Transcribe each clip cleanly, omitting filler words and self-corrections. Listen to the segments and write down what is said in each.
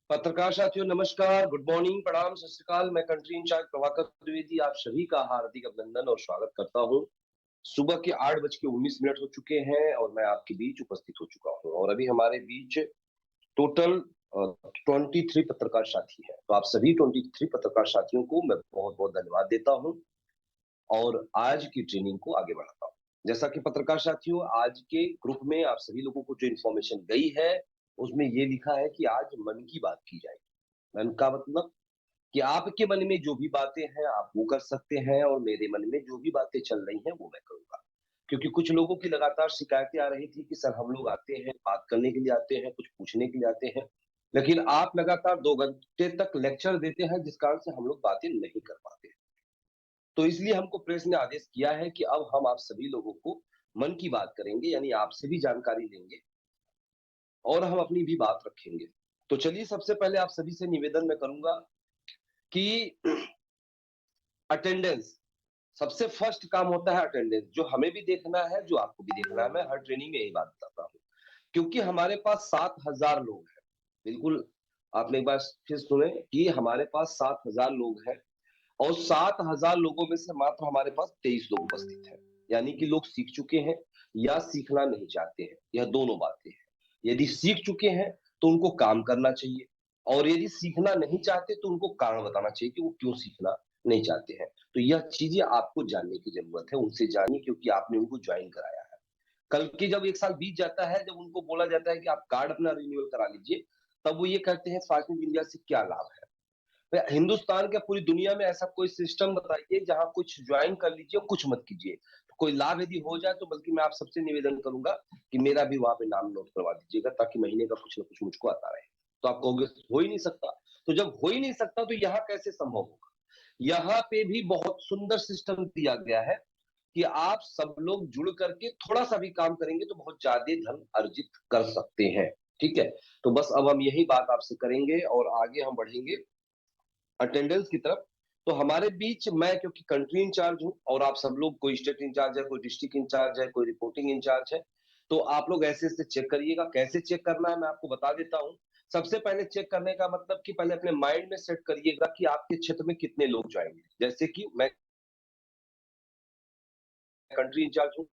पत्रकार साथियों नमस्कार, गुड मॉर्निंग, प्रणाम, सत श्री अकाल। मैं कंट्री इंचार्ज प्रभाकर द्विवेदी आप सभी का हार्दिक अभिनंदन और स्वागत करता हूं। सुबह के 8:19 हो चुके हैं और मैं आपके बीच उपस्थित हो चुका हूं और अभी हमारे बीच टोटल 23 पत्रकार साथी हैं। तो आप सभी 23 पत्रकार साथियों को मैं बहुत बहुत धन्यवाद देता हूं और आज की ट्रेनिंग को आगे बढ़ाता हूं। जैसा कि पत्रकार साथियों, आज के ग्रुप में आप सभी लोगों को जो इन्फॉर्मेशन गई है उसमें ये लिखा है कि आज मन की बात की जाएगी। मन का मतलब कि आपके मन में जो भी बातें हैं आप वो कर सकते हैं और मेरे मन में जो भी बातें चल रही हैं वो मैं करूंगा। क्योंकि कुछ लोगों की लगातार शिकायतें आ रही थी कि सर हम लोग आते हैं, बात करने के लिए आते हैं, कुछ पूछने के लिए आते हैं, लेकिन आप लगातार 2 घंटे तक लेक्चर देते हैं जिस कारण से हम लोग बातें नहीं कर पाते। तो इसलिए हमको प्रेस ने आदेश किया है कि अब हम आप सभी लोगों को मन की बात करेंगे, यानी आपसे भी जानकारी लेंगे और हम अपनी भी बात रखेंगे। तो चलिए, सबसे पहले आप सभी से निवेदन मैं करूंगा कि अटेंडेंस सबसे फर्स्ट काम होता है। अटेंडेंस जो हमें भी देखना है, जो आपको भी देखना है। मैं हर ट्रेनिंग में यही बात बताता हूँ, क्योंकि हमारे पास 7,000 लोग हैं। बिल्कुल, आपने एक बार फिर सुने कि हमारे पास 7,000 लोग हैं और 7,000 लोगों में से मात्र हमारे पास 23 लोग उपस्थित हैं। यानी कि लोग सीख चुके हैं या सीखना नहीं चाहते हैं, यह दोनों बातें हैं। यदि सीख चुके हैं तो उनको काम करना चाहिए और यदि सीखना नहीं चाहते तो उनको कारण बताना चाहिए कि वो क्यों सीखना नहीं चाहते हैं। तो यह चीजें आपको जानने की जरूरत है, उनसे जानिए, क्योंकि आपने उनको ज्वाइन कराया है। कल की जब 1 साल बीत जाता है, जब उनको बोला जाता है कि आप कार्ड अपना रिन्यूअल करा लीजिए, तब वो ये कहते हैं फार्मिंग इंडिया से क्या लाभ है। हिंदुस्तान के पूरी दुनिया में ऐसा कोई सिस्टम बताइए जहां कुछ ज्वाइन कर लीजिए और कुछ मत कीजिए। तो कोई लाभ यदि हो जाए तो बल्कि मैं आप सबसे निवेदन करूंगा कि मेरा भी वहां पे नाम नोट करवा दीजिएगा, ताकि महीने का कुछ ना कुछ मुझको आता रहे। तो आप कहोगे हो ही नहीं सकता। तो जब हो ही नहीं सकता तो यहाँ कैसे संभव होगा। यहाँ पे भी बहुत सुंदर सिस्टम दिया गया है कि आप सब लोग जुड़ करके थोड़ा सा भी काम करेंगे तो बहुत ज्यादा धन अर्जित कर सकते हैं। ठीक है, तो बस अब हम यही बात आपसे करेंगे और आगे हम बढ़ेंगे अटेंडेंस की तरफ। तो हमारे बीच मैं, क्योंकि कंट्री इंचार्ज हूं और आप सब लोग, कोई स्टेट इंचार्ज है, कोई डिस्ट्रिक्ट इंचार्ज है, कोई रिपोर्टिंग इंचार्ज है, तो आप लोग ऐसे ऐसे चेक करिएगा। कैसे चेक करना है मैं आपको बता देता हूं। सबसे पहले चेक करने का मतलब कि पहले अपने माइंड में सेट करिएगा कि आपके क्षेत्र में कितने लोग जाएंगे। जैसे कि मैं कंट्री इंचार्ज हूं,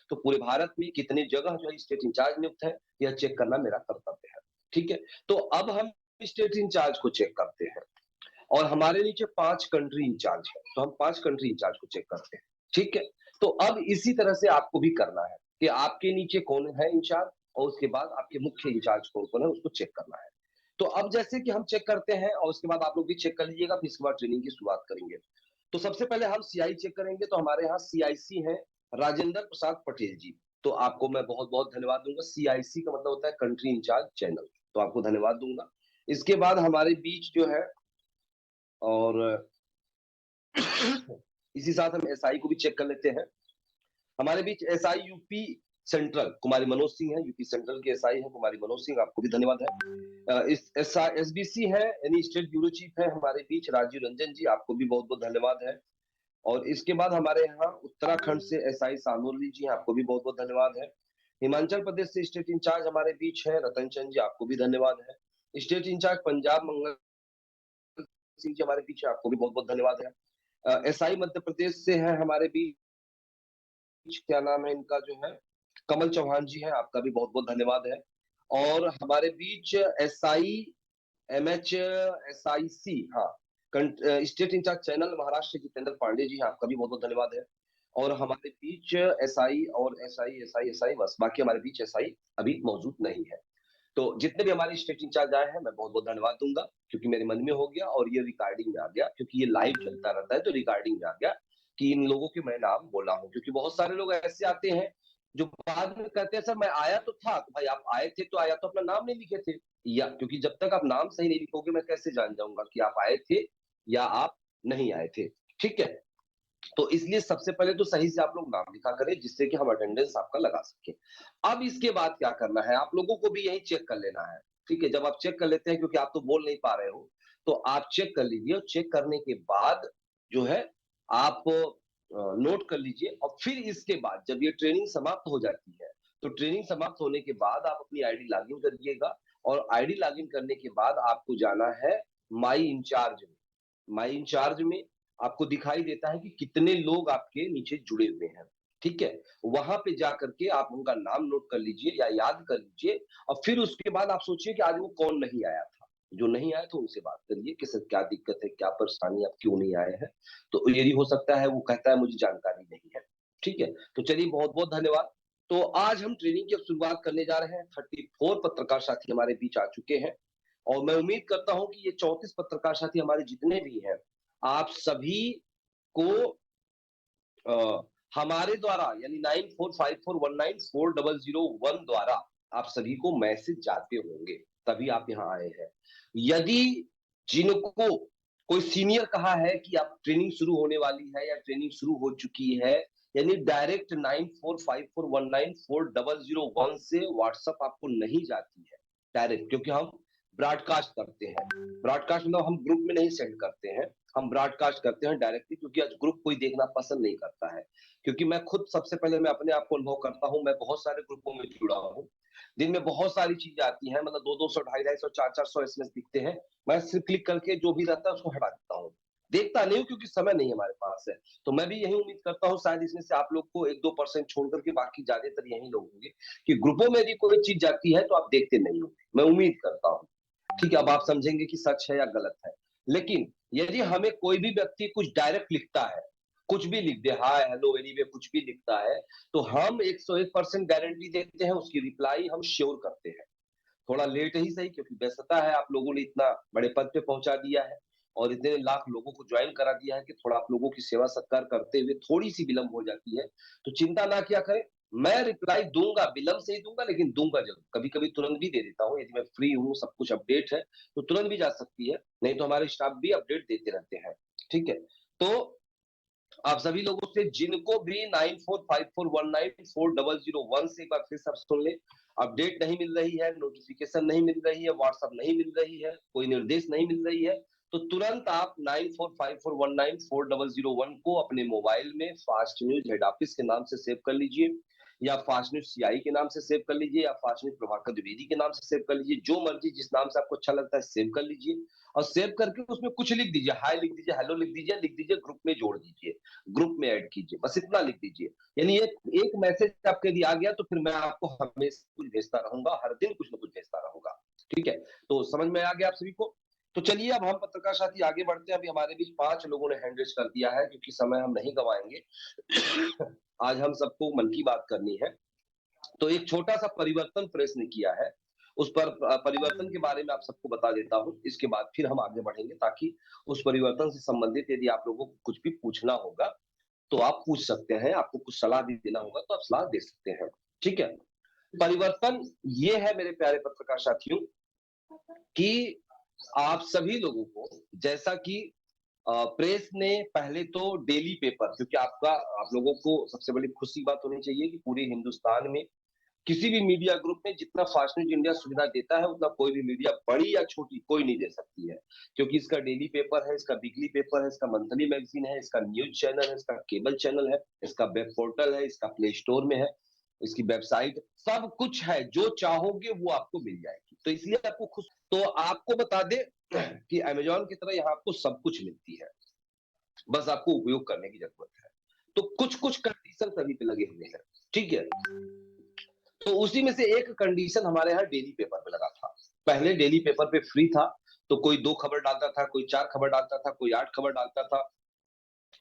तो पूरे भारत में कितने जगह जो है स्टेट इंचार्ज नियुक्त है, यह चेक करना मेरा कर्तव्य है। ठीक है, तो अब हम स्टेट इंचार्ज को चेक करते हैं और हमारे नीचे 5 कंट्री इंचार्ज है, तो हम 5 कंट्री इंचार्ज को चेक करते हैं। ठीक है, तो अब इसी तरह से आपको भी करना है कि आपके नीचे कौन है इंचार्ज और उसके बाद आपके मुख्य इंचार्ज कौन कौन है उसको चेक करना है। तो अब जैसे कि हम चेक करते हैं और उसके बाद आप लोग भी चेक कर लीजिएगा, फिर इसके बाद ट्रेनिंग की शुरुआत करेंगे। तो सबसे पहले हम सीआई चेक करेंगे। तो हमारे यहाँ सीआईसी है राजेंद्र प्रसाद पटेल जी। तो आपको मैं बहुत बहुत धन्यवाद दूंगा। सीआईसी का मतलब होता है कंट्री इंचार्ज चैनल, तो आपको धन्यवाद दूंगा। इसके बाद हमारे बीच जो है, और इसी साथ हम एसआई को भी चेक कर लेते हैं। हमारे बीच एसआई यूपी सेंट्रल कुमारी मनोज सिंह है, यूपी सेंट्रल के एसआई है कुमारी मनोज सिंह, आपको भी धन्यवाद है। इस एसबीसी है यानी स्टेट ब्यूरो चीफ है हमारे बीच राजीव रंजन जी, आपको भी बहुत बहुत धन्यवाद है। और इसके बाद हमारे यहाँ उत्तराखंड से एसआई सानोली जी, आपको भी बहुत बहुत धन्यवाद है। हिमाचल प्रदेश से स्टेट इंचार्ज हमारे बीच है रतन चंद जी, आपको भी धन्यवाद है। स्टेट इंचार्ज पंजाब मंगल सिंह जी हमारे बीच है, आपको भी बहुत बहुत धन्यवाद है। एसआई मध्य प्रदेश से है हमारे बीच, क्या नाम है इनका जो है, कमल चौहान जी है, आपका भी बहुत बहुत धन्यवाद है। और हमारे बीच एसआई एमएच एसआईसी, हाँ, state incharge channel Maharashtra Jitendra Pandey ji हैं, आपका भी बहुत बहुत धन्यवाद है। और हमारे बीच एसआई और एसआई एसआई एसआई, बस बाकी हमारे बीच एसआई अभी मौजूद नहीं है। तो जितने भी हमारे स्टेट इंचार्ज आए हैं मैं बहुत बहुत धन्यवाद दूंगा, क्योंकि मेरे मन में हो गया और ये रिकॉर्डिंग में आ गया, क्योंकि ये लाइव चलता रहता है तो रिकॉर्डिंग में आ गया कि इन लोगों के मैं नाम बोला हूँ। क्योंकि बहुत सारे लोग ऐसे आते हैं जो बाद में कहते हैं सर मैं आया तो था। तो भाई आप आए थे तो आया, तो अपना नाम नहीं लिखे थे, या क्योंकि जब तक आप नाम सही नहीं लिखोगे मैं कैसे जान जाऊंगा कि आप आए थे या आप नहीं आए थे। ठीक है, तो इसलिए सबसे पहले तो सही से आप लोग नाम लिखा करें, जिससे कि हम अटेंडेंस आपका लगा सके। अब इसके बाद क्या करना है, आप लोगों को भी यही चेक कर लेना है। ठीक है, जब आप चेक कर लेते हैं, क्योंकि आप तो बोल नहीं पा रहे हो, तो आप चेक कर लीजिए और चेक करने के बाद जो है आप नोट कर लीजिए। और फिर इसके बाद जब ये ट्रेनिंग समाप्त हो जाती है, तो ट्रेनिंग समाप्त होने के बाद आप अपनी आईडी लॉगिन करिएगा, और आईडी लॉगिन करने के बाद आपको जाना है माई इंचार्ज में। माई इंचार्ज में आपको दिखाई देता है कि कितने लोग आपके नीचे जुड़े हुए हैं, ठीक है। वहां पे जा करके आप उनका नाम नोट कर लीजिए या याद कर लीजिए, और फिर उसके बाद आप सोचिए कि आज वो कौन नहीं आया था। जो नहीं आया तो उनसे बात करिए कि सर क्या दिक्कत है, क्या परेशानी, आप क्यों नहीं आए हैं। तो यही हो सकता है वो कहता है मुझे जानकारी नहीं है, ठीक है। तो चलिए, बहुत बहुत धन्यवाद। तो आज हम ट्रेनिंग की अब शुरुआत करने जा रहे हैं। 34 पत्रकार साथी हमारे बीच आ चुके हैं, और मैं उम्मीद करता हूं कि ये 34 पत्रकार साथी हमारे जितने भी हैं, आप सभी को अ, हमारे द्वारा यानी 9454194001 द्वारा आप सभी को मैसेज जाते होंगे, तभी आप यहाँ आए हैं। यदि जिनको कोई सीनियर कहा है कि आप ट्रेनिंग शुरू होने वाली है या ट्रेनिंग शुरू हो चुकी है, यानी डायरेक्ट 9454194001 से व्हाट्सएप आपको नहीं जाती है डायरेक्ट, क्योंकि हम ब्रॉडकास्ट करते हैं। ब्रॉडकास्ट मतलब हम ग्रुप में नहीं सेंड करते हैं, हम ब्रॉडकास्ट करते हैं डायरेक्टली, क्योंकि आज ग्रुप कोई देखना पसंद नहीं करता है। क्योंकि मैं खुद, सबसे पहले मैं अपने आप को अनुभव करता हूं, मैं बहुत सारे ग्रुपों में जुड़ा हूं। दिन में बहुत सारी चीजें आती हैं, मतलब 200 200 250 250 400 एसएमएस दिखते हैं। मैं सिर्फ क्लिक करके जो भी रहता है उसको हटा देता हूँ, देखता नहीं हूँ, क्योंकि समय नहीं हमारे पास है। तो मैं भी यही उम्मीद करता हूँ, शायद इसमें से आप लोग को 1-2% छोड़ करके बाकी ज्यादातर यही लोग होंगे कि ग्रुपों में यदि कोई चीज जाती है तो आप देखते नहीं हो, मैं उम्मीद करता हूँ। ठीक है, अब आप समझेंगे कि सच है या गलत है। लेकिन यदि हमें कोई भी व्यक्ति कुछ डायरेक्ट लिखता है, कुछ भी लिख दे, हाय हेलो एनीवे कुछ भी लिखता है, तो हम 101% गारंटी देते हैं, उसकी रिप्लाई हम श्योर करते हैं। थोड़ा लेट ही सही, क्योंकि व्यस्तता है, आप लोगों ने इतना बड़े पद पे पहुंचा दिया है और इतने लाख लोगों को ज्वाइन करा दिया है कि थोड़ा आप लोगों की सेवा सत्कार करते हुए थोड़ी सी विलंब हो जाती है। तो चिंता ना किया करें, मैं रिप्लाई दूंगा, विलंब से ही दूंगा, लेकिन दूंगा जरूर। कभी कभी तुरंत भी दे देता हूँ, यदि मैं फ्री हूँ, सब कुछ अपडेट है, तो तुरंत भी जा सकती है, नहीं तो हमारे स्टाफ भी अपडेट देते रहते हैं, ठीक है। तो आप सभी लोगों से, जिनको भी 9454194001 से एक बार फिर सब सुन ले, अपडेट नहीं मिल रही है, नोटिफिकेशन नहीं मिल रही है, व्हाट्सएप नहीं मिल रही है, कोई निर्देश नहीं मिल रही है, तो तुरंत आप 9454194001 को अपने मोबाइल में फास्ट न्यूज हेड ऑफिस के नाम से सेव कर लीजिए, या फास्ट न्यूज सीआई के नाम से सेव कर लीजिए, या फास्ट न्यूज प्रभाकर द्विवेदी के नाम से सेव कर लीजिए, जो मर्जी जिस नाम से आपको अच्छा लगता है सेव कर लीजिए। और सेव करके उसमें कुछ लिख दीजिए, हाय लिख दीजिए, हेलो लिख दीजिए, ग्रुप में जोड़ दीजिए, ग्रुप में ऐड कीजिए, बस इतना लिख दीजिए। यानी एक मैसेज आपके लिए आ गया तो फिर मैं आपको हमेशा कुछ भेजता रहूंगा, हर दिन कुछ ना कुछ भेजता रहूंगा, ठीक है। तो समझ में आ गया आप सभी को। तो चलिए, अब हम पत्रकार साथी आगे बढ़ते हैं। अभी हमारे बीच 5 लोगों ने हैंड रेज कर दिया है, क्योंकि समय हम नहीं गवाएंगे। आज हम सबको मन की बात करनी है। तो एक छोटा सा परिवर्तन प्रेस ने किया है, उस पर परिवर्तन के बारे में आप सबको बता देता हूं, इसके बाद फिर हम आगे बढ़ेंगे, ताकि उस परिवर्तन से संबंधित यदि आप लोगों को कुछ भी पूछना होगा तो आप पूछ सकते हैं, आपको कुछ सलाह भी देना होगा तो आप सलाह दे सकते हैं, ठीक है। परिवर्तन ये है मेरे प्यारे पत्रकार साथियों, कि आप सभी लोगों को, जैसा कि प्रेस ने पहले तो डेली पेपर, क्योंकि आप लोगों को सबसे बड़ी खुशी बात होनी चाहिए कि पूरे हिंदुस्तान में किसी भी मीडिया ग्रुप में जितना फास्ट न्यूज इंडिया सुविधा देता है, उतना कोई भी मीडिया, बड़ी या छोटी, कोई नहीं दे सकती है। क्योंकि इसका डेली पेपर है, इसका वीकली पेपर है, इसका मंथली मैगजीन है, इसका न्यूज चैनल है, इसका केबल चैनल है, इसका वेब पोर्टल है, इसका प्ले स्टोर में है, इसकी वेबसाइट, सब कुछ है, जो चाहोगे वो आपको मिल जाएगी। तो इसलिए आपको खुश, तो आपको बता दे कि अमेजोन की तरह यहाँ आपको सब कुछ मिलती है, बस आपको उपयोग करने की जरूरत है। तो कुछ कुछ कंडीशन सभी पे लगे हुए हैं, ठीक है। तो उसी में से एक कंडीशन हमारे यहाँ डेली पेपर पे लगा था। पहले डेली पेपर पे फ्री था, तो कोई 2 खबर डालता था, कोई 4 खबर डालता था, कोई 8 खबर डालता था,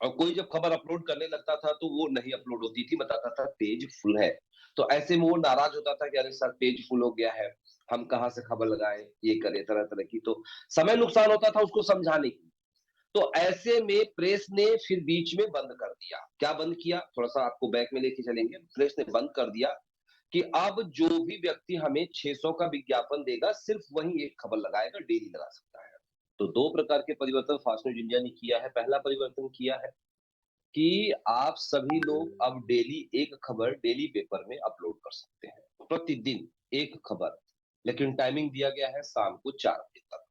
और कोई जब खबर अपलोड करने लगता था तो वो नहीं अपलोड होती थी, बताता था पेज फुल है। तो ऐसे में वो नाराज होता था कि अरे सर पेज फुल हो गया है, हम कहाँ से खबर लगाएं, ये करे तरह तरह की, तो समय नुकसान होता था उसको समझाने की। तो ऐसे में प्रेस ने फिर बीच में बंद कर दिया। क्या बंद किया, थोड़ा सा आपको बैक में लेके चलेंगे। प्रेस ने बंद कर दिया कि अब जो भी व्यक्ति हमें 600 का विज्ञापन देगा, सिर्फ वही एक खबर लगाएगा, डेली लगा सकता है। तो 2 प्रकार के परिवर्तन फास्ट न्यूज इंडिया ने किया है। पहला परिवर्तन किया है कि आप सभी लोग अब डेली एक खबर डेली पेपर में अपलोड कर सकते हैं, प्रतिदिन एक खबर, लेकिन टाइमिंग दिया गया है शाम को 4 बजे तक,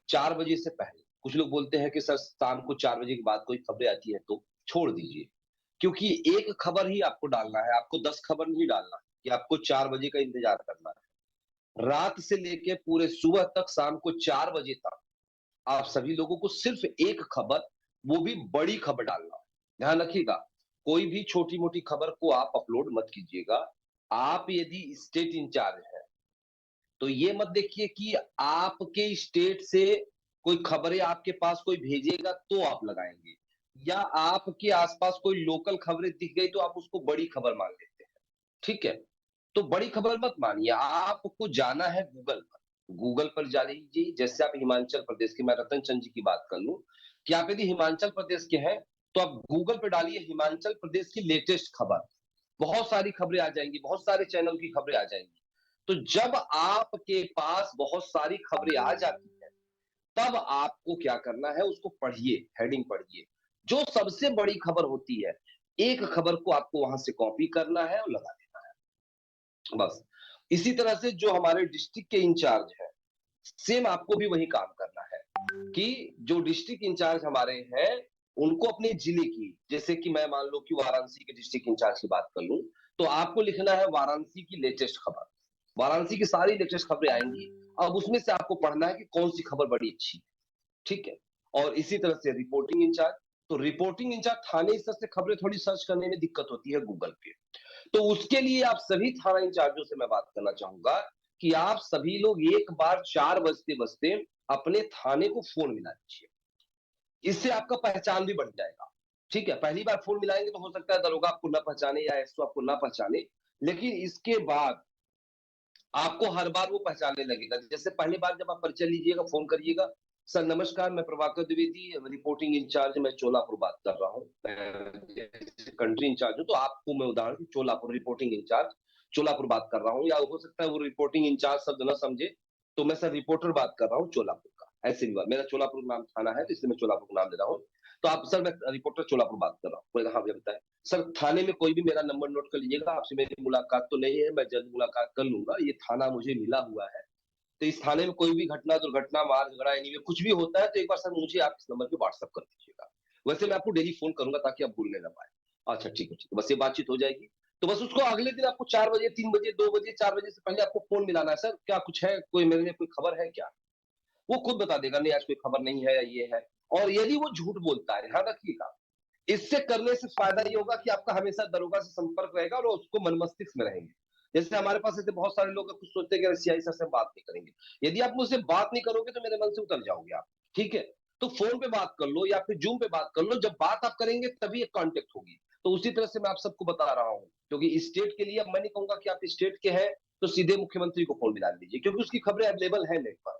4 बजे से पहले। कुछ लोग बोलते हैं कि सर शाम को 4 बजे के बाद कोई खबरें आती है तो छोड़ दीजिए, क्योंकि एक खबर ही आपको डालना है, आपको 10 खबर नहीं डालना कि आपको 4 बजे का इंतजार करना है। रात से लेके पूरे सुबह तक, शाम को 4 बजे तक आप सभी लोगों को सिर्फ एक खबर, वो भी बड़ी खबर डालना है। ध्यान रखिएगा, कोई भी छोटी-मोटी खबर को आप अपलोड मत कीजिएगा। आप यदि स्टेट इंचार्ज हैं, तो ये मत देखिए कि आपके स्टेट से कोई खबरें आपके पास कोई भेजेगा तो आप लगाएँगे, या आपके आस-पास कोई लोकल खबरें दिख गई तो आप उसको बड़ी खबर मान लेते हैं, ठीक है? तो बड़ी खबर मत मानिए, आपको जाना है गूगल पर। गूगल पर जा लीजिए, जैसे आप हिमाचल प्रदेश के, मैं रतन चंद जी की बात कर लूँ, कि आप यदि हिमाचल प्रदेश के हैं, तो आप गूगल पे डालिए हिमाचल प्रदेश की लेटेस्ट खबर। बहुत सारी खबरें आ जाएँगी, बहुत सारे चैनल की खबरें आ जाएँगी। तो जब आपके पास बहुत सारी खबरें आ जाती हैं, तब आपको क्या करना है, उसको पढ़िए, हेडिंग पढ़िए। जो सबसे बड़ी खबर होती है, एक खबर को आपको वहाँ से कॉपी करना है और लगा देना है, बस। इसी तरह से जो हमारे डिस्ट्रिक्ट के इंचार्ज हैं, सेम आपको भी वही काम करना है कि जो डिस्ट्रिक्ट इंचार्ज हमारे हैं, उनको अपने जिले की, जैसे कि मैं मान लो कि वाराणसी के डिस्ट्रिक्ट इंचार्ज की बात कर लूँ, तो आपको लिखना है वाराणसी की लेटेस्ट खबर। वाराणसी की सारी लेटेस्ट खबरें आएँगी, अब उसमें से आपको पढ़ना है कि कौन-सी खबर बड़ी अच्छी है, ठीक है? और इसी तरह से रिपोर्टिंग इंचार्ज, तो रिपोर्टिंग इंचार्ज थाने स्तर से खबरें थोड़ी सर्च करने में दिक्कत होती है गूगल पे। तो उसके लिए आप सभी थाना इंचार्जों से मैं बात करना चाहूँगा कि आप सभी लोग एक बार 4 बजते-बजते अपने थाने को फ़ोन मिला लीजिए। इससे आपका पहचान भी बढ़ जाएगा, ठीक है? पहली बार फ़ोन मिलाएँगे तो हो सकता है दरोगा आपको ना पहचाने या एसओ आपको ना पहचाने, लेकिन इसके बाद आपको हर बार वो पहचानने लगेगा। जैसे पहली बार जब आप परिचय लीजिएगा, फ़ोन करिएगा, "सर नमस्कार, मैं प्रभाकर द्विवेदी, रिपोर्टिंग इंचार्ज, मैं चोलापुर बात कर रहा हूँ। मैं कंट्री इंचार्ज हूँ, तो आपको मैं उदाहरण चोलापुर रिपोर्टिंग इंचार्ज, चोलापुर बात कर रहा हूँ।" या हो सकता है वो रिपोर्टिंग इंचार्ज शब्द ना समझे, तो मैं सर रिपोर्टर बात कर रहा हूँ चोलापुर का। ऐसे भी बात, मेरा चोलापुर नाम थाना है, तो इसलिए मैं चोलापुर नाम ले रहा हूँ। तो आप सर मैं रिपोर्टर चोलापुर बात कर रहा हूँ। मैंने कहा, "हाँ भैया बताएँ।" सर थाने में कोई भी मेरा नंबर नोट कर लीजिएगा, आपसे मेरी मुलाकात तो नहीं है, मैं जल्द मुलाकात कर लूँगा, ये थाना मुझे मिला हुआ है। तो इस थाने में कोई भी घटना, दुर्घटना, मार-झगड़ा एनीवे कुछ भी होता है तो एक बार सर मुझे आप इस नंबर पे व्हाट्सएप कर दीजिएगा। वैसे मैं आपको डेली फ़ोन करूँगा ताकि आप भूलने ना पाएँ। अच्छा ठीक है, ठीक है। बस ये बातचीत हो जाएगी। तो बस उसको अगले दिन आपको 4 बजे, 3 बजे, 2 बजे, 4 बजे से पहले आपको फ़ोन मिलाना है, "सर क्या कुछ है? कोई मेरे लिए कोई खबर है क्या?" वो खुद बता देगा, "नहीं आज कोई खबर नहीं है या ये है।" और यदि वो झूठ बोलता है, ध्यान रखिएगा, इससे करने से फायदा ये होगा कि आपका हमेशा दरोगा से संपर्क रहेगा और उसको मन मस्तिष्क में रहेंगे। जैसे हमारे पास ऐसे बहुत सारे लोग हैं, कुछ सोचते हैं कि सीआई सर से हम बात नहीं करेंगे। यदि आप मुझसे बात नहीं करोगे तो मेरे मन से उतर जाओगे आप, ठीक है? तो फ़ोन पे बात कर लो या फिर ज़ूम पे बात कर लो, जब बात आप करेंगे तभी एक कॉन्टैक्ट होगी। तो उसी तरह से मैं आप सबको बता रहा हूँ, क्योंकि स्टेट के लिए अब मैं नहीं कहूँगा कि आप स्टेट के हैं, तो सीधे मुख्यमंत्री को फ़ोन मिला लीजिए क्योंकि उसकी खबरें अवेलेबल है नेट पर।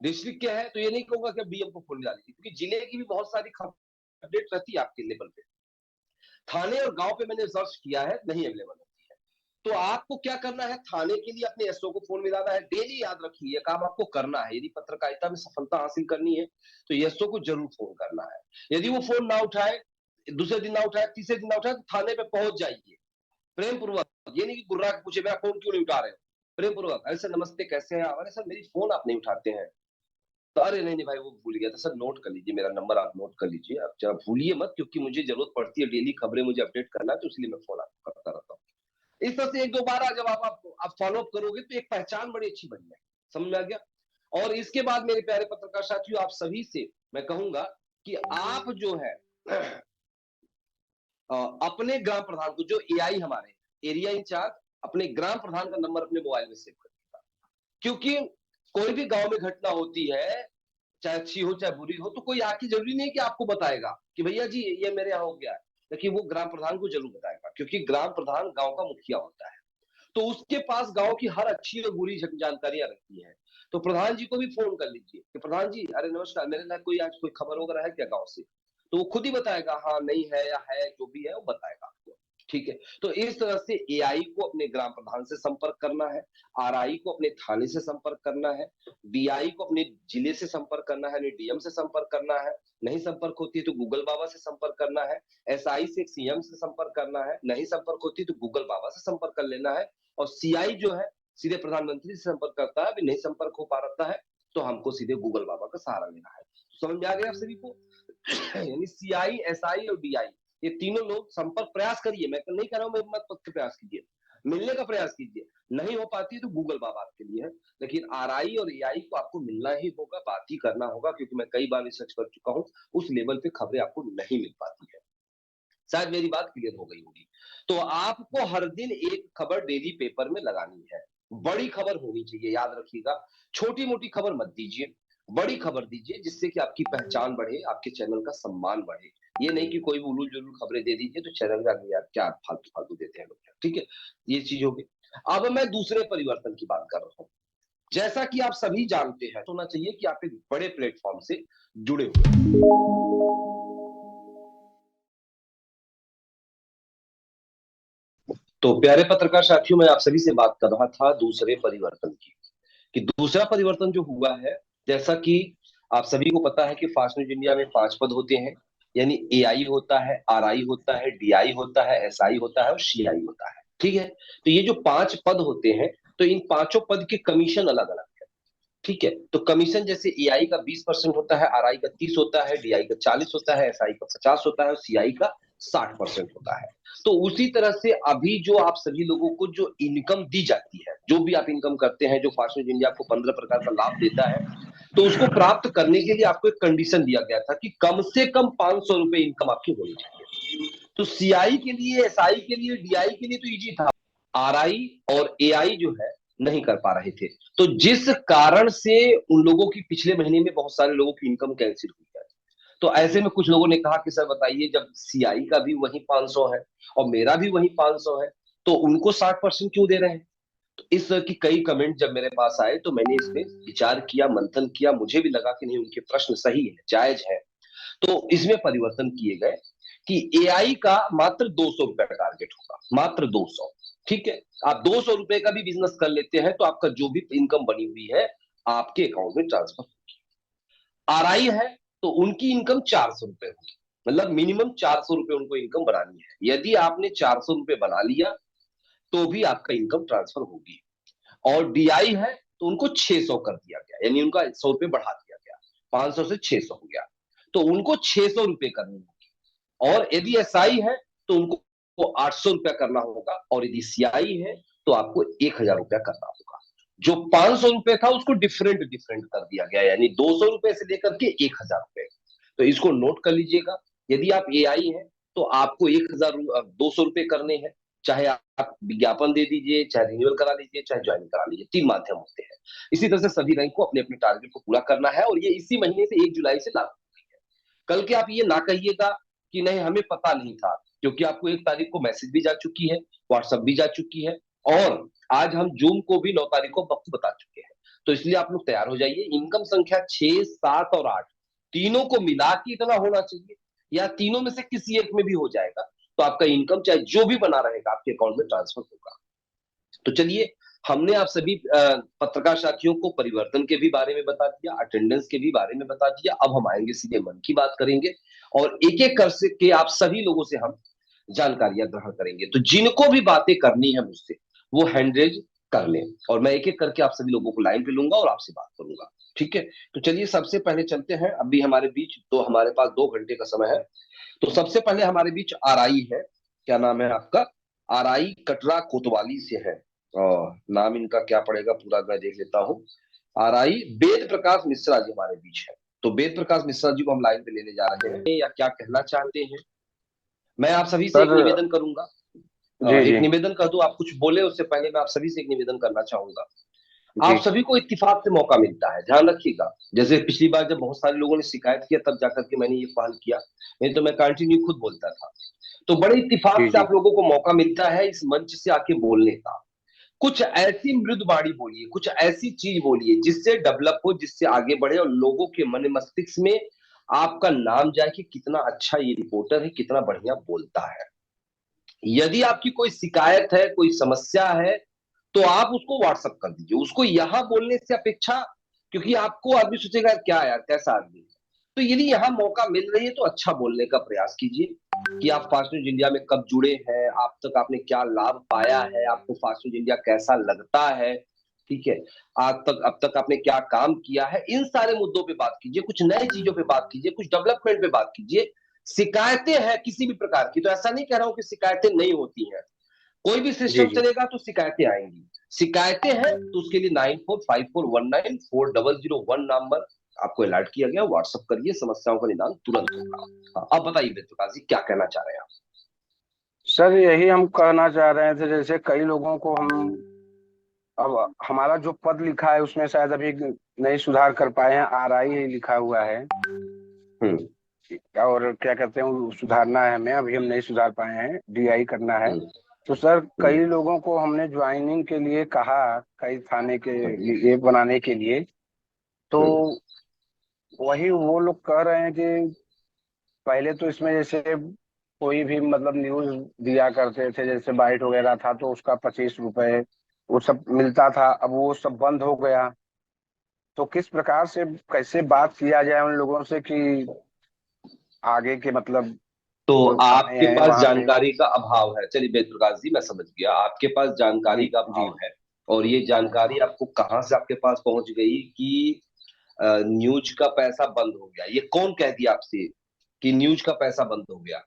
डिस्ट्रिक्ट के हैं, तो ये नहीं कहूँगा कि आप डीएम को फ़ोन मिला लीजिए क्योंकि जिले की भी बहुत सारी खबर अपडेट रहती है आपके लेवल पे। थाने और गाँव पे मैंने सर्च किया है, नहीं अवेलेबल होती है। तो आपको क्या करना है, थाने के लिए अपने एसओ को फ़ोन मिलाना है, डेली याद रखिए ये काम आपको करना है। यदि पत्रकारिता में सफलता हासिल करनी है, तो एसओ को ज़रूर फ़ोन करना है। यदि वो फ़ोन ना उठाए, दूसरे दिन ना उठाए, तीसरे दिन ना उठाए, तो थाने पे पहुँच जाइए, प्रेम पूर्वक। ये नहीं कि गुर्रा के पूछे, "भैया फ़ोन क्यों नहीं उठा रहे हो?" प्रेम पूर्वक, "अरे सर नमस्ते, कैसे हैं आप?" "अरे सर मेरी फ़ोन आप नहीं उठाते हैं।" तो अरे नहीं, नहीं भाई वो भूल गया था। सर नोट कर लीजिए, मेरा नंबर आप नोट कर लीजिए। आप ज़रा भूलिए मत क्योंकि मुझे ज़रूरत पड़ती है, डेली खबरें मुझे अपडेट करना है, तो इसलिए मैं फ़ोन आपको करता रहता हूँ। इस तरह से 1-2 बार जब आप फ़ॉलो अप करोगे तो एक पहचान बड़ी अच्छी बन जाएगी। समझ में आ गया? और इसके बाद मेरे प्यारे पत्रकार साथियों, आप सभी से मैं कहूँगा कि आप जो है अपने ग्राम प्रधान को, जो एआई हमारे एरिया इंचार्ज, अपने ग्राम प्रधान का नंबर अपने मोबाइल में सेव कर लीजिएगा। क्योंकि कोई भी गाँव में घटना होती है, चाहे अच्छी हो चाहे बुरी हो, तो कोई आके जरूरी नहीं कि आपको बताएगा कि भैया जी ये मेरे यहाँ हो गया है, लेकिन वो ग्राम प्रधान को जरूर बताएगा क्योंकि ग्राम प्रधान गांव का मुखिया होता है। तो उसके पास गांव की हर अच्छी और बुरी जानकारियां रहती हैं। तो प्रधान जी को भी फोन कर लीजिए कि प्रधान जी, अरे नमस्कार, मेरे लिए कोई आज कोई खबर वगैरह है क्या गांव से? तो वो खुद ही बताएगा, हाँ नहीं है या है, जो भी है वो बताएगा आपको। ठीक है, तो इस तरह से एआई को अपने ग्राम प्रधान से संपर्क करना है, आरआई को अपने थाने से संपर्क करना है, डीआई को अपने जिले से संपर्क करना है, डीएम से संपर्क करना है, नहीं संपर्क होती है तो गूगल बाबा से संपर्क करना है, एसआई से सीएम से संपर्क करना है, नहीं संपर्क होती तो गूगल बाबा से संपर्क कर लेना है, और सीआई जो है सीधे प्रधानमंत्री से संपर्क करता है, अभी नहीं संपर्क हो पा रहा है तो हमको सीधे गूगल बाबा का सहारा लेना है। समझ में आ गया आप सभी को? यानी सीआई, एसआई और डीआई, ये तीनों लोग संपर्क प्रयास करिए, मैं नहीं कह रहा हूं मैं मत पद के प्रयास कीजिए, मिलने का प्रयास कीजिए, नहीं हो पाती तो गूगल बाबा आपके लिए है, लेकिन आरआई और एआई को आपको मिलना ही होगा, बात ही करना होगा, क्योंकि मैं कई बार रिसर्च कर चुका हूं, उस लेवल पे खबरें आपको नहीं मिल पाती है। शायद मेरी बात क्लियर हो गई होगी। तो आपको हर दिन एक खबर डेली पेपर में लगानी है, बड़ी खबर होनी चाहिए, याद रखिएगा, छोटी मोटी खबर मत दीजिए, बड़ी खबर दीजिए, जिससे कि आपकी पहचान बढ़े, आपके चैनल का सम्मान बढ़े। ये नहीं कि कोई भी उलूल जुलूल खबरें दे दीजिए तो चैनल का यार क्या फालतू फालतू देते हैं लोग, ठीक है, ये चीज होगी। अब मैं दूसरे परिवर्तन की बात कर रहा हूँ। जैसा कि आप सभी जानते हैं, होना चाहिए कि आप एक बड़े प्लेटफॉर्म से जुड़े हुए हैं। तो प्यारे पत्रकार साथियों, मैं आप सभी से बात कर रहा था दूसरे परिवर्तन की, कि दूसरा परिवर्तन जो हुआ है, जैसा कि आप सभी को पता है कि फास्ट न्यूज इंडिया में 5 पद होते हैं, यानी एआई होता है, आरआई होता है, डीआई होता है, एसआई होता है और सीआई होता है, ठीक है। तो ये जो 5 पद होते हैं, तो इन पांचों पद के कमीशन अलग अलग है, ठीक है। तो कमीशन जैसे एआई का 20% होता है, आरआई का 30 होता है, डीआई का 40 होता है, एसआई का 50 होता है और सीआई का 60% होता है। तो उसी तरह से अभी जो आप सभी लोगों को जो इनकम दी जाती है, जो भी आप इनकम करते हैं, जो फास्ट न्यूज इंडिया आपको 15 प्रकार का लाभ देता है, तो उसको प्राप्त करने के लिए आपको एक कंडीशन दिया गया था कि कम से कम 500 रुपए इनकम आपकी होनी चाहिए। तो सीआई के लिए, एसआई के लिए, डीआई के लिए तो इजी था, आरआई और एआई जो है नहीं कर पा रहे थे। तो जिस कारण से उन लोगों की पिछले महीने में बहुत सारे लोगों की इनकम कैंसिल हुई है। तो ऐसे में कुछ लोगों ने कहा कि सर बताइए, जब सीआई का भी वही 500 है और मेरा भी वही 500 है, तो उनको 60% क्यों दे रहे हैं। तो इस तरह की कई कमेंट जब मेरे पास आए, तो मैंने इसमें विचार किया, मंथन किया, मुझे भी लगा कि नहीं, उनके प्रश्न सही है, जायज है। तो इसमें परिवर्तन किए गए कि एआई का मात्र 200 रुपए का टारगेट होगा, मात्र 200, ठीक है। आप 200 रुपए का भी बिजनेस कर लेते हैं तो आपका जो भी इनकम बनी हुई है आपके अकाउंट में ट्रांसफर। आरआई है तो उनकी इनकम 400 रुपए होगी, मतलब मिनिमम 400 रुपए उनको इनकम बनानी है। यदि आपने 400 रुपए बना लिया तो भी आपका इनकम ट्रांसफर होगी। और डीआई है तो उनको 600 कर दिया गया, यानी उनका 100 रुपए बढ़ा दिया गया, 500 से 600 हो गया, तो उनको 600 रुपए करनी होगी। और यदि एसआई है तो उनको 800 रुपया करना होगा, और यदि सीआई है तो आपको 1000 रुपया करना होगा। जो 500 रुपए था उसको डिफरेंट डिफरेंट कर दिया गया, यानी 200 रुपए से लेकर के 1000 रुपए। तो इसको नोट कर लीजिएगा। यदि आप एआई है तो आपको 200 रुपए करने हैं, चाहे आप विज्ञापन दे दीजिए, चाहे रिन्यूअल करा लीजिए, चाहे ज्वाइन करा लीजिए, 3 माध्यम होते हैं। इसी तरह से सभी रैंक को अपने अपने टारगेट को पूरा करना है, और ये इसी महीने से 1 जुलाई से लागू हो गई है। कल के आप ये ना कहिएगा कि नहीं हमें पता नहीं था, क्योंकि आपको 1 तारीख को मैसेज भी जा चुकी है, व्हाट्सएप भी जा चुकी है, और आज हम जूम को भी 9 तारीख को वक्त बता चुके हैं। तो इसलिए आप लोग तैयार हो जाइए। इनकम संख्या 6, 7 और 8 तीनों को मिला के इतना होना चाहिए, या तीनों में से किसी एक में भी हो जाएगा, तो आपका इनकम चाहे जो भी बना रहेगा आपके अकाउंट में ट्रांसफर होगा। तो चलिए, हमने आप सभी पत्रकार साथियों को परिवर्तन के भी बारे में बता दिया, अटेंडेंस के भी बारे में बता दिया। अब हम आएंगे सीधे मन की बात करेंगे, और एक एक कर से के आप सभी लोगों से हम जानकारियां ग्रहण करेंगे। तो जिनको भी बातें करनी है मुझसे, वो हैंड रेज कर लें, और मैं एक एक करके आप सभी लोगों को लाइन पे लूंगा और आपसे बात करूंगा, ठीक है। तो चलिए, सबसे पहले चलते हैं, अभी हमारे बीच तो हमारे पास 2 घंटे का समय है। तो सबसे पहले हमारे बीच आरआई है। क्या नाम है आपका? आरआई कटरा कोतवाली से है, और नाम इनका क्या पड़ेगा पूरा मैं देख लेता हूँ। आरआई वेद प्रकाश मिश्रा जी हमारे बीच है। तो वेद प्रकाश मिश्रा जी को हम लाइन पे लेने जा रहे हैं, या क्या कहना चाहते हैं? मैं आप सभी से एक सर। निवेदन करूंगा, जी एक जी। निवेदन कर दूं, आप कुछ बोले उससे पहले मैं आप सभी से एक निवेदन करना चाहूंगा। आप जी सभी को इत्तेफाक से मौका मिलता है, ध्यान रखिएगा। जैसे पिछली बार जब बहुत सारे लोगों ने शिकायत किया, तब जाकर के मैंने ये पहल किया, नहीं तो मैं कंटिन्यू खुद बोलता था। तो बड़े इत्तेफाक जी। से जी आप लोगों को मौका मिलता है इस मंच से आके बोलने का। कुछ ऐसी मृदु वाणी बोलिए, कुछ ऐसी चीज बोलिए जिससे डेवलप हो, जिससे आगे बढ़े, और लोगों के मन मस्तिष्क में आपका नाम जाए कि कितना अच्छा ये रिपोर्टर है, कितना बढ़िया बोलता है। यदि आपकी कोई शिकायत है, कोई समस्या है, तो आप उसको व्हाट्सअप कर दीजिए, उसको यहां बोलने से अपेक्षा, क्योंकि आपको आदमी सोचेगा क्या यार कैसा आदमी है। तो यदि यहाँ मौका मिल रही है तो अच्छा बोलने का प्रयास कीजिए, कि आप फास्ट न्यूज इंडिया में कब जुड़े हैं, आप तक आपने क्या लाभ पाया है, आपको फास्ट न्यूज इंडिया कैसा लगता है, ठीक है। आज तक अब तक आपने क्या काम किया है, इन सारे मुद्दों पे बात कीजिए, कुछ नए चीजों पे बात कीजिए, कुछ डेवलपमेंट पे बात कीजिए, शिकायतें हैं किसी भी प्रकार की, तो ऐसा नहीं कह रहा हूं कि शिकायतें नहीं होती हैं, कोई भी जी सिस्टम जी। चलेगा तो शिकायतें आएंगी। शिकायतें हैं तो उसके लिए 9454194001 नंबर आपको अलर्ट किया गया, व्हाट्सअप करिए, समस्याओं का निदान तुरंत होगा। हाँ, अब बताइए वेदप्रकाश जी क्या कहना चाह रहे हैं आप। सर यही हम कहना चाह रहे थे, जैसे कई लोगों को हम, अब हमारा जो पद लिखा है उसमें शायद अभी नहीं सुधार कर पाए हैं, RI ही लिखा हुआ है। हम्म। और क्या कहते हैं, वो सुधारना है हमें, अभी हम नहीं सुधार पाए हैं, DI करना है। हम्म। तो सर हम्म। कई लोगों को हमने ज्वाइनिंग के लिए कहा, कई थाने के हम्म। लिए बनाने के लिए। तो हम्म। वही वो लोग कह रहे हैं कि पहले तो इसमें जैसे कोई भी मतलब न्यूज दिया करते थे, जैसे बाइट वगैरह था तो उसका 25 रुपए वो सब मिलता था, अब वो सब बंद हो गया। तो किस प्रकार से कैसे बात किया जाए उन लोगों से कि आगे के मतलब तो जो थाने आपके हैं पास वहां पे। जानकारी का अभाव है, चलिए वेद प्रकाश जी मैं समझ गया, आपके पास जी जानकारी का जी। अभाव है। और ये जानकारी आपको कहाँ से आपके पास पहुंच गई कि न्यूज का पैसा बंद हो गया? ये कौन कह दिया आपसे कि न्यूज का पैसा बंद हो गया?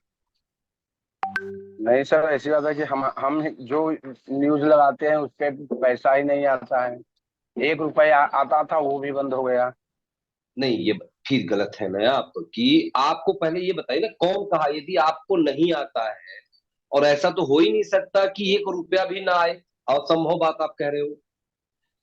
नहीं सर, ऐसी बात है कि हम जो न्यूज लगाते हैं उस पे पैसा ही नहीं आता है। 1 रुपया आता था, वो भी बंद हो गया। नहीं, ये फिर गलत है ना आप, कि आपको पहले ये बताइए ना कौन कहा यदि आपको नहीं आता है। और ऐसा तो हो ही नहीं सकता कि 1 रुपया भी ना आए, असंभव बात आप कह रहे हो। नहीं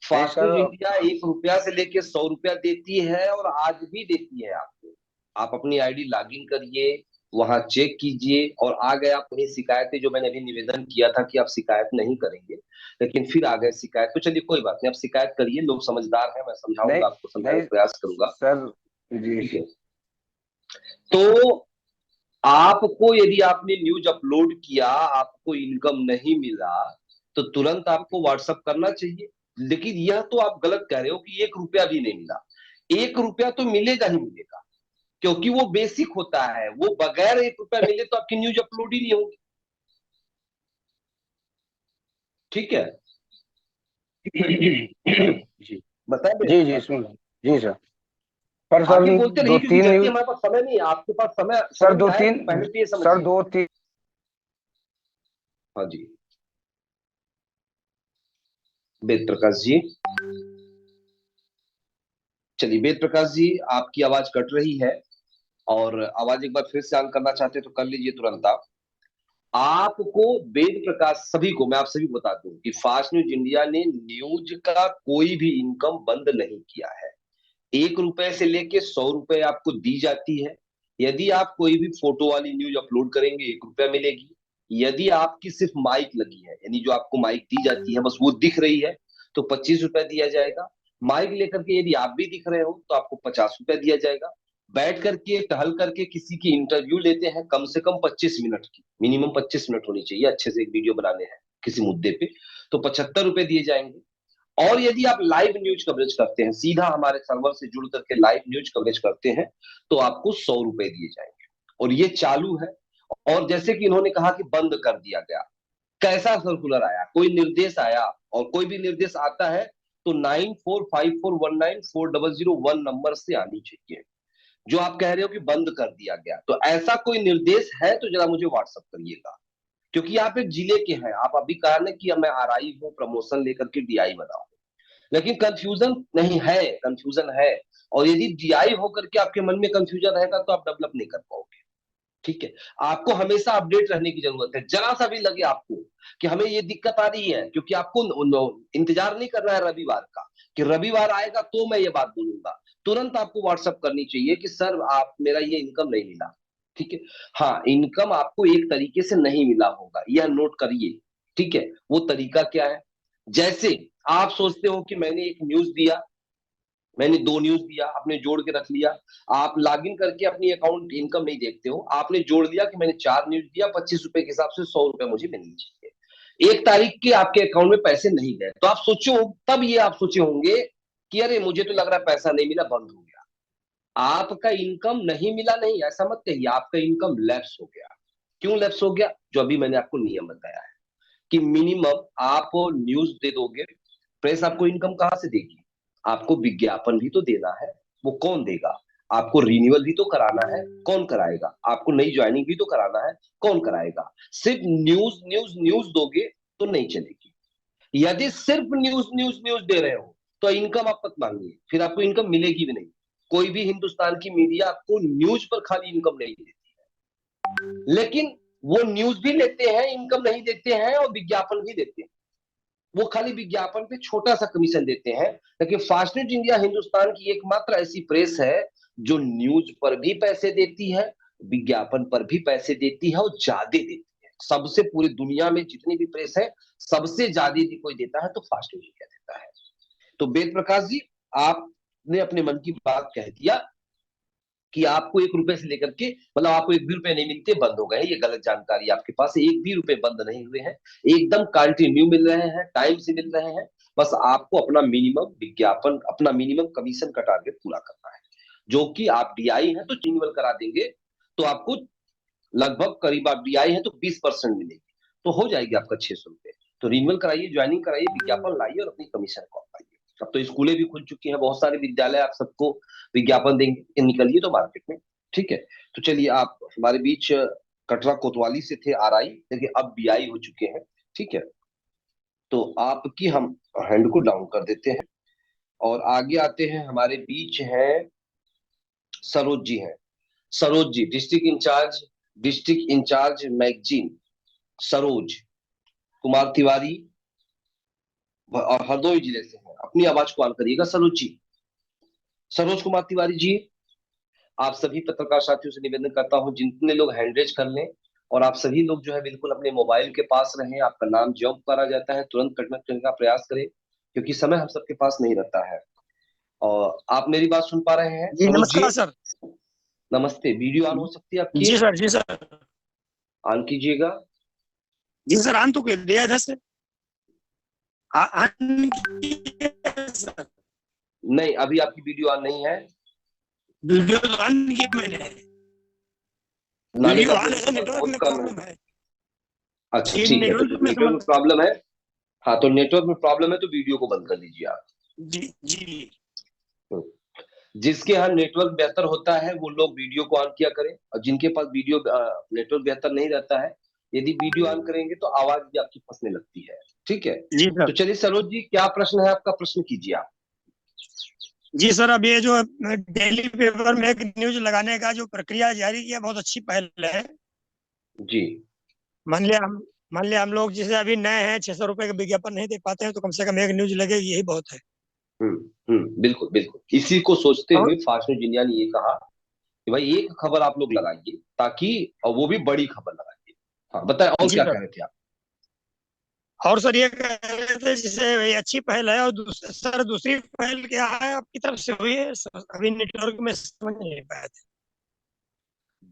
फास्ट सर। न्यूज इंडिया 1 रुपया से लेके 100 रुपया देती है और आज भी देती है आपको। आप अपनी आईडी लॉगिन करिए, वहां चेक कीजिए, और आ गए आप वही शिकायतें जो मैंने अभी निवेदन किया था कि आप शिकायत नहीं करेंगे, लेकिन फिर आ गए शिकायत। तो चलिए कोई बात नहीं, आप शिकायत करिए, लोग समझदार हैं, मैं नहीं समझाऊंगा, आपको समझाने नहीं का प्रयास करूंगा। सर। जी। ठीक है। तो आपको यदि आपने न्यूज अपलोड किया, आपको इनकम नहीं मिला, तो तुरंत आपको व्हाट्सअप करना चाहिए। लेकिन यह तो आप गलत कह रहे हो कि 1 रुपया भी नहीं मिला। 1 रुपया तो मिलेगा ही मिलेगा, क्योंकि वो बेसिक होता है, वो बगैर 1 रुपया मिले तो आपकी न्यूज अपलोड ही नहीं होगी। ठीक है। जी बताए जी जी, सुन रहा हूँ। जी सर। पर सर आगे बोलते दो रहिए, क्योंकि तीन जल्दी न्यूज। हमारे पास समय नहीं है, आपके पास समय सर समझ दो में आया तीन तो पहले तो ये सर समझिए। दो तीन। हाँ जी, वेद प्रकाश जी। चलिए वेद प्रकाश जी, आपकी आवाज कट रही है, और आवाज एक बार फिर से ऑन करना चाहते हैं तो कर लीजिए तुरंत आप। आपको वेद प्रकाश, सभी को मैं आप सभी को बता दूं कि फास्ट न्यूज इंडिया ने न्यूज का कोई भी इनकम बंद नहीं किया है। 1 रुपए से लेके 100 रुपए आपको दी जाती है। यदि आप कोई भी फोटो वाली न्यूज अपलोड करेंगे 1 रुपया मिलेगी। यदि आपकी सिर्फ माइक लगी है, यानी जो आपको माइक दी जाती है बस वो दिख रही है, तो 25 रुपया दिया जाएगा। माइक लेकर के यदि आप भी दिख रहे हो तो आपको 50 रुपया दिया जाएगा। बैठ करके टहल करके किसी की इंटरव्यू लेते हैं, कम से कम 25 मिनट की, मिनिमम 25 मिनट होनी चाहिए, अच्छे से एक वीडियो बनाने हैं किसी मुद्दे पे, तो 75 रुपए दिए जाएंगे। और यदि आप लाइव न्यूज कवरेज करते हैं, सीधा हमारे सर्वर से जुड़ करके लाइव न्यूज कवरेज करते हैं, तो आपको 100 रुपए दिए जाएंगे। और ये चालू है। और जैसे कि इन्होंने कहा कि बंद कर दिया गया, कैसा सर्कुलर आया, कोई निर्देश आया, और कोई भी निर्देश आता है तो 9454194001 नंबर से आनी चाहिए। जो आप कह रहे हो कि बंद कर दिया गया, तो ऐसा कोई निर्देश है तो जरा मुझे व्हाट्सअप करिएगा। क्योंकि आप एक जिले के हैं, आप अभी कहा ना कि मैं RI हूँ, प्रमोशन लेकर के DI बना, लेकिन कंफ्यूजन नहीं है, कंफ्यूजन है। और यदि DI होकर के आपके मन में कंफ्यूजन रहेगा तो आप डेवलप नहीं कर पाओगे। ठीक है। आपको हमेशा अपडेट रहने की जरूरत है, जरा सा भी लगे आपको कि हमें ये दिक्कत आ रही है, क्योंकि आपको इंतजार नहीं करना है रविवार का, कि रविवार आएगा तो मैं ये बात बोलूंगा। तुरंत आपको व्हाट्सअप करनी चाहिए कि सर आप मेरा ये इनकम नहीं मिला। ठीक है। हाँ, इनकम आपको एक तरीके से नहीं मिला होगा, यह नोट करिए। ठीक है। वो तरीका क्या है? जैसे आप सोचते हो कि मैंने एक न्यूज दिया, मैंने 2 न्यूज दिया, आपने जोड़ के रख लिया। आप लॉगिन करके अपनी अकाउंट इनकम नहीं देखते हो, आपने जोड़ लिया कि मैंने 4 न्यूज दिया, 25 रुपए के हिसाब से 100 रुपए मुझे मिलनी चाहिए। 1 तारीख के आपके अकाउंट में पैसे नहीं गए, तो आप सोचो, तब ये आप सोचे होंगे कि अरे मुझे तो लग रहा है पैसा नहीं मिला, बंद हो गया। आपका इनकम नहीं मिला, नहीं ऐसा मत कहिए, आपका इनकम लैप्स हो गया। क्यों लैप्स हो गया? जो अभी मैंने आपको नियम बताया है कि मिनिमम आप न्यूज दे दोगे, प्रेस आपको इनकम कहां से देगी? आपको विज्ञापन भी तो देना है। वो कौन देगा? आपको रिन्यूअल भी तो कराना है, कौन कराएगा? आपको नई ज्वाइनिंग भी तो कराना है, कौन कराएगा? सिर्फ न्यूज न्यूज न्यूज दोगे तो नहीं चलेगी। यदि सिर्फ न्यूज न्यूज न्यूज दे रहे हो तो इनकम आप मत मांगिए, फिर आपको इनकम मिलेगी भी नहीं। कोई भी हिंदुस्तान की मीडिया आपको न्यूज पर खाली इनकम नहीं देती, लेकिन वो न्यूज भी लेते हैं, इनकम नहीं देते हैं, और विज्ञापन भी देते हैं। वो खाली विज्ञापन पे छोटा सा कमीशन देते हैं। लेकिन फास्ट न्यूज इंडिया हिंदुस्तान की एकमात्र ऐसी प्रेस है जो न्यूज पर भी पैसे देती है, विज्ञापन पर भी पैसे देती है, और ज्यादा देती है। सबसे पूरी दुनिया में जितनी भी प्रेस है, सबसे ज्यादा यदि कोई देता है तो फास्ट न्यूज इंडिया देता है। तो वेद प्रकाश जी, आपने अपने मन की बात कह दिया कि आपको 1 रुपए से लेकर के, मतलब आपको 1 भी रुपए नहीं मिलते, बंद हो गए। ये गलत जानकारी, आपके पास 1 भी रुपए बंद नहीं हुए हैं, एकदम कंटिन्यू मिल रहे हैं, टाइम से मिल रहे हैं। बस आपको अपना मिनिमम विज्ञापन, अपना मिनिमम कमीशन का टारगेट पूरा करना है, जो कि आप डीआई हैं तो रिन्यूअल करा देंगे तो आपको लगभग, करीब आप डीआई हैं तो 20% मिलेगी, तो हो जाएगी आपका 600 रुपए। तो रिन्यूअल कराइए, ज्वाइनिंग कराइए, विज्ञापन लाइए और अपनी कमीशन को पाइए। अब तो स्कूलें भी खुल चुकी हैं, बहुत सारे विद्यालय आप सबको विज्ञापन देंगे, निकलिए तो मार्केट में। ठीक है, तो चलिए, आप हमारे बीच कटरा कोतवाली से थे आरआई, लेकिन अब बीआई हो चुके हैं। ठीक है, तो आपकी हम हैंड को डाउन कर देते हैं और आगे आते हैं। हमारे बीच हैं सरोज जी हैं। Saroj ji, district incharge magazine, Saroj Kumar Tiwari, और हरदोई जिले से हैं। अपनी आवाज को ऑन करिएगा सरोज जी। सरोज कुमार तिवारी जी, आप सभी पत्रकार साथियों से निवेदन करता हूं, जितने लोग हैंड रेज कर लें, और आप सभी लोग जो है बिल्कुल अपने मोबाइल के पास रहें। आपका नाम जब करा जाता है तुरंत कनेक्ट करने का प्रयास करें, क्योंकि समय हम सबके पास नहीं रहता है। और आप मेरी बात सुन पा रहे हैं जी सरोज जी? नमस्कार सर। नमस्ते। वीडियो ऑन हो सकती है आपकी? जी सर, जी सर। ऑन कीजिएगा। जी सर, आन तो कर दिया इधर से। आन किया सर। नहीं, अभी आपकी वीडियो ऑन नहीं है। वीडियो तो ऑन किया मैंने। नाले वीडियो का ऑन है सर, प्रिंसिपल नेटवर्क बहुत में कम है। प्रॉब्लम है। अच्छा जी, ठीक है, तो नेटवर्क में नेटवर्क में समस्या। प्रॉब्लम है। हाँ, तो नेटवर्क में प्रॉब्लम है तो वीडियो को बंद कर दीजिए आप। जी जी। हम्म। जिसके यहाँ नेटवर्क बेहतर होता है वो लोग वीडियो को ऑन किया करें, और जिनके पास वीडियो नेटवर्क बेहतर नहीं रहता है, यदि वीडियो ऑन करेंगे तो आवाज भी आपकी फंसने लगती है। ठीक है, जी तो सर। चलिए सरोज जी, क्या प्रश्न है आपका? प्रश्न कीजिए आप। जी सर, अब ये जो डेली पेपर में एक न्यूज लगाने का जो प्रक्रिया जारी किया, बहुत अच्छी पहल है। जी। मान लिया हम मान लिया हम लोग जैसे अभी नए हैं, 600 रुपए का विज्ञापन नहीं दे पाते हैं, तो कम से कम एक न्यूज लगेगी, यही बहुत है। बिल्कुल बिल्कुल, इसी को सोचते और हुए फास्ट न्यूज इंडिया ने ये कहा कि भाई एक खबर आप लोग लगाइए, ताकि, और वो भी बड़ी खबर लगाइए। हाँ बताएं, और जी क्या सर। कह रहे थे आप? और सर ये कह रहे थे, जैसे ये अच्छी पहल है, और सर दूसरी पहल क्या है आपकी तरफ से हुई है सर? अभी नेटवर्क में समझ नहीं पाया था।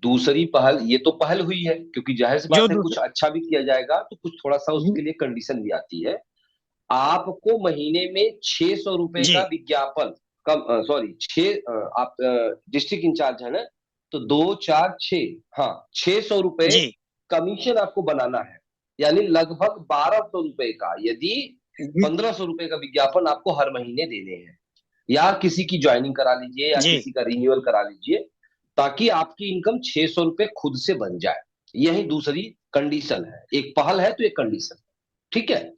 दूसरी पहल, ये तो पहल हुई है, क्योंकि जाहिर सी जो बात है, कुछ दूसरी। अच्छा भी किया जाएगा तो कुछ थोड़ा सा उसके लिए कंडीशन भी आती है। आपको महीने में 600 रुपए का जी विज्ञापन, कम, सॉरी, आप डिस्ट्रिक्ट इंचार्ज है ना, तो 2 4 6, हाँ, 600 रुपए जी कमीशन आपको बनाना है। यानी लगभग 1200 रुपए का, यदि जी 1500 रुपए का विज्ञापन आपको हर महीने देने हैं, या किसी की ज्वाइनिंग करा लीजिए या जी किसी का रिन्यूअल करा लीजिए, ताकि आपकी इनकम 600 रुपए खुद से बन जाए। यही दूसरी कंडीशन है। एक पहल है तो एक कंडीशन है। ठीक है,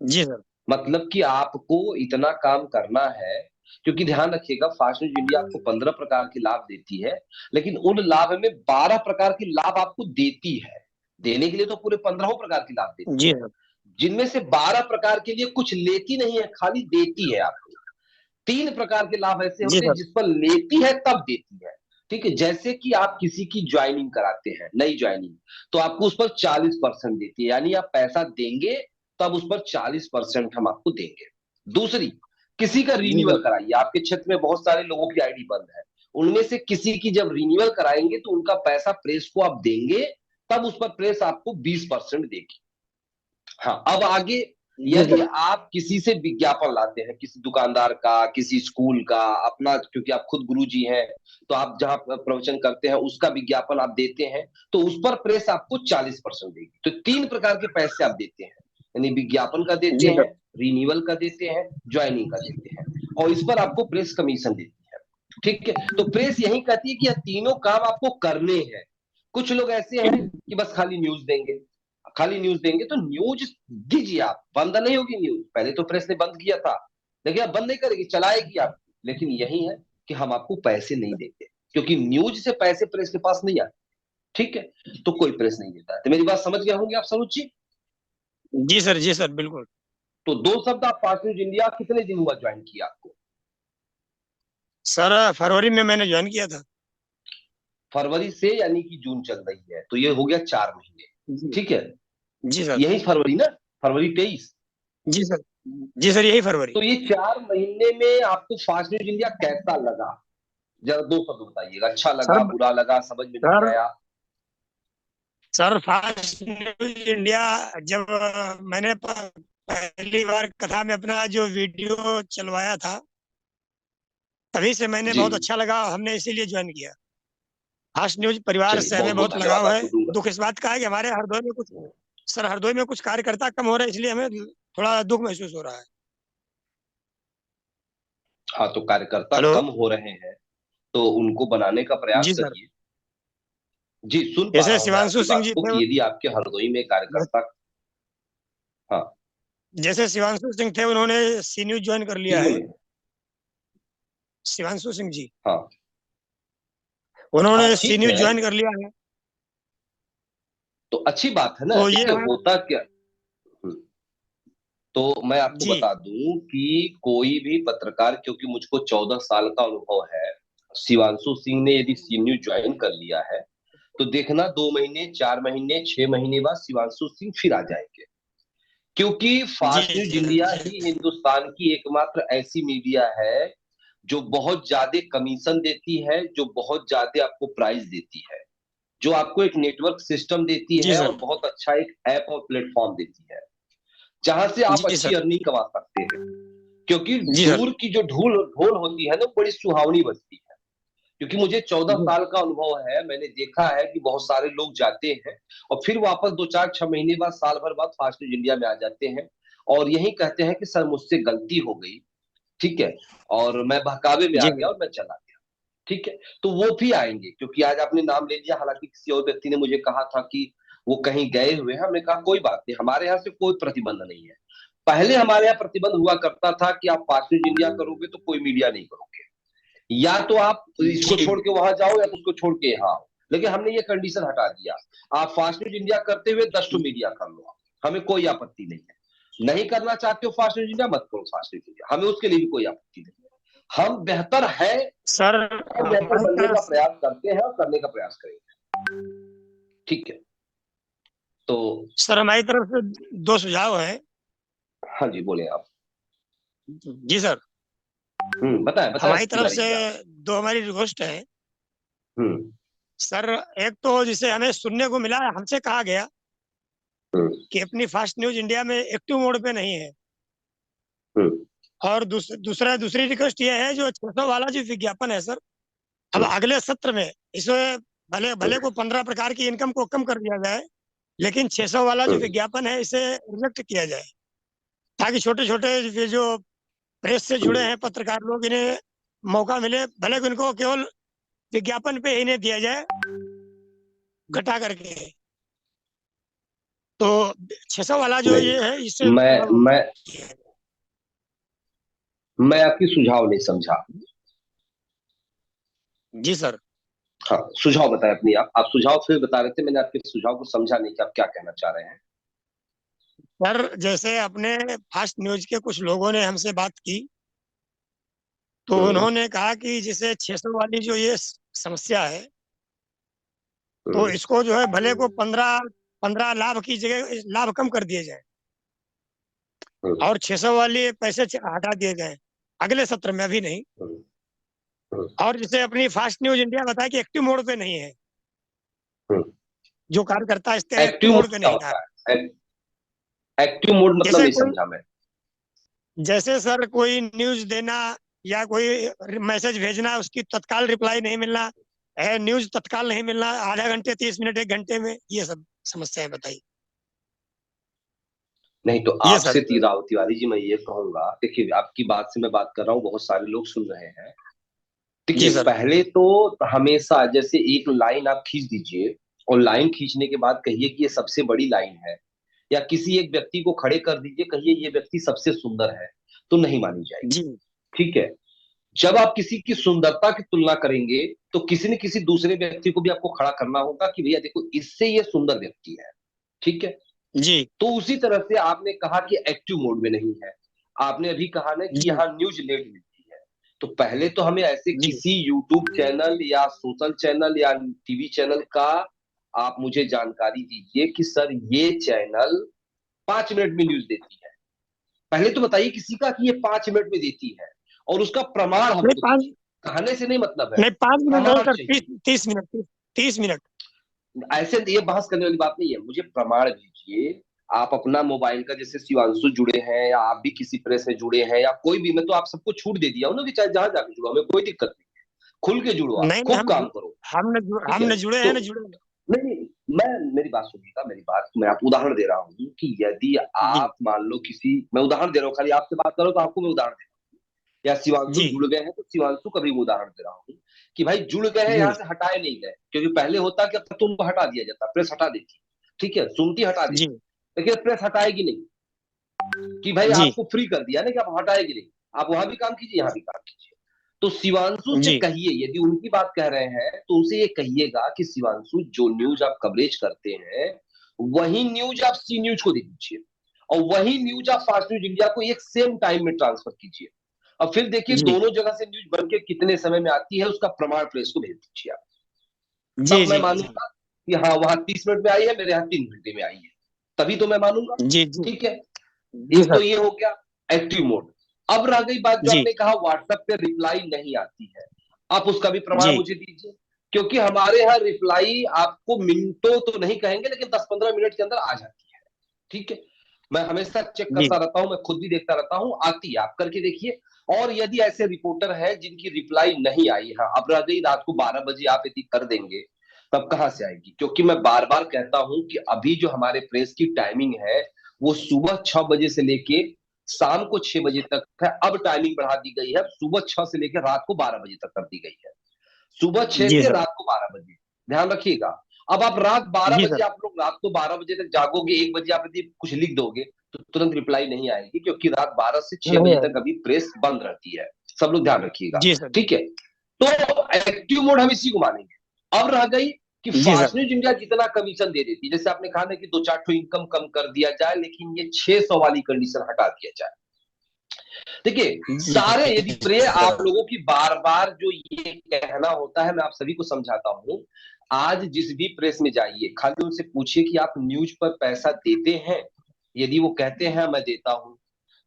जी सर। मतलब कि आपको इतना काम करना है, क्योंकि ध्यान रखिएगा, फास्ट न्यूज इंडिया आपको 15 प्रकार के लाभ देती है, लेकिन उन लाभ में 12 प्रकार के लाभ आपको देती है। देने के लिए तो पूरे 15 प्रकार के लाभ देती जी है, सर। जिनमें से 12 प्रकार के लिए कुछ लेती नहीं है, खाली देती है आपको। 3 प्रकार के लाभ ऐसे जी होते हैं सर। जिस पर लेती है तब देती है। ठीक है, जैसे कि आप किसी की ज्वाइनिंग कराते हैं, नई ज्वाइनिंग, तो आपको उस पर 40% देती है, यानी आप पैसा देंगे तब उस पर 40% हम आपको देंगे। दूसरी, किसी का जी रिन्यूअल सर। कराइए, आपके क्षेत्र में बहुत सारे लोगों की आईडी बंद है, उनमें से किसी की जब रिन्यूअल कराएंगे तो उनका पैसा प्रेस को आप देंगे, तब उस पर प्रेस आपको 20% देगी। हाँ, अब आगे, जी यदि सर। आप किसी से विज्ञापन लाते हैं, किसी दुकानदार का, किसी स्कूल का, अपना, क्योंकि आप खुद गुरु जी हैं, तो आप जहां प्रवचन करते हैं उसका विज्ञापन आप देते हैं, तो उस पर प्रेस आपको 40% देगी। तो 3 प्रकार के पैसे आप देते हैं, यानी विज्ञापन का देते जी हैं, सर। रिन्यूअल का देते हैं, ज्वाइनिंग का देते हैं, और इस पर आपको प्रेस कमीशन देती है। ठीक है, तो प्रेस यही कहती है कि यह तीनों काम आपको करने हैं। कुछ लोग ऐसे हैं कि बस खाली न्यूज देंगे, खाली न्यूज देंगे, तो न्यूज दीजिए आप, बंद नहीं होगी न्यूज। पहले तो प्रेस ने बंद किया था, लेकिन अब बंद नहीं करेगी, चलाएगी आप। लेकिन यही है कि हम आपको पैसे नहीं देंगे, क्योंकि न्यूज से पैसे प्रेस के पास नहीं आते। ठीक है, तो कोई प्रेस नहीं देता है। तो मेरी बात समझ गए होंगे आप सरोज जी। जी सर बिल्कुल। तो दो शब्द, आप फास्ट न्यूज इंडिया कितने दिन हुआ ज्वाइन किया आपको? सर फरवरी में मैंने ज्वाइन किया था। फरवरी से, यानी कि जून चल रही है, तो ये हो गया 4 महीने। जी ठीक है, जी सर। यही फरवरी ना, फरवरी 23। जी सर। जी सर यही फरवरी। तो ये 4 महीने में आपको फास्ट न्यूज इंडिया कैसा लगा? जरा दो शब्द बताइएगा, अच्छा सर लगा, बुरा लगा, समझ में नहीं सर आया? सर फास्ट न्यूज इंडिया जब मैंने पहली बार कथा में अपना जो वीडियो चलवाया था, तभी से मैंने जी, बहुत अच्छा लगा, हमने इसीलिए ज्वाइन किया। फास्ट न्यूज परिवार चलिए, से बहुत हमें बहुत बहुत धन्यवाद लगाव है। आपको दूंगा। दुख इस बात का है कि हमारे हरदोई में कुछ, सर हरदोई में कुछ कार्यकर्ता कम हो रहे हैं, इसलिए हमें थोड़ा दुख महसूस हो रहा है। हाँ, तो कार्यकर्ता हेलो। कम हो रहे हैं, तो उनको बनाने का प्रयास जी सर। करिए। जी, सुन पा जैसे रहा हूँ मैं शिवांशु आपकी सिंह बात जी को, थे, कि यदि आपके हरदोई में कार्यकर्ता। हाँ, जैसे शिवांशु सिंह थे, उन्होंने सी न्यूज ज्वाइन कर जी लिया है। बोलिए। शिवांशु सिंह जी, हाँ हाँ, उन्होंने सी ठीक न्यूज है, ज्वाइन कर लिया है। तो अच्छी बात है ना। तो ये देखिए है। होता क्या। हम्म, तो मैं आपको जी बता दूं कि कोई भी पत्रकार, क्योंकि मुझको 14 साल का अनुभव है, शिवांशु सिंह ने यदि सी न्यूज ज्वाइन कर लिया है, तो देखना 2 महीने, 4 महीने, 6 महीने बाद शिवांशु सिंह फिर आ जाएंगे। क्योंकि जी फास्ट न्यूज सर। इंडिया ही हिंदुस्तान की एकमात्र ऐसी मीडिया है जो बहुत ज्यादा कमीशन देती है, जो बहुत ज्यादा आपको प्राइस देती है, जो आपको एक नेटवर्क सिस्टम देती जी है, सर। और बहुत अच्छा एक ऐप और प्लेटफॉर्म देती है, जहां से आप जी अच्छी सर। अर्निंग कमा सकते हैं। क्योंकि जी सर। दूर की जो ढूल ढोल होती है ना, बड़ी सुहावनी बजती है। क्योंकि मुझे 14 साल का अनुभव है, मैंने देखा है कि बहुत सारे लोग जाते हैं और फिर वापस 2, 4, 6 महीने बाद, साल भर बाद फास्ट न्यूज इंडिया में आ जाते हैं, और यही कहते हैं कि सर मुझसे गलती हो गई, ठीक है, और मैं बहकावे में आ जी गया सर। और मैं चला गया। ठीक है, तो वो भी आएंगे, क्योंकि आज आपने नाम ले लिया, हालांकि किसी और व्यक्ति ने मुझे कहा था कि वो कहीं गए हुए हैं। हमने कहा कोई बात नहीं, हमारे यहाँ से कोई प्रतिबंध नहीं है। पहले हमारे यहाँ प्रतिबंध हुआ करता था कि आप फास्ट न्यूज इंडिया करोगे तो कोई मीडिया नहीं करोगे, या तो आप इसको जी छोड़ के वहां जाओ, या तो उसको छोड़ के यहाँ आओ। लेकिन हमने ये कंडीशन हटा दिया, आप फास्ट न्यूज इंडिया करते हुए 10 मीडिया कर लो, हमें कोई आपत्ति नहीं है। नहीं करना चाहते हो फास्ट न्यूज इंडिया, मत करो फास्ट न्यूज इंडिया, हमें उसके लिए भी कोई आपत्ति नहीं है। हम बेहतर है सर और बेहतर हमारी बनने तरफ का से प्रयास करते हैं और करने का प्रयास करेंगे। ठीक है, तो सर हमारी तरफ से दो सुझाव हैं। हाँ जी, बोले आप। जी सर। बताएं बताएं, हमारी तरफ तिवारी से जी आप। दो हमारी रिक्वेस्ट है। हम्म सर एक तो जिसे हमें सुनने को मिला, हमसे कहा गया हम्म कि अपनी फास्ट न्यूज इंडिया में एक्टिव मोड पे नहीं है। हम्म और दूसरी रिक्वेस्ट ये है, जो 600 वाला जो विज्ञापन है सर, अब हम्म अगले सत्र में इसमें भले भले हम्म को 15 प्रकार की इनकम को कम कर दिया जाए, लेकिन 600 वाला जो हम्म विज्ञापन है इसे रिजेक्ट किया जाए, ताकि छोटे छोटे जो प्रेस से जुड़े हम्म। हैं पत्रकार लोग, इन्हें मौका मिले, भले कि उनको केवल विज्ञापन पे इन्हें दिया जाए घटा करके। तो 600 वाला जो नहीं, ये है, इससे मैं मैं आपकी सुझाव नहीं समझा। जी सर। हाँ, सुझाव बताएं अपनी, आप सुझाव फिर बता रहे थे, मैंने आपके सुझाव को समझा नहीं कि आप क्या कहना चाह रहे हैं। सर जैसे अपने फास्ट न्यूज के कुछ लोगों ने हमसे बात की, तो हम्म उन्होंने कहा कि जैसे 600 वाली जो ये समस्या है, तो हम्म इसको जो है भले को 15 लाभ की जगह लाभ कम कर दिए जाए, हम्म और 600 वाले पैसे हटा दिए जाए अगले सत्र में, अभी नहीं। हम्म हम्म और जैसे अपनी फास्ट न्यूज इंडिया बताया कि एक्टिव मोड पे नहीं है, हम्म। जो कार्यकर्ता इसके एक्टिव एक्टिव मोड मोड पे क्या नहीं था। होता है? एक्टिव मोड मतलब जैसे नहीं कोई, समझा मैं। जैसे सर कोई न्यूज देना या कोई मैसेज भेजना, उसकी तत्काल रिप्लाई नहीं मिलना है, न्यूज तत्काल नहीं मिलना, आधा घंटे 30 मिनट 1 घंटे में, ये सब समस्याएं बताई। नहीं, तो ये आपसे सर। तिवारी जी मैं ये कहूंगा, देखिए आपकी बात से मैं बात कर रहा हूँ, बहुत सारे लोग सुन रहे हैं। देखिए जी सर। पहले तो हमेशा जैसे एक लाइन आप खींच दीजिए और लाइन खींचने के बाद कहिए कि ये सबसे बड़ी लाइन है, या किसी एक व्यक्ति को खड़े कर दीजिए, कहिए ये व्यक्ति सबसे सुंदर है, तो नहीं मानी जाएगी। जी ठीक है। जब आप किसी की सुंदरता की तुलना करेंगे तो किसी न किसी दूसरे व्यक्ति को भी आपको खड़ा करना होगा कि भैया देखो इससे ये सुंदर व्यक्ति है। ठीक है। जी तो उसी तरह से आपने कहा कि एक्टिव मोड में नहीं है, आपने अभी कहा ना कि जी यहाँ न्यूज लेट मिलती है। तो पहले तो हमें ऐसे जी किसी यूट्यूब चैनल या सोशल चैनल या टीवी चैनल का आप मुझे जानकारी दीजिए कि सर ये चैनल 5 मिनट में न्यूज देती है। पहले तो बताइए किसी का कि ये 5 मिनट में देती है, और उसका प्रमाण नहीं हमको पाँच दीजिए। कहने से नहीं मतलब है, नहीं 5 मिनट नहीं प्रमाण सर, चाहिए। 30 मिनट, 30 मिनट। ऐसे ये बहस करने वाली बात नहीं है, मुझे प्रमाण दीजिए। आप अपना मोबाइल का, जैसे शिवांशु जुड़े हैं या आप भी किसी प्रेस में जुड़े हैं या कोई भी, मैं तो आप सबको छूट दे दिया हूं ना कि चाहे जहां जाके जुड़ो, हमें कोई दिक्कत नहीं है। खुल के जुड़ो, आप नहीं नहीं, खूब काम करो। ठीक है। हमने जुड़े तो हैं ना, जुड़े हैं। नहीं नहीं, मैं मेरी बात सुनिएगा, मेरी बात मैं आपको उदाहरण दे रहा हूँ कि यदि जी आप मान लो किसी, मैं उदाहरण दे रहा हूँ, खाली आपसे बात करो तो आपको मैं उदाहरण दे रहा हूँ, या शिवांशु जी जुड़ गए हैं तो शिवांशु का भी मैं उदाहरण दे रहा हूँ कि भाई जुड़ गए हैं, जी यहाँ से हटाए नहीं गए, क्योंकि पहले होता कि अब तक तुमको हटा दिया जाता, प्रेस हटा देती। ठीक है, सुनती हटा जी देती, लेकिन प्रेस हटाएगी नहीं कि भाई जी आपको फ्री कर दिया ना कि आप हटाएगी नहीं, आप वहां भी काम कीजिए यहाँ भी काम कीजिए। तो शिवांशु से जी कहिए, यदि उनकी बात कह रहे हैं तो उनसे ये कहिएगा कि शिवांशु जो न्यूज आप कवरेज करते हैं वही न्यूज आप सी न्यूज को दे दीजिए, और वही न्यूज आप फास्ट न्यूज इंडिया को एक सेम टाइम में ट्रांसफर कीजिए, और फिर देखिए जी दोनों जगह से न्यूज बन के कितने समय में आती है उसका प्रमाण प्रेस को भेज दीजिए आप। जी तब मैं जी जी मानूंगा कि हाँ वहां 30 मिनट में आई है, मेरे यहाँ 3 घंटे में आई है, तभी तो मैं मानूंगा। जी जी ठीक है। जी एक तो सर। ये हो गया एक्टिव मोड। अब रह गई बात जो जी आपने कहा व्हाट्सएप पे रिप्लाई नहीं आती है, आप उसका भी प्रमाण जी मुझे दीजिए। क्योंकि हमारे यहाँ रिप्लाई आपको मिनटों तो नहीं कहेंगे, लेकिन 10-15 मिनट के अंदर आ जाती है। ठीक है। मैं हमेशा चेक जी करता रहता हूं, मैं खुद भी देखता रहता हूं, आती है, आप करके देखिए। और यदि ऐसे रिपोर्टर है जिनकी रिप्लाई नहीं आई है, अब रह गई रात को 12 बजे आप यदि कर देंगे, तब कहां से आएगी? क्योंकि मैं बार बार कहता हूं कि अभी जो हमारे प्रेस की टाइमिंग है वो सुबह 6 बजे से लेके शाम को 6 बजे तक है। अब टाइमिंग बढ़ा दी गई है, सुबह 6 से लेकर रात को 12 बजे तक कर दी गई है। सुबह 6 जी से सर। रात को 12 बजे, ध्यान रखिएगा। अब आप रात बारह जी बजे सर। आप लोग रात को 12 बजे तक जागोगे, 1 बजे आप यदि कुछ लिख दोगे तो तुरंत रिप्लाई नहीं आएगी, क्योंकि रात 12 से 6 नहीं बजे तक आएगी। अभी प्रेस बंद रहती है। सब लोग ध्यान रखिएगा। जी सर। ठीक है। तो एक्टिव मोड हम इसी को मानेंगे। अब रह गई कि जी सर। फास्ट न्यूज इंडिया जितना कमीशन दे देती है, जैसे आपने कहा ना कि 2-4 इनकम कम कर दिया जाए, लेकिन ये 600 वाली कंडीशन हटा दिया जाए। देखिए सारे, यदि जी प्रिय आप सर। लोगों की बार बार जो ये कहना होता है, मैं आप सभी को समझाता हूं। आज जिस भी प्रेस में जाइए, खाली उनसे पूछिए कि आप न्यूज पर पैसा देते हैं। यदि वो कहते हैं मैं देता हूं,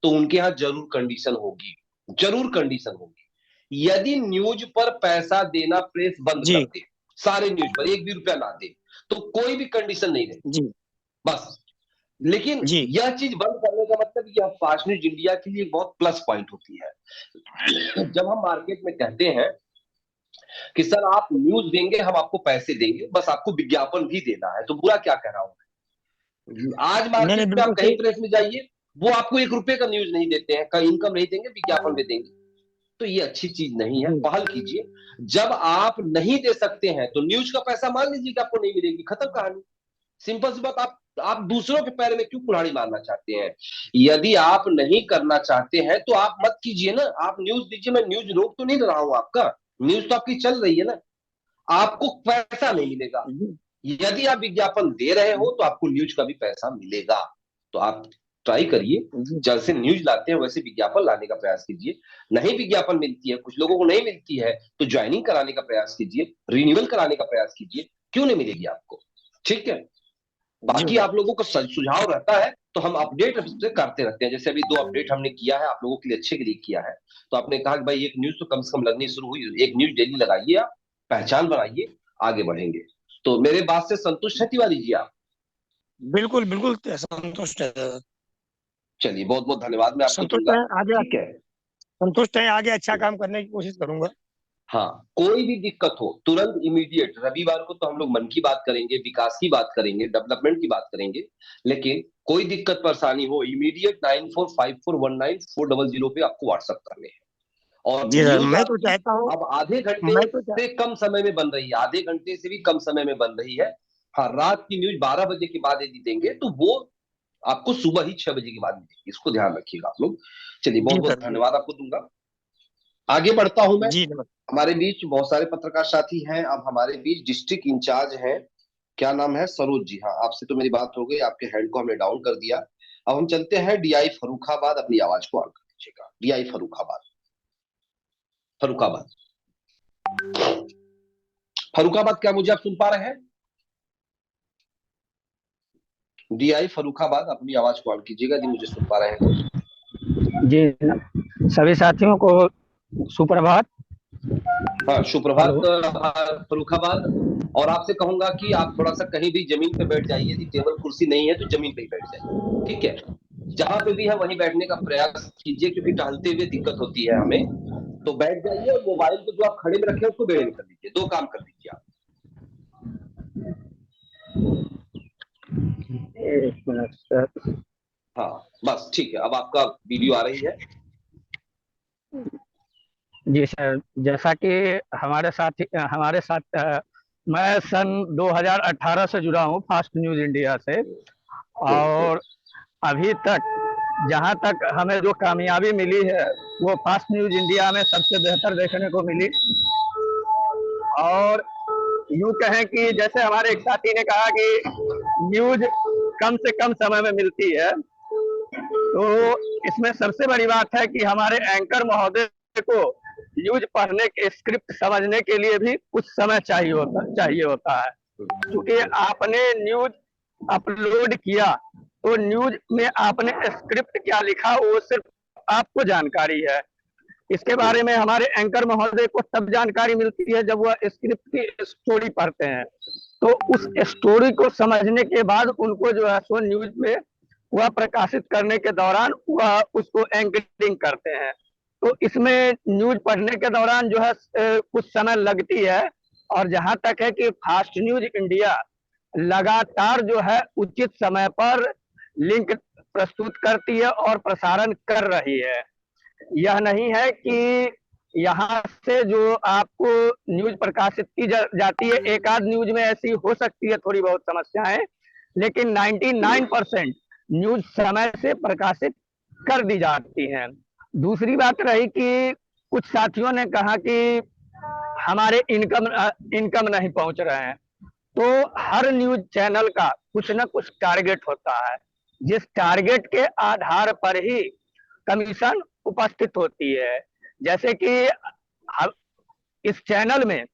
तो उनके यहाँ जरूर कंडीशन होगी, जरूर कंडीशन होगी। यदि न्यूज पर पैसा देना प्रेस बंद जी कर दे, सारे न्यूज पर एक भी रुपया ना दे, तो कोई भी कंडीशन नहीं रहेगी, जी बस। लेकिन जी यह चीज बंद करने का मतलब यह फास्ट न्यूज इंडिया के लिए एक बहुत प्लस पॉइंट होती है। जब हम मार्केट में कहते हैं कि सर आप न्यूज देंगे, हम आपको पैसे देंगे, बस आपको विज्ञापन भी देना है, तो बुरा क्या कह रहा हूं। आज नहीं नहीं, मार्केट में आप बिल्कुल कहीं सही। प्रेस में जाइए, वो आपको 1 रुपए का न्यूज नहीं देते हैं, कहीं इनकम नहीं देंगे, विज्ञापन में देंगे। तो ये अच्छी चीज नहीं है, जी पहल कीजिए। जब आप नहीं दे सकते हैं तो न्यूज का पैसा मान लीजिए कि आपको नहीं मिलेगी, खत्म कहानी। सिंपल सी बात। आप दूसरों के पैर में क्यों कुल्हाड़ी मारना चाहते हैं? यदि आप नहीं करना चाहते हैं तो आप मत कीजिए ना, आप न्यूज दीजिए, मैं न्यूज रोक तो नहीं रहा हूं आपका, न्यूज तो आपकी चल रही है ना, आपको पैसा नहीं मिलेगा। जी यदि आप विज्ञापन दे रहे हो तो आपको न्यूज का भी पैसा मिलेगा। तो आप ट्राई करिए, जी जैसे न्यूज लाते हैं वैसे विज्ञापन लाने का प्रयास कीजिए। नहीं विज्ञापन मिलती है, कुछ लोगों को नहीं मिलती है, तो ज्वाइनिंग कराने का प्रयास कीजिए, रिन्यूअल कराने का प्रयास कीजिए, क्यों नहीं मिलेगी आपको? ठीक है। जी बाकी आप लोगों का सुझाव रहता है तो हम अपडेट इससे करते रहते हैं। जैसे अभी 2 अपडेट हमने किया है, आप लोगों के लिए अच्छे के लिए किया है। तो आपने कहा कि भाई एक न्यूज तो कम से कम लगनी शुरू हुई, एक न्यूज डेली लगाइए, आप पहचान बनाइए, आगे बढ़ेंगे। तो मेरे बात से संतुष्ट है तिवारी जी आप? बिल्कुल बिल्कुल संतुष्ट है। चलिए बहुत बहुत धन्यवाद, मैं आपको संतुष्ट दूंगा। है आगे। ठीक है। संतुष्ट है, आगे अच्छा काम करने की कोशिश करूंगा। हाँ, कोई भी दिक्कत हो तुरंत इमीडिएट, रविवार को तो हम लोग मन की बात करेंगे, विकास की बात करेंगे, डेवलपमेंट की बात करेंगे, लेकिन कोई दिक्कत परेशानी हो इमीडिएट 94541940 पे आपको व्हाट्सअप करने हैं। और जी सर, न्यूज मैं तो आपकी चाहता हूँ, अब आधे घंटे मैं तो से कम समय में बन रही है, आधे घंटे से भी कम समय में बन रही है। हाँ, रात की न्यूज 12 बजे के बाद यदि देंगे तो वो आपको सुबह ही 6 बजे के बाद मिलेगी, इसको ध्यान रखिएगा आप लोग। चलिए, बहुत जी बहुत सर, जी धन्यवाद आपको दूंगा। आगे बढ़ता हूं मैं। जी नमस्ते। हमारे बीच बहुत सारे पत्रकार साथी हैं। अब हमारे बीच डिस्ट्रिक्ट इंचार्ज हैं, क्या नाम है, सरोज जी। हाँ, आपसे तो मेरी बात हो गई, आपके हैंड को हमने डाउन कर दिया। अब हम चलते हैं डीआई फर्रुखाबाद। अपनी आवाज को ऑन कर दीजिएगा। डीआई फर्रुखाबाद, फर्रुखाबाद, फर्रुखाबाद, क्या मुझे आप सुन पा रहे हैं? डीआई फर्रुखाबाद, अपनी आवाज को ऑन कीजिएगा यदि मुझे सुन पा रहे हैं तो। जी, सभी साथियों को सुप्रभात। हाँ, सुप्रभात हेलो। फर्रुखाबाद। और आपसे कहूंगा कि आप थोड़ा सा कहीं भी जमीन पे बैठ जाइए, यदि टेबल कुर्सी नहीं है तो जमीन पे ही बैठ जाइए, ठीक है? जहां पे भी है वहीं बैठने का प्रयास कीजिए, क्योंकि टहलते हुए दिक्कत होती है हमें। तो बैठ जाइए और मोबाइल को जो आप खड़े में रखे हैं उसको बेड़े में कर लीजिए। दो काम कर दीजिए आप। एक मिनट सर। हाँ, बस ठीक है। अब आपका वीडियो आ रही है। जी सर, जैसा कि हमारे साथ मैं सन 2018 से जुड़ा हूँ फास्ट न्यूज़ इंडिया से। हम्म। और अभी तक जहाँ तक हमें जो कामयाबी मिली है वो फास्ट न्यूज़ इंडिया में सबसे बेहतर देखने को मिली। और यूँ कहें कि जैसे हमारे एक साथी ने कहा कि न्यूज़ कम से कम समय में मिलती है, तो इसमें सबसे बड़ी बात है कि हमारे एंकर महोदय को न्यूज पढ़ने के, स्क्रिप्ट समझने के लिए भी कुछ समय चाहिए होता है। क्योंकि आपने न्यूज अपलोड किया तो न्यूज में आपने स्क्रिप्ट क्या लिखा वो सिर्फ आपको जानकारी है। इसके बारे में हमारे एंकर महोदय को तब जानकारी मिलती है जब वह स्क्रिप्ट की स्टोरी पढ़ते हैं। तो उस स्टोरी को समझने के बाद उनको जो है सो न्यूज में वह प्रकाशित करने के दौरान वह उसको एंकरिंग करते हैं। तो इसमें न्यूज पढ़ने के दौरान जो है कुछ समय लगती है। और जहां तक है कि फास्ट न्यूज इंडिया लगातार जो है उचित समय पर लिंक प्रस्तुत करती है और प्रसारण कर रही है। यह नहीं है कि यहाँ से जो आपको न्यूज प्रकाशित की जाती है, एक आध न्यूज में ऐसी हो सकती है थोड़ी बहुत समस्याएं, लेकिन 99% न्यूज समय से प्रकाशित कर दी जाती हैं। दूसरी बात रही कि कुछ साथियों ने कहा कि हमारे इनकम नहीं पहुंच रहे हैं। तो हर न्यूज चैनल का कुछ ना कुछ टारगेट होता है, जिस टारगेट के आधार पर ही कमीशन उपस्थित होती है। जैसे कि इस चैनल में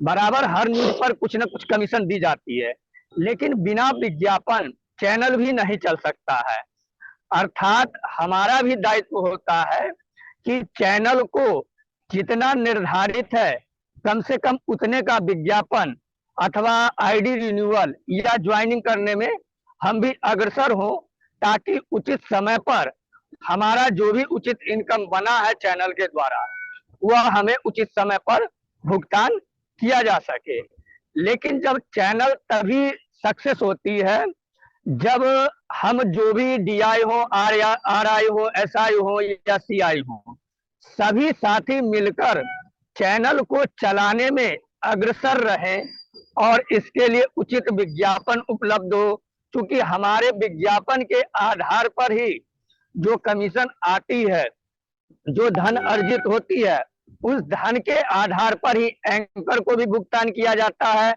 बराबर हर न्यूज पर कुछ न कुछ कमीशन दी जाती है, लेकिन बिना विज्ञापन चैनल भी नहीं चल सकता है। अर्थात हमारा भी दायित्व होता है कि चैनल को जितना निर्धारित है कम से कम उतने का विज्ञापन अथवा आईडी रिन्यूअल या ज्वाइनिंग करने में हम भी अग्रसर हों, ताकि उचित समय पर हमारा जो भी उचित इनकम बना है चैनल के द्वारा वह हमें उचित समय पर भुगतान किया जा सके। लेकिन जब चैनल तभी सक्सेस होती है जब हम जो भी डीआई हो, आरआई हो, एसआई हो या सीआई हो, सभी साथी मिलकर चैनल को चलाने में अग्रसर रहें और इसके लिए उचित विज्ञापन उपलब्ध हो। क्योंकि हमारे विज्ञापन के आधार पर ही जो कमीशन आती है, जो धन अर्जित होती है, उस धन के आधार पर ही एंकर को भी भुगतान किया जाता है।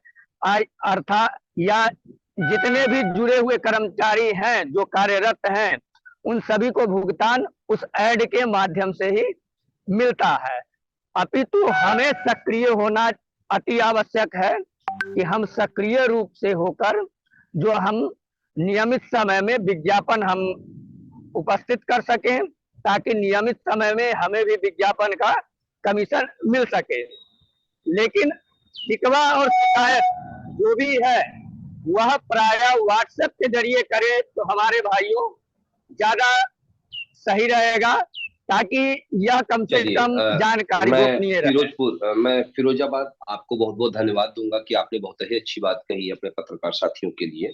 अर्थात या जितने भी जुड़े हुए कर्मचारी हैं जो कार्यरत हैं उन सभी को भुगतान उस ऐड के माध्यम से ही मिलता है। अपितु हमें सक्रिय होना अति आवश्यक है कि हम सक्रिय रूप से होकर जो हम नियमित समय में विज्ञापन हम उपस्थित कर सकें, ताकि नियमित समय में हमें भी विज्ञापन का कमीशन मिल सके। लेकिन शिकवा और शिकायत जो भी है वह प्रायः व्हाट्सएप के जरिए करे तो हमारे भाइयों ज्यादा सही रहेगा, ताकि यह कम से चलिए, कम जानकारी गोपनीय रहे। मैं फिरोजाबाद आपको बहुत बहुत धन्यवाद दूंगा कि आपने बहुत ही अच्छी बात कही अपने पत्रकार साथियों के लिए।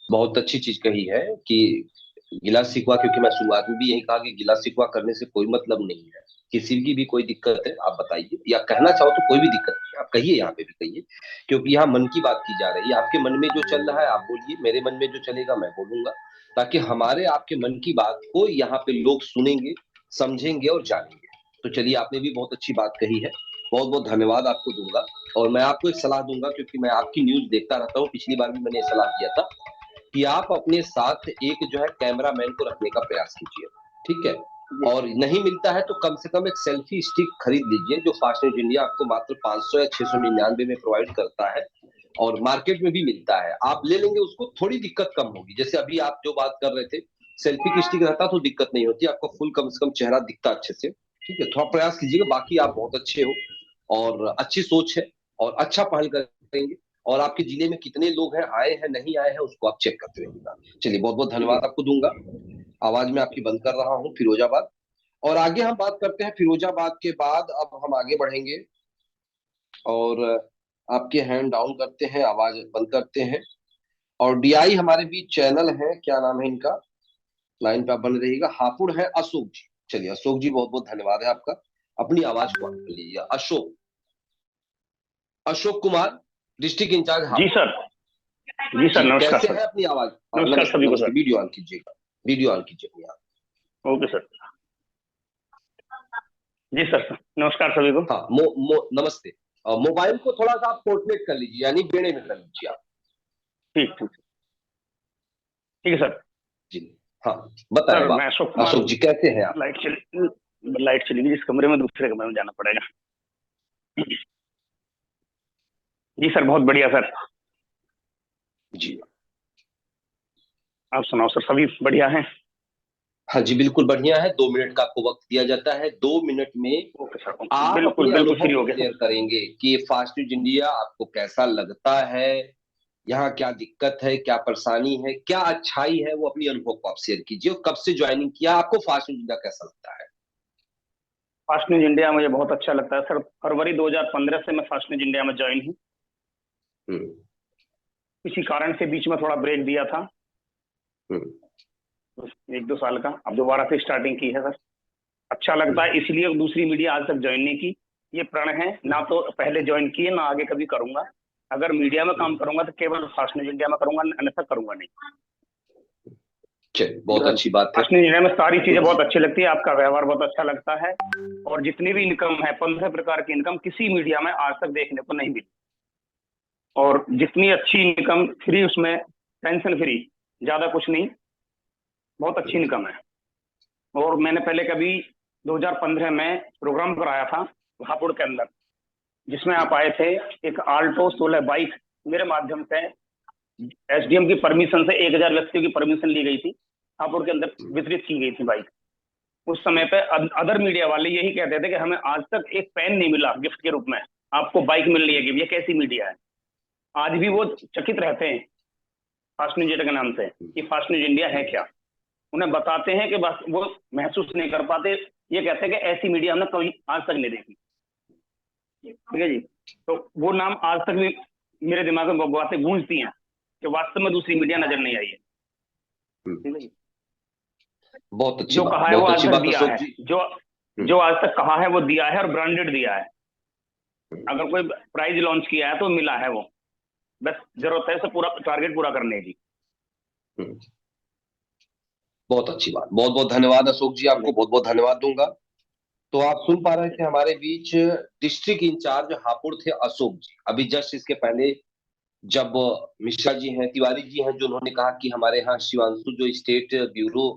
बहुत अच्छी चीज कही है कि गिला शिकवा, क्योंकि मैं शुरुआत में भी यही कहा कि गिला शिकवा करने से कोई मतलब नहीं है। किसी की भी कोई दिक्कत है आप बताइए, या कहना चाहो तो कोई भी दिक्कत नहीं है, आप कहिए, यहाँ पे भी कहिए, क्योंकि यहाँ मन की बात की जा रही है। आपके मन में जो चल रहा है आप बोलिए, मेरे मन में जो चलेगा मैं बोलूंगा, ताकि हमारे आपके मन की बात को यहाँ पे लोग सुनेंगे, समझेंगे और जानेंगे। तो चलिए, आपने भी बहुत अच्छी बात कही है, बहुत बहुत धन्यवाद आपको दूंगा। और मैं आपको एक सलाह दूंगा, क्योंकि मैं आपकी न्यूज देखता रहता हूँ, पिछली बार भी मैंने सलाह दिया था कि आप अपने साथ एक जो है कैमरामैन को रखने का प्रयास कीजिए, ठीक है। और नहीं मिलता है तो कम से कम एक सेल्फी स्टिक खरीद लीजिए, जो फास्ट न्यूज इंडिया आपको मात्र 500 या 699 में प्रोवाइड करता है, और मार्केट में भी मिलता है। आप ले लेंगे उसको, थोड़ी दिक्कत कम होगी। जैसे अभी आप जो बात कर रहे थे, सेल्फी की स्टिक रहता तो दिक्कत नहीं होती, आपको फुल कम से कम चेहरा दिखता अच्छे से, ठीक है। थोड़ा प्रयास कीजिएगा, बाकी आप बहुत अच्छे हो और अच्छी सोच है और अच्छा पहल करेंगे। और आपके जिले में कितने लोग हैं, आए हैं नहीं आए हैं, उसको आप चेक करते रहिएगा। चलिए, बहुत बहुत धन्यवाद आपको दूंगा। आवाज में आपकी बंद कर रहा हूँ, फिरोजाबाद। और आगे हम बात करते हैं फिरोजाबाद के बाद, अब हम आगे बढ़ेंगे और आपके हैंड डाउन करते हैं, आवाज बंद करते हैं। और डीआई हमारे बीच चैनल है, क्या नाम है इनका, लाइन पे आप बन रहिएगा। हापुड़ है अशोक जी। चलिए अशोक जी, बहुत बहुत धन्यवाद है आपका, अपनी आवाज को कर लीजिए। अशोक, अशोक कुमार, डिस्ट्रिक्ट इंचार्ज जी हापुड़। सर। जी सर, जी, नमस्कार कैसे सर। है अपनी आवाज? नमस्कार नमस्ते सभी को नमस्ते, सर। वीडियो ऑन कीजिएगा, वीडियो ऑन कीजिए यहाँ। Okay sir. जी सर, नमस्कार सभी को। हाँ, नमस्ते। मोबाइल को थोड़ा सा आप पोर्ट्रेट कर लीजिए, यानी बेड़े में कर लीजिए आप। ठीक ठीक ठीक है सर। जी हाँ, बताएं सर आप। मैं अशोक कुमार। अशोक जी, कैसे हैं आप? लाइट चली गई, जिस कमरे में दूसरे कमरे में जाना पड़ेगा। जी सर, बहुत बढ़िया सर। जी आप सुनाओ सर, सभी बढ़िया हैं? हाँ जी, बिल्कुल बढ़िया है। 2 मिनट का आपको वक्त दिया जाता है। 2 मिनट में ओके सर, आप बिल्कुल अपने बिल्कुल अनुभव फ्री हो को गया शेयर सर। करेंगे कि ये फास्ट न्यूज इंडिया आपको कैसा लगता है, यहाँ क्या दिक्कत है, क्या परेशानी है, क्या अच्छाई है, वो अपनी अनुभव को आप शेयर कीजिए। और कब से ज्वाइनिंग किया, आपको फास्ट न्यूज इंडिया कैसा लगता है? फास्ट न्यूज इंडिया मुझे बहुत अच्छा लगता है सर। फरवरी 2015 से मैं फास्ट न्यूज इंडिया में ज्वाइन हूँ। हम्म किसी कारण से बीच में थोड़ा ब्रेक दिया था, हम्म 1-2 साल का। अब दोबारा से स्टार्टिंग की है सर। अच्छा लगता है, इसलिए दूसरी मीडिया आज तक ज्वाइन नहीं की। ये प्रण है, ना तो पहले ज्वाइन किए, ना आगे कभी करूंगा। अगर मीडिया में काम करूंगा तो केवल फास्ट न्यूज इंडिया में करूंगा, अन्यथा करूंगा नहीं। चलिए, बहुत अच्छी बात है। फास्ट न्यूज इंडिया में सारी चीजें बहुत अच्छी लगती है, आपका व्यवहार बहुत अच्छा लगता है। और जितनी भी इनकम है, 15 प्रकार की इनकम किसी मीडिया में आज तक देखने को नहीं मिली। और जितनी अच्छी इनकम फ्री, उसमें टेंशन फ्री, ज्यादा कुछ नहीं, बहुत अच्छी इनकम है। और मैंने पहले कभी 2015 में प्रोग्राम कराया था हापुड़ के अंदर, जिसमें आप आए थे। एक आल्टो 16 बाइक मेरे माध्यम से, एसडीएम की परमिशन से 1000 व्यक्तियों की परमिशन ली गई थी, हापुड़ के अंदर वितरित की गई थी बाइक। उस समय पे अदर मीडिया वाले यही कहते थे कि हमें आज तक एक पेन नहीं मिला गिफ्ट के रूप में, आपको बाइक मिल रही है कि ये कैसी मीडिया है। आज भी वो चकित रहते हैं फास्ट न्यूज इंडिया के नाम से कि फास्ट न्यूज इंडिया है क्या। उन्हें बताते हैं कि बस वो महसूस नहीं कर पाते। ये कहते हैं कि ऐसी मीडिया हमने कभी आज तक नहीं देखी। ठीक है जी। तो वो नाम आज तक भी मेरे दिमाग में बातें गूंजती हैं कि वास्तव में दूसरी मीडिया नजर नहीं आई है। ठीक है जी। बहुत अच्छी जो बात, कहा है वो बहुत आज अच्छी तक बात दिया अशोक है, जी। जो आज तक कहा है वो दिया है, और ब्रांडेड दिया है। अगर कोई प्राइज लॉन्च किया है तो मिला है वो, बस जरूरत है उसे पूरा टारगेट पूरा करने की। बहुत अच्छी बात, बहुत बहुत धन्यवाद अशोक जी, आपको बहुत बहुत धन्यवाद दूंगा। तो आप सुन पा रहे थे हमारे बीच डिस्ट्रिक्ट इंचार्ज हापुड़ थे अशोक जी। अभी जस्ट इसके पहले जब मिश्रा जी हैं, तिवारी जी हैं, जो उन्होंने कहा कि हमारे यहाँ शिवांशु जो स्टेट ब्यूरो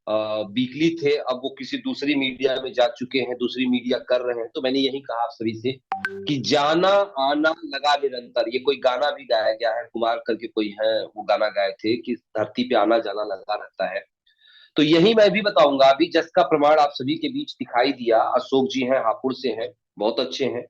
वीकली थे, अब वो किसी दूसरी मीडिया में जा चुके हैं, दूसरी मीडिया कर रहे हैं। तो मैंने यही कहा आप सभी से कि जाना आना लगा निरंतर। ये कोई गाना भी गाया गया है, कुमार करके कोई है, वो गाना गाए थे कि धरती पे आना जाना लगा रहता है। तो यही मैं भी बताऊंगा। अभी जिसका प्रमाण आप सभी के बीच दिखाई दिया, अशोक जी हैं, हापुड़ से हैं, बहुत अच्छे हैं।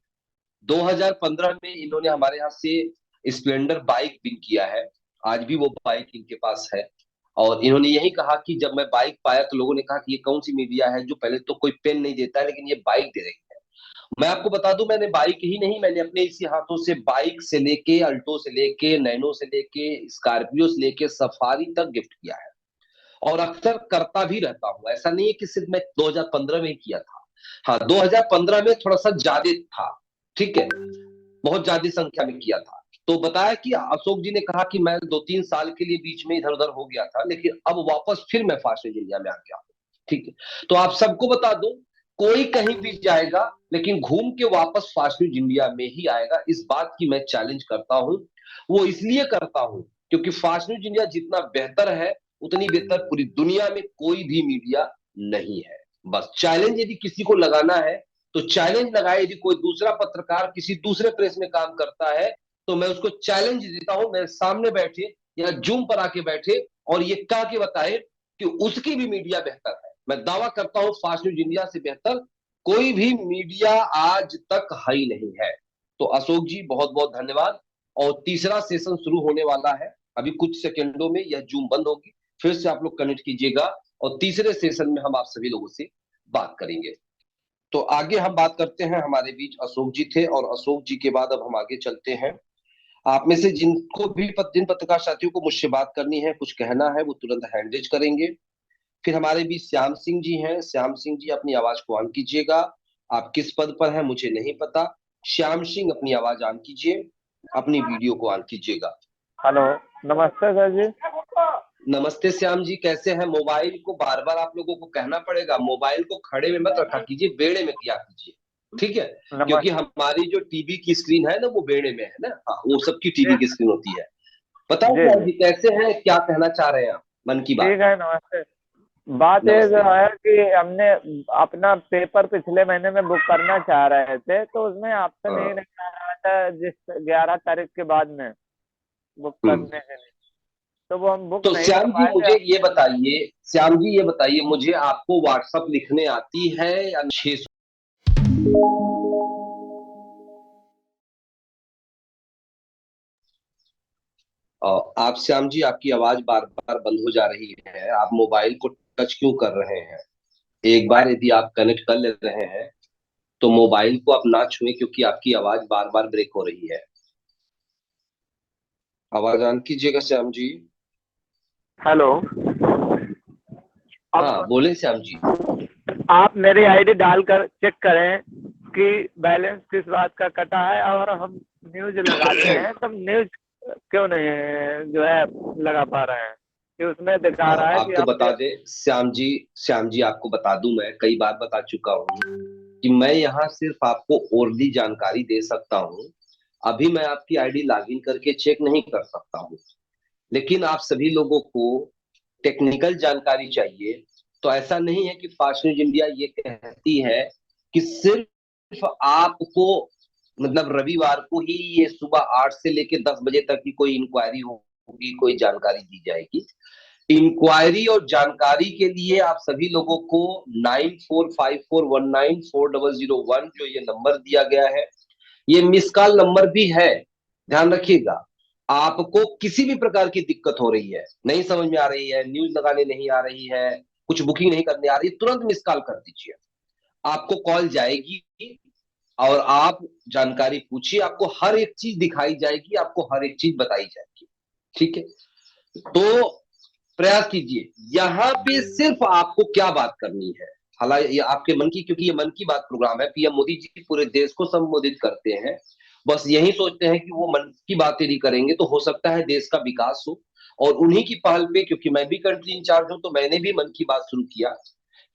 2015 में इन्होंने हमारे यहाँ से स्प्लेंडर बाइक विन किया है, आज भी वो बाइक इनके पास है। और इन्होंने यही कहा कि जब मैं बाइक पाया तो लोगों ने कहा कि ये कौन सी मीडिया है जो पहले तो कोई पेन नहीं देता है, लेकिन ये बाइक दे रही है। मैं आपको बता दूं, मैंने बाइक ही नहीं, मैंने अपने इसी हाथों से बाइक से लेके, अल्टो से लेके, नैनो से लेके, स्कॉर्पियो से लेके, सफारी तक गिफ्ट किया है। और अक्सर करता भी रहता हूं। ऐसा नहीं है कि सिर्फ मैं 2015 में ही किया था। हाँ, 2015 में थोड़ा सा ज्यादा था, ठीक है, बहुत ज्यादा संख्या में किया था। तो बताया कि अशोक जी ने कहा कि मैं 2-3 साल के लिए बीच में इधर उधर हो गया था, लेकिन अब वापस फिर मैं फास्ट न्यूज इंडिया में आ गया हूं, ठीक है। तो आप सबको बता दो, कोई कहीं भी जाएगा लेकिन घूम के वापस फास्ट न्यूज इंडिया में ही आएगा। इस बात की मैं चैलेंज करता हूं। वो इसलिए करता हूं क्योंकि फास्ट न्यूज इंडिया जितना बेहतर है, उतनी बेहतर पूरी दुनिया में कोई भी मीडिया नहीं है। बस चैलेंज यदि किसी को लगाना है तो चैलेंज लगाए। यदि कोई दूसरा पत्रकार किसी दूसरे प्रेस में काम करता है तो मैं उसको चैलेंज देता हूं, मेरे सामने बैठे या जूम पर आके बैठे और ये कह के बताए कि उसकी भी मीडिया बेहतर है। मैं दावा करता हूं फास्ट न्यूज इंडिया से बेहतर कोई भी मीडिया आज तक है ही नहीं है। तो अशोक जी बहुत बहुत धन्यवाद। और तीसरा सेशन शुरू होने वाला है, अभी कुछ सेकंडों में यह जूम बंद होगी, फिर से आप लोग कनेक्ट कीजिएगा और तीसरे सेशन में हम आप सभी लोगों से बात करेंगे। तो आगे हम बात करते हैं, हमारे बीच अशोक जी थे और अशोक जी के बाद अब हम आगे चलते हैं। आप में से जिनको भी जिन पत्रकार साथियों को मुझसे बात करनी है, कुछ कहना है, वो तुरंत हैंड रेज करेंगे। फिर हमारे बीच श्याम सिंह जी हैं। श्याम सिंह जी अपनी आवाज को ऑन कीजिएगा। आप किस पद पर हैं मुझे नहीं पता। श्याम सिंह अपनी आवाज ऑन कीजिए, अपनी वीडियो को ऑन कीजिएगा। हेलो, नमस्ते सर जी। नमस्ते श्याम जी, कैसे हैं? मोबाइल को बार बार आप लोगों को कहना पड़ेगा, मोबाइल को खड़े में मत रखा कीजिए, बेड़े में किया कीजिए, ठीक है? क्योंकि हमारी जो टीवी की स्क्रीन है ना, वो बेड़े में है ना। हाँ, वो सबकी टीवी की स्क्रीन होती है। बताओ जी श्याम जी जी, कैसे हैं, क्या कहना चाह रहे हैं आप मन की बात? ठीक है, नमस्ते। बात ये जो नमस्ते। है कि हमने अपना पेपर पिछले महीने में बुक करना चाह रहे थे, तो उसमें ऑप्शन हाँ। ही नहीं आ रहा था जिस 11 तारीख के बाद में बुक करने के लिए, तो वो हम बुक तो नहीं कर श्याम जी पाए थे। मुझे ये बताइए, श्याम जी ये बताइए मुझे, आपको व्हाट्सएप लिखने आती है या 600? आप श्याम जी, आपकी आवाज बार बार बंद हो जा रही है, आप मोबाइल को टच क्यों कर रहे हैं? एक बार यदि आप कनेक्ट कर ले रहे हैं तो मोबाइल को आप ना छुएं, क्योंकि आपकी आवाज बार बार ब्रेक हो रही है। आवाज ऑन कीजिएगा श्याम जी। हेलो, हाँ अब बोले श्याम जी। आप मेरी आईडी डालकर चेक करें कि बैलेंस किस बात का कटा है, और हम न्यूज लगाते हैं तो न्यूज क्यों नहीं जो है लगा पा रहे हैं, कि उसमें दिखा रहा है कि आपको बता आपके। दे श्याम जी, श्याम जी आपको बता दूं, मैं कई बार बता चुका हूँ कि मैं यहाँ सिर्फ आपको ओरली जानकारी दे सकता हूँ। अभी मैं आपकी आईडी लॉगिन करके चेक नहीं कर सकता हूँ, लेकिन आप सभी लोगों को टेक्निकल जानकारी चाहिए। तो ऐसा नहीं है कि फास्ट न्यूज इंडिया ये कहती है कि सिर्फ आपको मतलब रविवार को ही ये सुबह 8 से लेकर 10 बजे तक की कोई इंक्वायरी होगी, कोई जानकारी दी जाएगी। इंक्वायरी और जानकारी के लिए आप सभी लोगों को 9454194001 जो ये नंबर दिया गया है, ये मिस कॉल नंबर भी है, ध्यान रखिएगा। आपको किसी भी प्रकार की दिक्कत हो रही है, नहीं समझ में आ रही है, न्यूज लगाने नहीं आ रही है, कुछ बुकिंग नहीं करने आ रही, तुरंत मिस कॉल कर दीजिए। आपको कॉल जाएगी और आप जानकारी पूछिए, आपको हर एक चीज दिखाई जाएगी, आपको हर एक चीज बताई जाएगी, ठीक है? तो प्रयास कीजिए। यहाँ पे सिर्फ आपको क्या बात करनी है, हालांकि ये आपके मन की, क्योंकि ये मन की बात प्रोग्राम है, पीएम मोदी जी पूरे देश को संबोधित करते हैं, बस यही सोचते हैं कि वो मन की बात यदि करेंगे तो हो सकता है देश का विकास हो। और उन्हीं की पहल पे, क्योंकि मैं भी कंट्री इंचार्ज हूं, तो मैंने भी मन की बात शुरू किया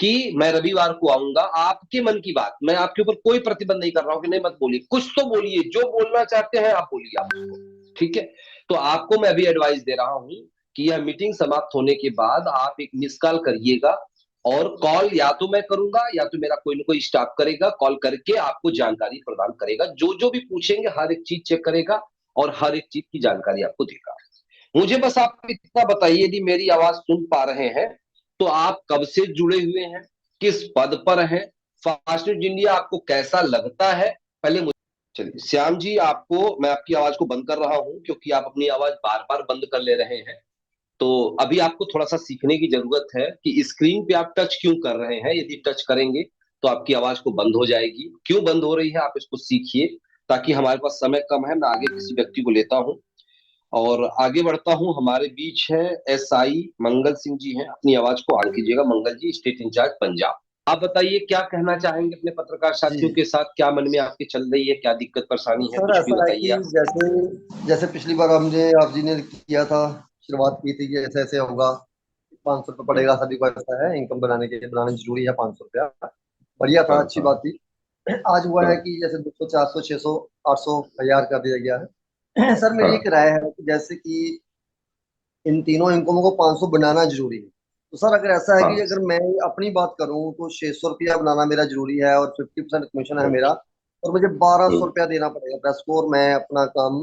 कि मैं रविवार को आऊंगा। आपके मन की बात, मैं आपके ऊपर कोई प्रतिबंध नहीं कर रहा हूं कि नहीं मत बोलिए, कुछ तो बोलिए, जो बोलना चाहते हैं आप बोलिए, आप उसको, ठीक है? तो आपको मैं अभी एडवाइस दे रहा हूं कि यह मीटिंग समाप्त होने के बाद आप एक मिस कॉल करिएगा, और कॉल या तो मैं करूंगा या तो मेरा कोई ना कोई स्टाफ करेगा, कॉल करके आपको जानकारी प्रदान करेगा। जो जो भी पूछेंगे हर एक चीज चेक करेगा और हर एक चीज की जानकारी आपको देगा। मुझे बस आप इतना बताइए, यदि मेरी आवाज सुन पा रहे हैं तो आप कब से जुड़े हुए हैं, किस पद पर हैं, फास्ट न्यूज इंडिया आपको कैसा लगता है, पहले मुझे। चलिए श्याम जी, आपको मैं आपकी आवाज को बंद कर रहा हूं क्योंकि आप अपनी आवाज बार बार बंद कर ले रहे हैं। तो अभी आपको थोड़ा सा सीखने की जरूरत है कि स्क्रीन पे आप टच क्यों कर रहे हैं। यदि टच करेंगे तो आपकी आवाज को बंद हो जाएगी, क्यों बंद हो रही है आप इसको सीखिए, ताकि हमारे पास समय कम है, मैं आगे किसी व्यक्ति को लेता हूं। और आगे बढ़ता हूं। हमारे बीच है SI मंगल सिंह जी हैं, अपनी आवाज को ऑन कीजिएगा। मंगल जी, स्टेट इंचार्ज पंजाब, आप बताइए क्या कहना चाहेंगे अपने पत्रकार जी साथियों के साथ, क्या मन में आपके चल रही है, क्या दिक्कत परेशानी है, सर, कुछ भी ऐसा है बताइए कि आप। जैसे जैसे पिछली बार हमने आप जी ने किया था, शुरुआत की थी कि ऐसे ऐसे होगा, 500 रुपये पड़ेगा, सभी को ऐसा है, इनकम बनाने के लिए बनाना जरूरी है 500 रुपया। बढ़िया था, हाँ अच्छी हाँ बात थी। आज हुआ है हाँ कि जैसे 200, 400, 600, 800, 1000 कर दिया गया है। सर, मेरी हाँ एक राय है कि जैसे कि इन तीनों इनकमों को 500 बनाना जरूरी है। तो सर, अगर ऐसा है कि हाँ अगर मैं अपनी बात करूं तो 600 रुपया बनाना मेरा जरूरी है और 50% कमीशन है मेरा, और मुझे 1200 रुपया देना पड़ेगा प्रेस को, और मैं अपना काम,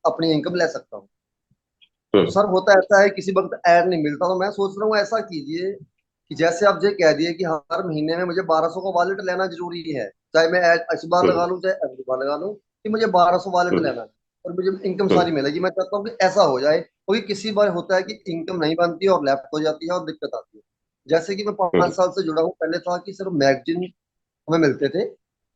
अपनी इनकम ले सकता हूँ। तो हम्म, सर, होता ऐसा है किसी वक्त ऐड नहीं मिलता, तो मैं सोच रहा हूँ ऐसा कीजिए कि जैसे आप ये कह दिए कि हर महीने में मुझे 1200 का वॉलेट लेना जरूरी है, चाहे मैं इस बार हम्म, लगा लूँ चाहे अगली बार लगा लूँ, कि मुझे 1200 वॉलेट हम्म, लेना है और मुझे इनकम हम्म, सारी मिलेगी। मैं चाहता हूँ कि ऐसा हो जाए, क्योंकि किसी बार होता है कि इनकम नहीं बनती है और लेफ्ट हो जाती है और दिक्कत आती है। जैसे कि मैं 5 साल से जुड़ा हूँ, पहले था कि सिर्फ मैगजीन हमें मिलते थे,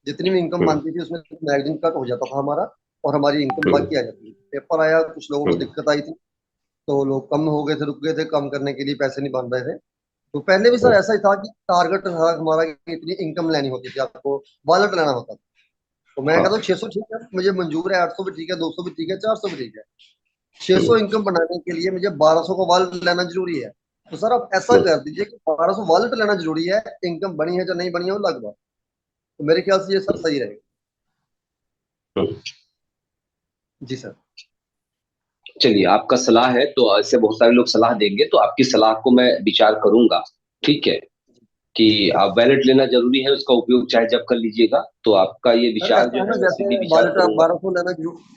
जितनी भी इनकम हम्म, बनती थी उसमें मैगजीन कट हो जाता था हमारा, और हमारी इनकम हम्म, बाकी आ जाती थी। पेपर आया, कुछ लोगों को हम्म, दिक्कत आई थी, तो लोग कम हो गए थे, रुक गए थे, कम करने के लिए पैसे नहीं बन रहे थे। तो पहले भी सर हम्म, ऐसा ही था कि टारगेट था हमारा कि इतनी इनकम लेनी होती थी, आपको वॉलेट लेना होता था। तो मैं कहता हाँ हूँ 600 ठीक है, मुझे मंजूर है, 800 भी ठीक है, 200 भी ठीक है, 400 भी ठीक है। हम्म, 600 इनकम बनाने के लिए मुझे 1200 का वॉलेट लेना जरूरी है। तो सर, आप ऐसा हम्म, कर दीजिए कि 1200 वॉलेट लेना जरूरी है, इनकम बनी है या नहीं बनी है वो अलग बात। तो मेरे ख्याल से ये सर सही रहेगा। हम्म। जी सर। चलिए, आपका सलाह है तो ऐसे बहुत सारे लोग सलाह देंगे, तो आपकी सलाह को मैं विचार करूंगा। ठीक है कि आप वैलेट लेना जरूरी है, उसका उपयोग चाहे जब कर लीजिएगा, तो आपका ये सर, विचार ऐसा जो है ना, है मैं इसे जैसे भी विचार वॉलेट आप करूंगा। 1200 लेना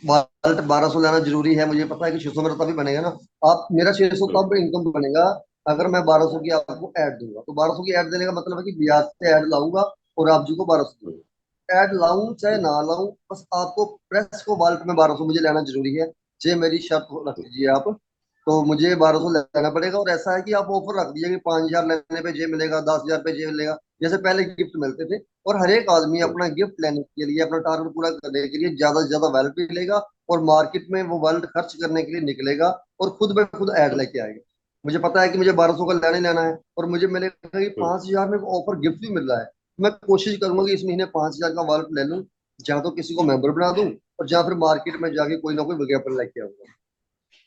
वॉलेट 1200 लेना जरूरी है, मुझे पता है कि 600 मेरा तभी बनेगा ना। आप मेरा 600 हम्म, तब इनकम बनेगा अगर मैं 1200 की आपको ऐड दूंगा। तो 1200 की ऐड देने का मतलब है कि ब्याज से ऐड लाऊंगा और आप जी को 1200 हम्म, दूंगा। ऐड लाऊं चाहे ना लाऊं, बस आपको प्रेस को वॉलेट में 1200 मुझे लेना जरूरी है। ये मेरी शर्त रख दीजिए आप। तो मुझे 1200 लेना पड़ेगा, और ऐसा है कि आप ऑफर रख दीजिए कि 5000 लेने पे ये मिलेगा, 10,000 पे ये मिलेगा, जैसे पहले गिफ्ट मिलते थे। और हर एक आदमी हम्म, अपना गिफ्ट लेने के लिए, अपना टारगेट पूरा करने के लिए ज्यादा से ज्यादा वैलेट भी लेगा, और मार्केट में वो वैलेट खर्च करने के लिए निकलेगा, और खुद ब खुद ऐड लेके आएगा। मुझे पता है कि मुझे 1200 का लेना ही लेना है, और मुझे मिलेगा कि हम्म, 5000 में ऑफर गिफ्ट भी मिल रहा है। मैं कोशिश करूंगा कि इस महीने 5000 का वैलेट ले लूं, या तो किसी को मेंबर बना दूं, और या फिर मार्केट में जाके कोई ना कोई विज्ञापन लेके आऊंगा।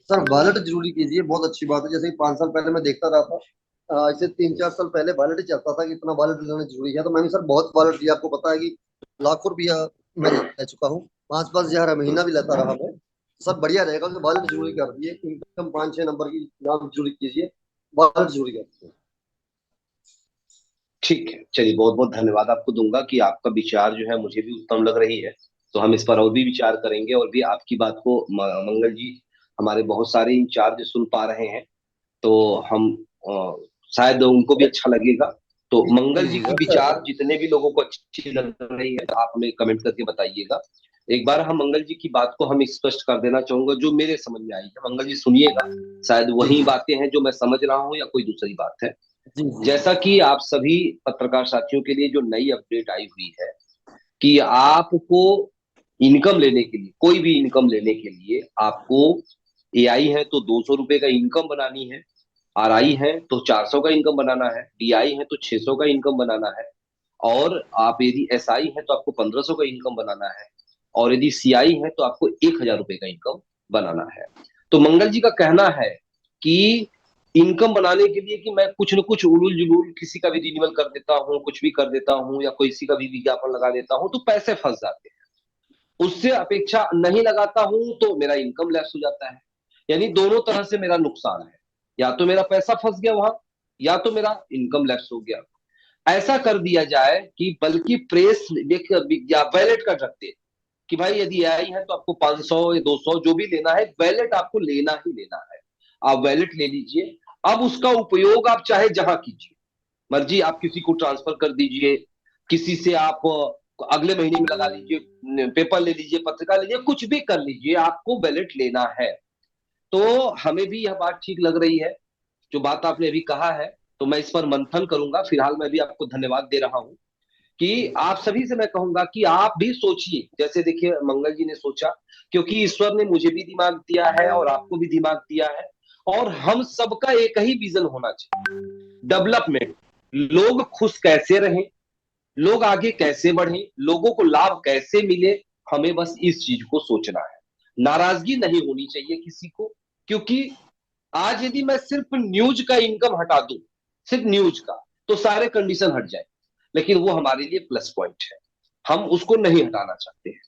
सर, वॉलेट जरूरी कीजिए, बहुत अच्छी बात है। जैसे कि 5 साल पहले मैं देखता रहा था, इससे 3-4 साल पहले वॉलेट ही चलता था कि इतना वॉलेट लेना जरूरी है। तो मैं भी सर बहुत वॉलेट लिया, आपको पता है कि लाखों रुपया मैं ले चुका हूँ, 5-5 हजार महीना भी लेता रहा मैं। सर, बढ़िया रहेगा कि वॉलेट जरूरी कर दिए, इनकम 5-6 नंबर की नाम जरूरी कीजिए, वॉलेट जरूरी कर दिए। ठीक है। चलिए, बहुत बहुत धन्यवाद आपको दूंगा कि आपका विचार जो है मुझे भी उत्तम लग रही है। तो हम इस पर और भी विचार करेंगे, और भी आपकी बात को मंगल जी, हमारे बहुत सारे इंचार्ज सुन पा रहे हैं, तो हम अ, शायद उनको भी अच्छा लगेगा। तो जी मंगल जी जी जी की सर। विचार जितने भी लोगों को अच्छी लग रही है, तो आप हमें कमेंट करके बताइएगा। एक बार हम मंगल जी की बात को हम स्पष्ट कर देना चाहूंगा, जो मेरे समझ में आई है। मंगल जी सुनिएगा, शायद जी वही जी बातें हैं जो मैं समझ रहा हूँ या कोई दूसरी बात है। जी जी जी जैसा कि आप सभी पत्रकार साथियों के लिए जो नई अपडेट आई हुई है कि आपको इनकम लेने के लिए, कोई भी इनकम लेने के लिए आपको AI है तो 200 रुपए का इनकम बनानी है, RI है तो 400 का इनकम बनाना है, DI है तो 600 का इनकम बनाना है, और आप यदि SI है तो आपको 1500 का इनकम बनाना है, और यदि CI है तो आपको 1000 रुपए का इनकम बनाना है। तो मंगल जी का कहना है कि इनकम बनाने के लिए कि मैं कुछ न कुछ उलूल जुलूल किसी का भी रिन्यूअल कर देता हूँ, कुछ भी कर देता हूँ, या किसी का भी विज्ञापन लगा देता हूँ, तो पैसे फंस जाते हैं। उससे अपेक्षा नहीं लगाता हूं तो मेरा इनकम लेस हो जाता है। यानी दोनों तरह से मेरा नुकसान है, या तो मेरा पैसा फंस गया वहां, या तो मेरा इनकम लेस हो गया। ऐसा कर दिया जाए कि बल्कि प्रेस या वैलेट कर सकते हैं कि भाई यदि AI है तो आपको 500 या 200 जो भी लेना है, वैलेट आपको लेना ही लेना है। आप वैलेट ले लीजिए। अब उसका उपयोग आप चाहे जहां कीजिए, मर्जी आप किसी को ट्रांसफर कर दीजिए, किसी से आप अगले महीने में लगा लीजिए, पेपर ले लीजिए, पत्रिका ले लीजिए, कुछ भी कर लीजिए, आपको बैलेट लेना है। तो हमें भी यह बात ठीक लग रही है, जो बात आपने अभी कहा है। तो मैं इस पर मंथन करूंगा। फिलहाल मैं भी आपको धन्यवाद दे रहा हूं कि आप सभी से मैं कहूंगा कि आप भी सोचिए, जैसे देखिए मंगल जी ने सोचा, क्योंकि ईश्वर ने मुझे भी दिमाग दिया है और आपको भी दिमाग दिया है, और हम सबका एक ही विजन होना चाहिए, डेवलपमेंट। लोग खुश कैसे रहें, लोग आगे कैसे बढ़े, लोगों को लाभ कैसे मिले, हमें बस इस चीज को सोचना है। नाराजगी नहीं होनी चाहिए किसी को, क्योंकि आज यदि मैं सिर्फ न्यूज का इनकम हटा दूं, सिर्फ न्यूज का, तो सारे कंडीशन हट जाए, लेकिन वो हमारे लिए प्लस पॉइंट है, हम उसको नहीं हटाना चाहते हैं।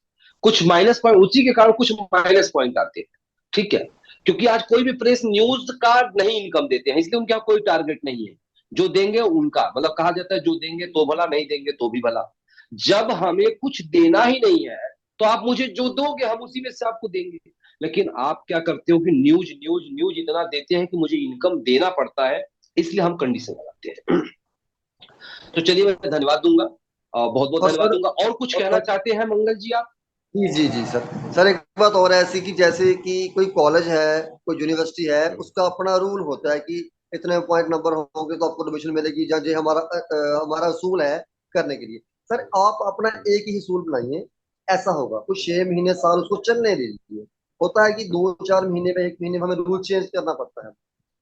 कुछ माइनस पॉइंट, उसी के कारण कुछ माइनस पॉइंट आते हैं, ठीक है, क्योंकि आज कोई भी प्रेस न्यूज का नहीं इनकम देते हैं, इसलिए उनके यहाँ कोई टारगेट नहीं है। जो देंगे उनका मतलब, कहा जाता है जो देंगे तो भला, नहीं देंगे तो भी भला। जब हमें कुछ देना ही नहीं है, तो आप मुझे जो दोगे हम उसी में से आपको देंगे। लेकिन आप क्या करते हो कि न्यूज न्यूज न्यूज इतना देते हैं कि मुझे इनकम देना पड़ता है, इसलिए हम कंडीशन लगाते हैं। तो चलिए मैं धन्यवाद दूंगा, बहुत बहुत और धन्यवाद सर, दूंगा। और कुछ कहना चाहते हैं मंगल जी आप? जी जी जी सर। सर एक बात और है ऐसी कि जैसे कि कोई कॉलेज है, कोई यूनिवर्सिटी है, उसका अपना रूल होता है कि इतने पॉइंट नंबर होंगे तो आपको एडमिशन मिलेगी, या जो हमारा हमारा असूल है करने के लिए। सर आप अपना एक ही असूल बनाइए, ऐसा होगा कुछ 6 महीने साल उसको चलने दीजिए। होता है कि 2-4 महीने में, 1 महीने में हमें रूल चेंज करना पड़ता है।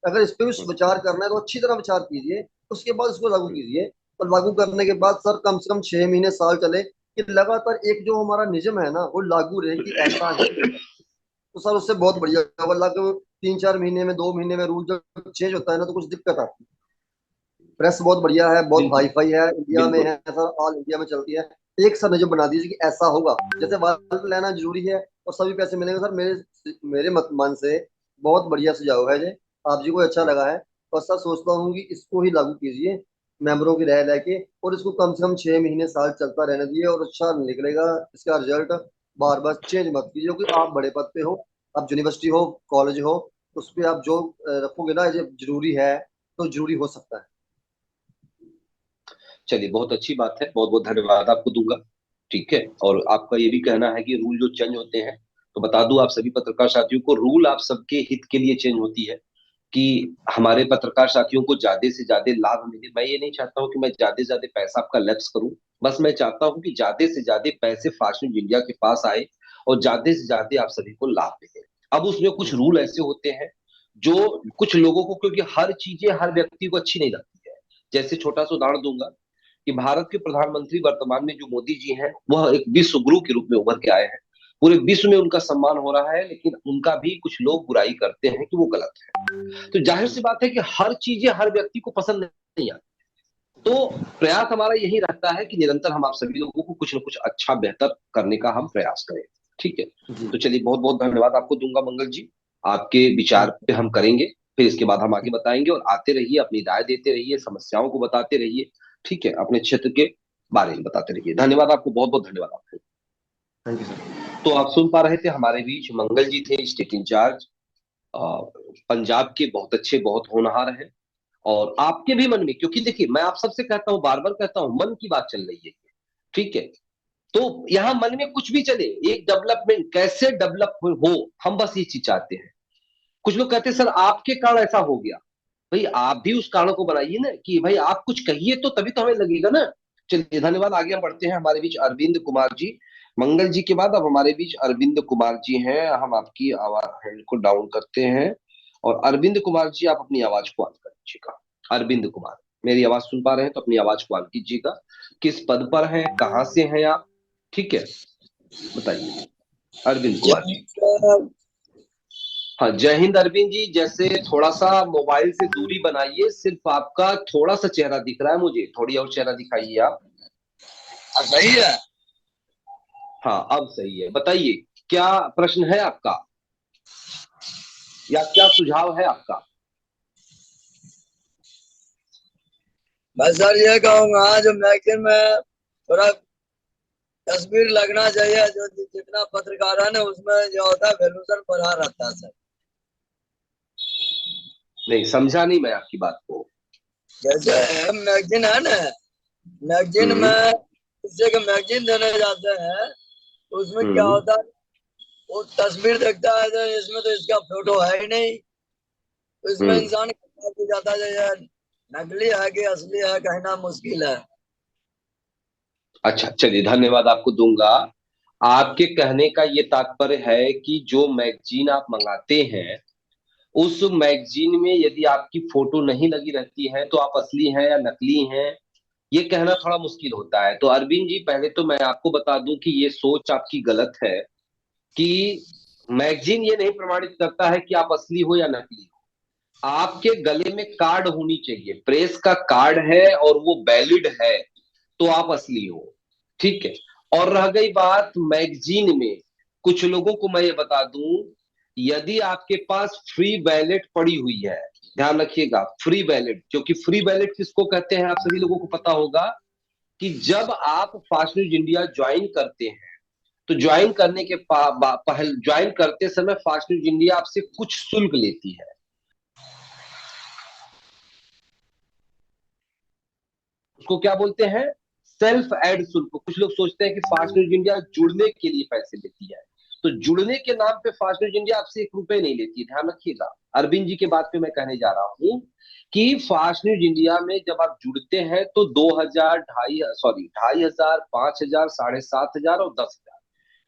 अगर इस पे भी विचार करना है तो अच्छी तरह विचार कीजिए, उसके बाद उसको लागू कीजिए। और लागू करने के बाद सर कम से कम 6 महीने साल चले, कि लगातार एक जो हमारा नियम है ना वो लागू रहे कि ऐसा ही होगा। तो सर उससे बहुत बढ़िया होगा। वरना तो 3-4 महीने में, 2 महीने में रूल जब चेंज होता है ना तो कुछ दिक्कत आती है। प्रेस बहुत बढ़िया है, बहुत बिल्कुल हाई फाई है, इंडिया में बिल्कुल। है सर, ऑल इंडिया में चलती है। एक सर नियम बना दीजिए कि ऐसा होगा, जैसे वारंट लेना जरूरी है और सभी पैसे मिलेंगे। सर मेरे मेरे मत मन से बहुत बढ़िया सुझाव है ये, आप जी को अच्छा लगा है। और सर सोचता हूँ कि इसको ही लागू कीजिए मेंबरों की राय लेके, और इसको कम से कम 6 महीने साल चलता रहने दिए, और अच्छा निकलेगा इसका रिजल्ट। बार बार चेंज मत कीजिए, क्योंकि आप बड़े पद पे हो, आप यूनिवर्सिटी हो, कॉलेज हो, उस पर आप जो रखोगे ना, ये जरूरी है तो जरूरी हो सकता है। चलिए बहुत अच्छी बात है, बहुत बहुत धन्यवाद आपको दूंगा, ठीक है। और आपका ये भी कहना है कि रूल जो चेंज होते हैं, तो बता दूं आप सभी पत्रकार साथियों को, रूल आप सबके हित के लिए चेंज होती है, कि हमारे पत्रकार साथियों को ज्यादा से ज्यादा लाभ मिले। मैं ये नहीं चाहता हूँ कि मैं ज्यादा से ज्यादा पैसा आपका लैप्स करूं, बस मैं चाहता हूँ कि ज्यादा से ज्यादा पैसे फास्ट न्यूज इंडिया के पास आए, और ज्यादा से ज्यादा आप सभी को लाभ मिले। अब उसमें कुछ रूल ऐसे होते हैं जो कुछ लोगों को, क्योंकि हर चीजें हर व्यक्ति को अच्छी नहीं लगती है। जैसे छोटा सा उदाहरण दूंगा कि भारत के प्रधानमंत्री वर्तमान में जो मोदी जी हैं, वह एक विश्व गुरु के रूप में उभर के आए हैं, पूरे विश्व में उनका सम्मान हो रहा है, लेकिन उनका भी कुछ लोग बुराई करते हैं कि वो गलत है। तो जाहिर सी बात है कि हर चीजें हर व्यक्ति को पसंद नहीं आती। तो प्रयास हमारा यही रहता है कि निरंतर हम आप सभी लोगों को कुछ न कुछ अच्छा बेहतर करने का हम प्रयास करें, ठीक है। जी तो चलिए बहुत बहुत धन्यवाद आपको दूंगा मंगल जी, आपके विचार पे हम करेंगे, फिर इसके बाद हम आगे बताएंगे। और आते रहिए, अपनी राय देते रहिए, समस्याओं को बताते रहिए, ठीक है, अपने क्षेत्र के बारे में बताते रहिए। धन्यवाद आपको, बहुत बहुत धन्यवाद आपको। Thank you sir. तो आप सुन पा रहे थे, हमारे बीच मंगल जी थे, स्टेट इंचार्ज, पंजाब के, बहुत अच्छे, बहुत होनहार हैं। और आपके भी मन में, क्योंकि देखिए मैं आप सबसे कहता हूं, बार बार कहता हूं, मन की बात चल रही है, ठीक है। तो यहाँ मन में कुछ भी चले, एक डेवलपमेंट कैसे डेवलप हो, हम बस ये चीज चाहते हैं। कुछ लोग कहते हैं सर आपके कारण ऐसा हो गया, भाई आप भी उस कारण को बनाइए ना, कि भाई आप कुछ कहिए तो तभी तो हमें लगेगा ना। चलिए धन्यवाद, आगे हम बढ़ते हैं। हमारे बीच अरविंद कुमार जी, मंगल जी के बाद अब हमारे बीच अरविंद कुमार जी हैं। हम आपकी आवाज हैंड को डाउन करते हैं, और अरविंद कुमार जी आप अपनी आवाज को ऑन कर लीजिएगा। अरविंद कुमार, मेरी आवाज सुन पा रहे हैं तो अपनी आवाज को ऑन कीजिएगा। किस पद पर हैं, कहाँ से हैं आप, ठीक है, बताइए अरविंद कुमार जी। हाँ जय हिंद अरविंद जी, जैसे थोड़ा सा मोबाइल से दूरी बनाइए, सिर्फ आपका थोड़ा सा चेहरा दिख रहा है मुझे, थोड़ी और चेहरा दिखाइए आप। सही है। हाँ अब सही है, बताइए क्या प्रश्न है आपका, या क्या सुझाव है आपका? मैं सर ये कहूंगा जो मैगजीन में थोड़ा तस्वीर लगना चाहिए, जो जितना पत्रकार है ना उसमें जो होता है वैल्यूशन बढ़ा रहता है सर। नहीं समझा नहीं मैं आपकी बात को। जैसे मैगजीन है ना, मैगजीन हम्म में किसी को मैगजीन देने जाते हैं तो उसमें क्या हम्म होता है, वो तस्वीर देखता है तो इसमें तो इसका फोटो है ही नहीं, तो इसमें हम्म इंसान को जाता है यार नकली है कि असली है कहना मुश्किल है। अच्छा, चलिए धन्यवाद आपको दूंगा। आपके कहने का ये तात्पर्य है कि जो मैगजीन आप मंगाते हैं, उस मैगजीन में यदि आपकी फोटो नहीं लगी रहती है तो आप असली हैं या नकली हैं, ये कहना थोड़ा मुश्किल होता है। तो अरविंद जी, पहले तो मैं आपको बता दूं कि ये सोच आपकी गलत है कि मैगजीन ये नहीं प्रमाणित करता है कि आप असली हो या नकली हो। आपके गले में कार्ड होनी चाहिए, प्रेस का कार्ड है और वो वैलिड है, तो आप असली हो। ठीक है। और रह गई बात मैगजीन में, कुछ लोगों को मैं ये बता दूं, यदि आपके पास फ्री बैलेट पड़ी हुई है, ध्यान रखिएगा, फ्री बैलेट, क्योंकि फ्री बैलेट किसको कहते हैं आप सभी लोगों को पता होगा कि जब आप फास्ट न्यूज इंडिया ज्वाइन करते हैं, तो ज्वाइन करने के पहले, ज्वाइन करते समय फास्ट न्यूज इंडिया आपसे कुछ शुल्क लेती है। उसको क्या बोलते हैं? सेल्फ एड शुल्क। कुछ लोग सोचते हैं कि फास्ट न्यूज इंडिया जुड़ने के लिए पैसे लेती है, तो जुड़ने के नाम पे फास्ट न्यूज इंडिया आपसे 1 रुपए नहीं लेती। ध्यान रखिएगा, अरविंद जी के बात पे मैं कहने जा रहा हूँ कि फास्ट न्यूज इंडिया में जब आप जुड़ते हैं तो 2,000, 2,500, 5,000, 7,500 और 10,000,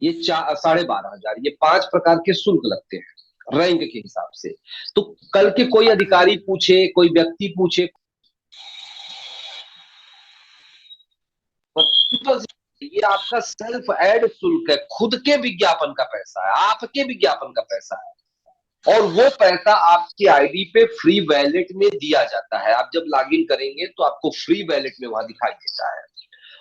ये 12,500, ये 5 प्रकार के शुल्क लगते हैं रैंक के हिसाब से। तो कल के कोई अधिकारी पूछे, कोई व्यक्ति पूछे, ये आपका सेल्फ एड शुल्क है, खुद के विज्ञापन का पैसा है, आपके विज्ञापन का पैसा है, और वो पैसा आपकी आईडी पे फ्री वैलेट में दिया जाता है। आप जब लॉगिन करेंगे तो आपको फ्री वैलेट में वहां दिखाई देता है।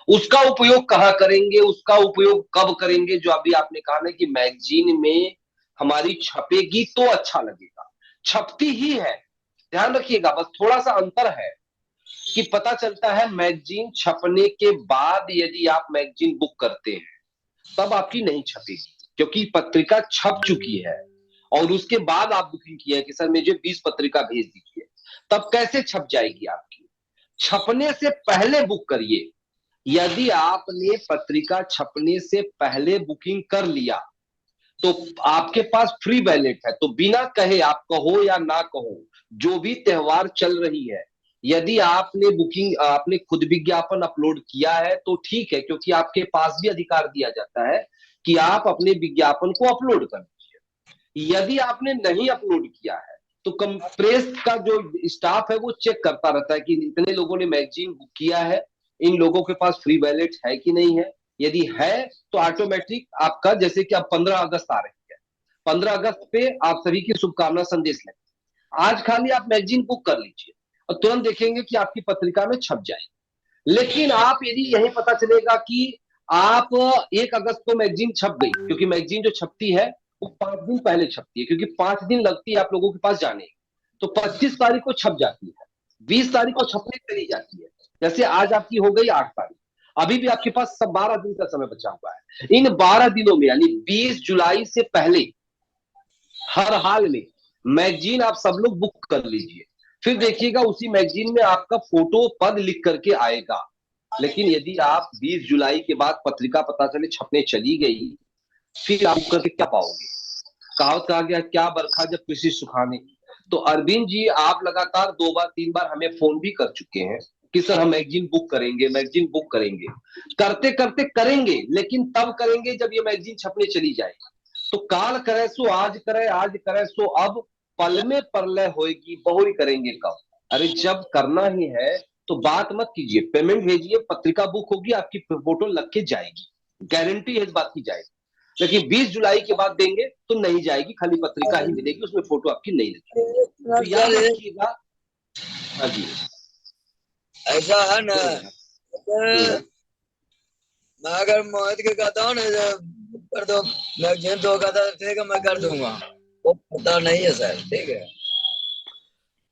उसका उपयोग कहाँ करेंगे, उसका उपयोग कब करेंगे, जो अभी आपने कहा ना कि मैगजीन में हमारी छपेगी तो अच्छा लगेगा, छपती ही है। ध्यान रखिएगा, बस थोड़ा सा अंतर है कि पता चलता है मैगजीन छपने के बाद यदि आप मैगजीन बुक करते हैं तब आपकी नहीं छपेगी, क्योंकि पत्रिका छप चुकी है और उसके बाद आप बुकिंग किए कि सर मुझे 20 पत्रिका भेज दीजिए, तब कैसे छप जाएगी आपकी? छपने से पहले बुक करिए। यदि आपने पत्रिका छपने से पहले बुकिंग कर लिया तो आपके पास फ्री बैलेट है, तो बिना कहे, आप कहो या ना कहो, जो भी त्योहार चल रही है, यदि आपने बुकिंग, आपने खुद विज्ञापन अपलोड किया है तो ठीक है, क्योंकि आपके पास भी अधिकार दिया जाता है कि आप अपने विज्ञापन को अपलोड कर दीजिए। यदि आपने नहीं अपलोड किया है तो प्रेस का जो स्टाफ है वो चेक करता रहता है कि इतने लोगों ने मैगजीन बुक किया है, इन लोगों के पास फ्री बैलेट है कि नहीं है। यदि है तो ऑटोमेटिक आपका, जैसे कि अब 15 अगस्त आ रही है, 15 अगस्त पे आप सभी की शुभकामना संदेश लें, आज खाली आप मैगजीन बुक कर लीजिए और तुरंत देखेंगे कि आपकी पत्रिका में छप जाएगी। लेकिन आप यदि यही पता चलेगा कि आप 1 अगस्त को मैगजीन छप गई, क्योंकि मैगजीन जो छपती है वो 5 दिन पहले छपती है, क्योंकि 5 दिन लगती है आप लोगों के पास जाने, तो 25 तारीख को छप जाती है, 20 तारीख को छपने चली जाती है। जैसे आज आपकी हो गई 8 तारीख, अभी भी आपके पास सब 12 दिन का समय बचा हुआ है। इन 12 दिनों में यानी 20 जुलाई से पहले हर हाल में मैगजीन आप सब लोग बुक कर लीजिए। फिर देखिएगा उसी मैगजीन में आपका फोटो पद लिख करके आएगा। लेकिन यदि आप 20 जुलाई के बाद पत्रिका पता चले छपने चली गई, फिर आप करके क्या पाओगे? कहावत कहा गया, क्या बरखा जब कृषि सुखाने। तो अरविंद जी, आप लगातार 2 बार 3 बार हमें फोन भी कर चुके हैं कि सर हम मैगजीन बुक करेंगे, मैगजीन बुक करेंगे। करते करते करेंगे, लेकिन तब करेंगे जब ये मैगजीन छपने चली जाएगी। तो काल करे सो आज करे, आज करे सो अब, पल में परलय होएगी, बहुरी करेंगे कब। अरे जब करना ही है तो बात मत कीजिए, पेमेंट भेजिए, पत्रिका बुक होगी, आपकी फोटो लग के जाएगी, गारंटी है इस बात की जाएगी। लेकिन 20 जुलाई के बाद देंगे तो नहीं जाएगी, खाली पत्रिका ही मिलेगी, उसमें फोटो आपकी नहीं लगेगी। तो याद रखिएगा। हाँ जी, ऐसा है ना, मैं अगर मोहित के कहता हूँ ना कर दो मैगजीन, तो कहता ठीक है मैं कर दूंगा, वो पता नहीं है सर। ठीक है,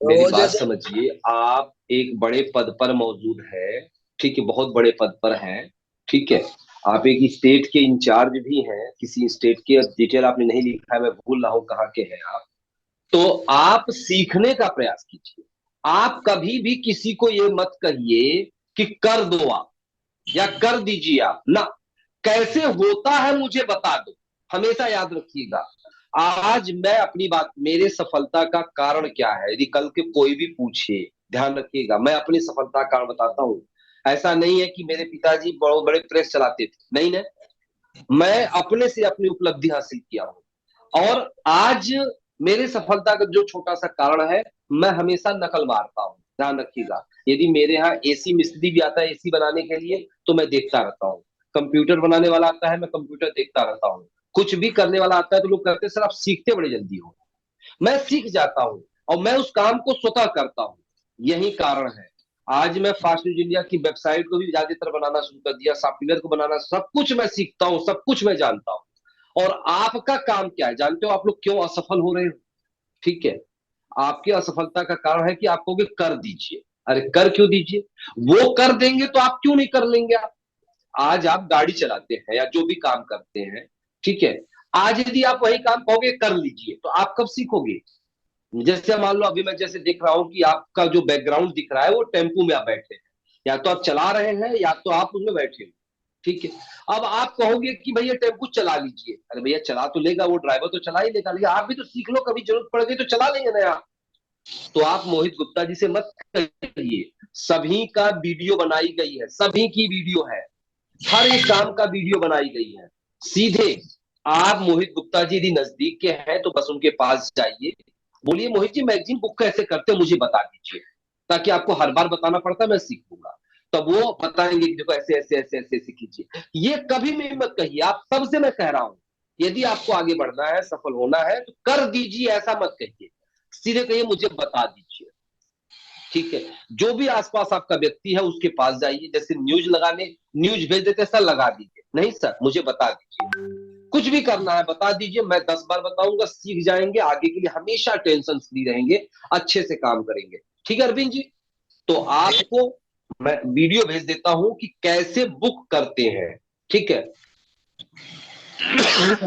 तो मेरी वो बात जैसे समझिए, आप एक बड़े पद पर मौजूद है, ठीक है, बहुत बड़े पद पर हैं, ठीक है, आप एक स्टेट के इंचार्ज भी हैं, किसी स्टेट के डिटेल आपने नहीं लिखा है, मैं भूल रहा हूँ कहाँ के हैं आप। तो आप सीखने का प्रयास कीजिए। आप कभी भी किसी को ये मत कहिए कि कर दो आप या कर दीजिए आप ना, कैसे होता है मुझे बता दो। हमेशा याद रखिएगा, आज मैं अपनी बात, मेरे सफलता का कारण क्या है, यदि कल के कोई भी पूछे, ध्यान रखिएगा, मैं अपनी सफलता का कारण बताता हूं। ऐसा नहीं है कि मेरे पिताजी बहुत बड़े प्रेस चलाते थे, नहीं ना, मैं अपने से अपनी उपलब्धि हासिल किया हूँ। और आज मेरे सफलता का जो छोटा सा कारण है, मैं हमेशा नकल मारता हूँ, ध्यान रखिएगा। यदि मेरे यहाँ एसी मिस्त्री भी आता है एसी बनाने के लिए, तो मैं देखता रहता हूँ। कंप्यूटर बनाने वाला आता है, मैं कंप्यूटर देखता रहता हूँ। कुछ भी करने वाला आता है तो लोग कहते हैं सर आप सीखते बड़े जल्दी हो। मैं सीख जाता हूँ और मैं उस काम को स्वतः करता हूँ। यही कारण है आज मैं फास्ट न्यूज इंडिया की वेबसाइट को भी ज्यादातर बनाना शुरू कर दिया, सॉफ्टवेयर को बनाना, सब कुछ मैं सीखता हूँ, सब कुछ मैं जानता हूँ। और आपका काम क्या है जानते हो? आप लोग क्यों असफल हो रहे हो? ठीक है, आपकी असफलता का कारण है कि आप कहोगे कर दीजिए। अरे कर क्यों दीजिए? वो कर देंगे तो आप क्यों नहीं कर लेंगे? आप आज आप गाड़ी चलाते हैं या जो भी काम करते हैं, ठीक है, आज यदि आप वही काम कहोगे कर लीजिए तो आप कब सीखोगे? जैसे मान लो अभी मैं जैसे देख रहा हूं कि आपका जो बैकग्राउंड दिख रहा है वो टेम्पू में आप बैठे हैं, या तो आप चला रहे हैं या तो आप उसमें बैठे हो, ठीक है। अब आप कहोगे कि भैया टेम्पू चला लीजिए, अरे भैया चला तो लेगा, वो ड्राइवर तो चला ही लेगा, लेकिन आप भी तो सीख लो, कभी जरूरत पड़ गई तो चला लेंगे ना आप। तो आप मोहित गुप्ता जी से मत कहिए, सभी का वीडियो बनाई गई है, सभी की वीडियो है, हर एक काम का वीडियो बनाई गई है। सीधे आप मोहित गुप्ता जी यदि नजदीक के हैं तो बस उनके पास जाइए, बोलिए मोहित जी मैगजीन बुक कैसे करते हैं मुझे बता दीजिए, ताकि आपको हर बार बताना पड़ता मैं सीख लूंगा। तब वो बताएंगे कि देखो ऐसे ऐसे ऐसे ऐसे ऐसे कीजिए। ये कभी भी मत कहिए, आप सबसे मैं कह रहा हूं, यदि आपको आगे बढ़ना है, सफल होना है तो कर दीजिए, ऐसा मत कहिए, सीधे कहिए मुझे बता दीजिए। ठीक है, जो भी आसपास आपका व्यक्ति है उसके पास जाइए, जैसे न्यूज लगाने न्यूज भेज देते सर लगा दीजिए, नहीं सर मुझे बता दीजिए, कुछ भी करना है बता दीजिए, मैं 10 बार बताऊंगा, सीख जाएंगे, आगे के लिए हमेशा टेंशन फ्री रहेंगे, अच्छे से काम करेंगे। ठीक है अरविंद जी, तो आपको मैं वीडियो भेज देता हूं कि कैसे बुक करते हैं, ठीक है।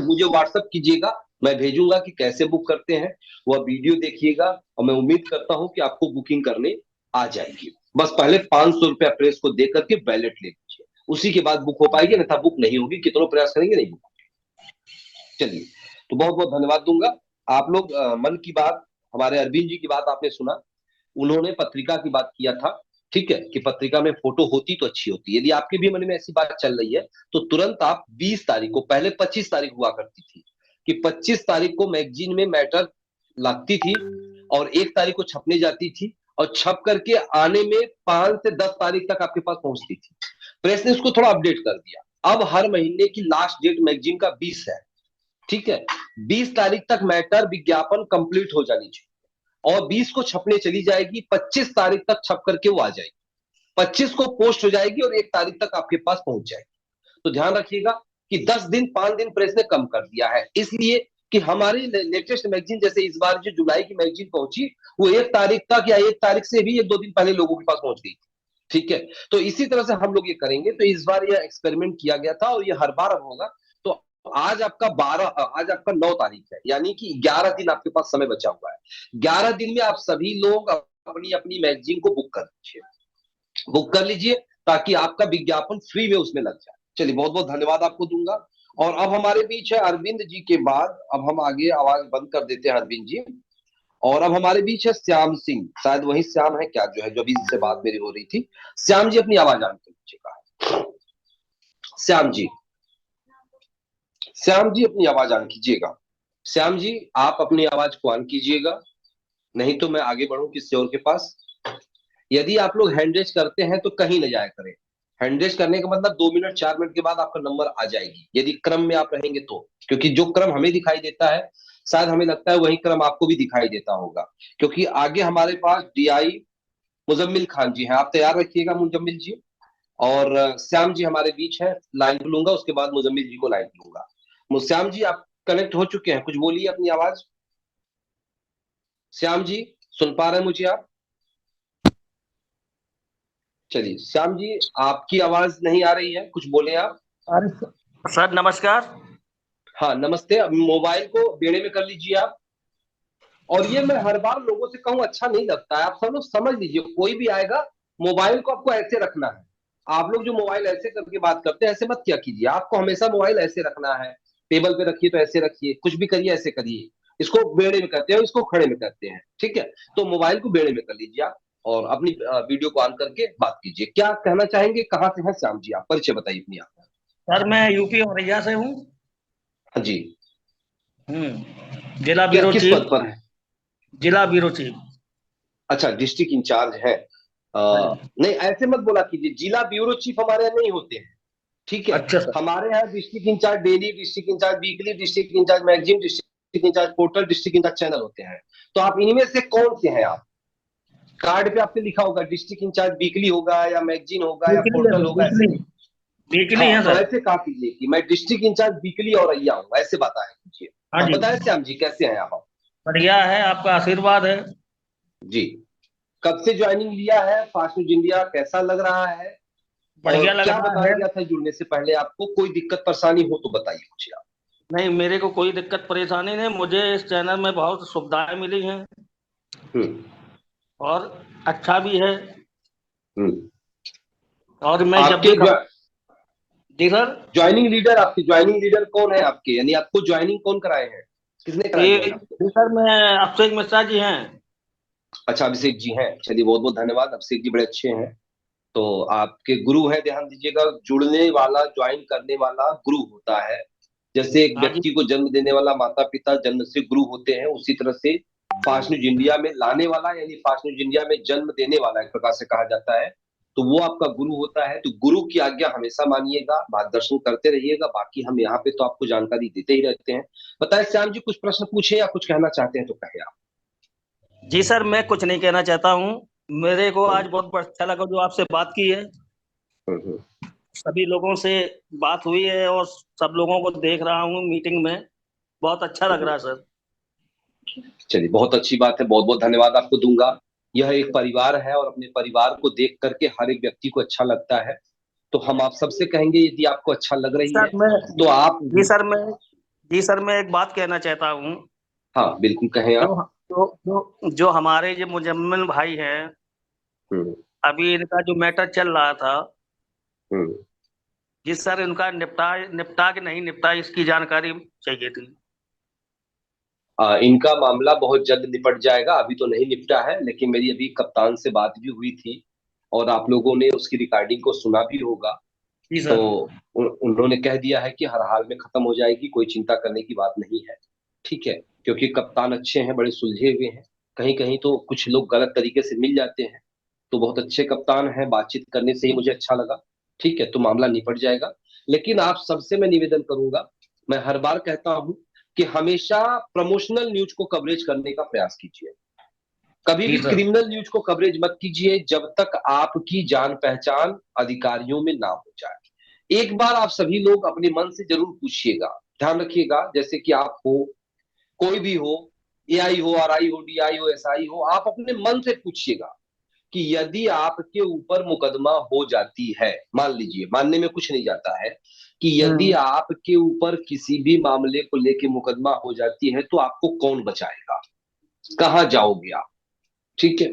मुझे व्हाट्सएप कीजिएगा, मैं भेजूंगा कि कैसे बुक करते हैं, वह वीडियो देखिएगा और मैं उम्मीद करता हूं कि आपको बुकिंग करने आ जाएगी। बस पहले 500 रुपया प्रेस को दे करके बैलेट ले लीजिए, उसी के बाद बुक हो पाएगी, अन्यथा बुक नहीं होगी, कितना प्रयास करेंगे नहीं बुक होगी। चलिए, तो बहुत बहुत धन्यवाद दूंगा। आप लोग मन की बात, हमारे अरविंद जी की बात आपने सुना, उन्होंने पत्रिका की बात किया था, ठीक है, कि पत्रिका में फोटो होती तो अच्छी होती। यदि आपके भी मन में ऐसी बात चल रही है तो तुरंत आप 20 तारीख को, पहले 25 तारीख हुआ करती थी कि 25 तारीख को मैगजीन में मैटर लगती थी और 1 तारीख को छपने जाती थी, और छप करके आने में 5 से 10 तारीख तक आपके पास पहुंचती थी। प्रेस ने इसको थोड़ा अपडेट कर दिया, अब हर महीने की लास्ट डेट मैगजीन का 20 है, ठीक है। 20 तारीख तक मैटर विज्ञापन कंप्लीट हो जानी चाहिए और 20 को छपने चली जाएगी, 25 तारीख तक छप करके वो आ जाएगी, 25 को पोस्ट हो जाएगी और 1 तारीख तक आपके पास पहुंच जाएगी। तो ध्यान रखिएगा कि 10 दिन 5 दिन प्रेस ने कम कर दिया है, इसलिए कि हमारी लेटेस्ट मैगजीन, जैसे इस बार जो जुलाई की मैगजीन पहुंची, वो 1 तारीख तक या 1 तारीख से भी 1-2 दिन पहले लोगों के पास पहुंच गई, ठीक है। तो इसी तरह से हम लोग ये करेंगे। तो इस बार यह एक्सपेरिमेंट किया गया था और ये हर बार अब होगा। तो आज आपका 9 तारीख है, यानी कि 11 दिन आपके पास समय बचा हुआ है। 11 दिन में आप सभी लोग अपनी अपनी मैगजीन को बुक कर लीजिए, बुक कर लीजिए, ताकि आपका विज्ञापन फ्री में उसमें लग जाए। चलिए, बहुत बहुत धन्यवाद आपको दूंगा। और अब हमारे बीच है अरविंद जी के बाद, अब हम आगे आवाज बंद कर देते हैं अरविंद जी, और अब हमारे बीच है श्याम सिंह, शायद वही श्याम है क्या, जो है जो अभी से बात मेरी हो रही थी। श्याम जी अपनी आवाज ऑन कीजिएगा। श्याम जी, श्याम जी अपनी आवाज ऑन कीजिएगा। श्याम जी आप अपनी आवाज को ऑन कीजिएगा, नहीं तो मैं आगे बढ़ूं किसी और के पास। यदि आप लोग हैंड रेज करते हैं तो कहीं न जाया करें। हैंड रेज करने का मतलब 2 मिनट 4 मिनट के बाद आपका नंबर आ जाएगी, यदि क्रम में आप रहेंगे तो, क्योंकि जो क्रम हमें दिखाई देता है शायद हमें लगता है वही क्रम आपको भी दिखाई देता होगा, क्योंकि आगे हमारे पास डीआई मुजम्मिल खान जी हैं। आप तैयार रखिएगा मुजम्मिल जी, और श्याम जी हमारे बीच है, लाइन पे लूंगा, उसके बाद मुजम्मिल जी को लाइन पे लूंगा। श्याम जी आप कनेक्ट हो चुके हैं, कुछ बोलिए अपनी आवाज। श्याम जी सुन पा रहे हैं मुझे आप? चलिए श्याम जी आपकी आवाज नहीं आ रही है, कुछ बोले आप। अरे सर नमस्कार। हाँ नमस्ते, अब मोबाइल को बेड़े में कर लीजिए आप। और ये मैं हर बार लोगों से कहूँ, अच्छा नहीं लगता है, आप सब लोग समझ लीजिए, कोई भी आएगा मोबाइल को आपको ऐसे रखना है। आप लोग जो मोबाइल ऐसे करके बात करते हैं, ऐसे मत क्या कीजिए, आपको हमेशा मोबाइल ऐसे रखना है, टेबल पे रखिए तो ऐसे रखिए, कुछ भी करिए ऐसे करिए। इसको बेड़े में करते हैं, इसको खड़े में करते हैं, ठीक है। तो मोबाइल को बेड़े में कर लीजिए आप, और अपनी वीडियो को ऑन करके बात कीजिए। क्या कहना चाहेंगे, कहाँ से हैं श्याम जी, आप परिचय बताइए अपनी आप। सर मैं यूपी औरैया से हूँ। हाँ जी। जिला क्या ब्यूरो किस चीफ। पद पर है? जिला ब्यूरो चीफ। अच्छा, डिस्ट्रिक्ट इंचार्ज है। हाँ जी। नहीं ऐसे मत बोला कीजिए, जिला ब्यूरो चीफ हमारे यहाँ नहीं होते हैं, ठीक है। अच्छा सर। हमारे यहाँ district incharge daily, district incharge weekly, district incharge magazine, district incharge portal, district incharge channel होते हैं। तो आप इनमें से कौन से हैं आप? कार्ड पे आपने लिखा होगा डिस्ट्रिक्ट इंचार्ज वीकली होगा या मैगजीन होगा या वीकली है पोर्टल सर, होगा, ऐसे। वीकली। वीकली हाँ है तो सर। ऐसे कहा कीजिए कि मैं डिस्ट्रिक्ट इंचार्ज वीकली औरैया हूँ, ऐसे बताया कीजिए। हाँ अब जी। बताएं श्याम जी कैसे हैं आप? बढ़िया है, आपका आशीर्वाद है। जी। कब से ज्वाइनिंग लिया है फास्ट न्यूज इंडिया, कैसा लग रहा है? बढ़िया और लग क्या रहा बताया है। गया था जुड़ने से पहले आपको? कोई दिक्कत परेशानी हो तो बताइए मुझे आप। नहीं, मेरे को कोई दिक्कत परेशानी नहीं, मुझे इस चैनल में बहुत सुविधाएं मिली हैं हम्म और अच्छा भी है। हम्म। और मैं जब आपके भी जी सर। ज्वाइनिंग लीडर, आपके ज्वाइनिंग लीडर कौन है आपके, यानी आपको ज्वाइनिंग कौन कराए हैं, किसने कराई ये ज्वाइन आपको? जी सर, मैं अभिषेक मिश्रा जी हैं। अच्छा अभिषेक जी हैं, चलिए बहुत बहुत धन्यवाद, अभिषेक जी बड़े अच्छे हैं। तो आपके गुरु हैं, ध्यान दीजिएगा, जुड़ने वाला, ज्वाइन करने वाला गुरु होता है। जैसे एक हाँ जी। व्यक्ति को जन्म देने वाला माता पिता जन्म से गुरु होते हैं, उसी तरह से फास्ट न्यूज इंडिया में लाने वाला यानी फास्ट न्यूज इंडिया में जन्म देने वाला एक प्रकार से कहा जाता है, तो वो आपका गुरु होता है। तो गुरु की आज्ञा हमेशा मानिएगा, मार्गदर्शन करते रहिएगा, बाकी हम यहाँ पे तो आपको जानकारी देते ही रहते हैं। बताए श्याम जी, कुछ प्रश्न पूछे या कुछ कहना चाहते हैं तो कहे आप। जी सर, मैं कुछ नहीं कहना चाहता हूँ। मेरे को आज हम्म, बहुत अच्छा लगा जो आपसे बात की है। हम्म। सभी लोगों से बात हुई है और सब लोगों को देख रहा हूँ मीटिंग में। बहुत अच्छा लग रहा है सर। चलिए बहुत अच्छी बात है, बहुत बहुत धन्यवाद आपको दूंगा। यह एक परिवार है और अपने परिवार को देख करके हर एक व्यक्ति को अच्छा लगता है। तो हम आप सबसे कहेंगे यदि आपको अच्छा लग रही है सर मैं तो आप। जी सर मैं जी सर, मैं एक बात कहना चाहता हूँ। हाँ बिल्कुल कहें जो आप। जो हमारे जो मुजम्मिल भाई हैं, हम्म अभी इनका जो मैटर चल रहा था, हम्म। जी सर, इनका निपटा निपटा कि नहीं निपटा, इसकी जानकारी चाहिए थी। इनका मामला बहुत जल्द निपट जाएगा, अभी तो नहीं निपटा है, लेकिन मेरी अभी कप्तान से बात भी हुई थी और आप लोगों ने उसकी रिकॉर्डिंग को सुना भी होगा। जी तो सर। उन्होंने कह दिया है कि हर हाल में खत्म हो जाएगी, कोई चिंता करने की बात नहीं है, ठीक है। क्योंकि कप्तान अच्छे हैं, बड़े सुलझे हुए हैं। कहीं कहीं तो कुछ लोग गलत तरीके से मिल जाते हैं, तो बहुत अच्छे कप्तान हैं, बातचीत करने से ही मुझे अच्छा लगा, ठीक है। तो मामला निपट जाएगा। लेकिन आप सबसे मैं निवेदन करूंगा, मैं हर बार कहता हूं कि हमेशा प्रमोशनल न्यूज को कवरेज करने का प्रयास कीजिए। कभी जी भी सर। क्रिमिनल न्यूज को कवरेज मत कीजिए जब तक आपकी जान पहचान अधिकारियों में ना हो जाए। एक बार आप सभी लोग अपने मन से जरूर पूछिएगा, ध्यान रखिएगा, जैसे कि आप हो, कोई भी हो, एआई हो, आरआई हो, डीआई हो, एसआई हो, आप अपने मन से पूछिएगा कि यदि आपके ऊपर मुकदमा हो जाती है, मान लीजिए, मानने में कुछ नहीं जाता है, कि यदि आपके ऊपर किसी भी मामले को लेके मुकदमा हो जाती है तो आपको कौन बचाएगा, कहां जाओगे आप, ठीक है।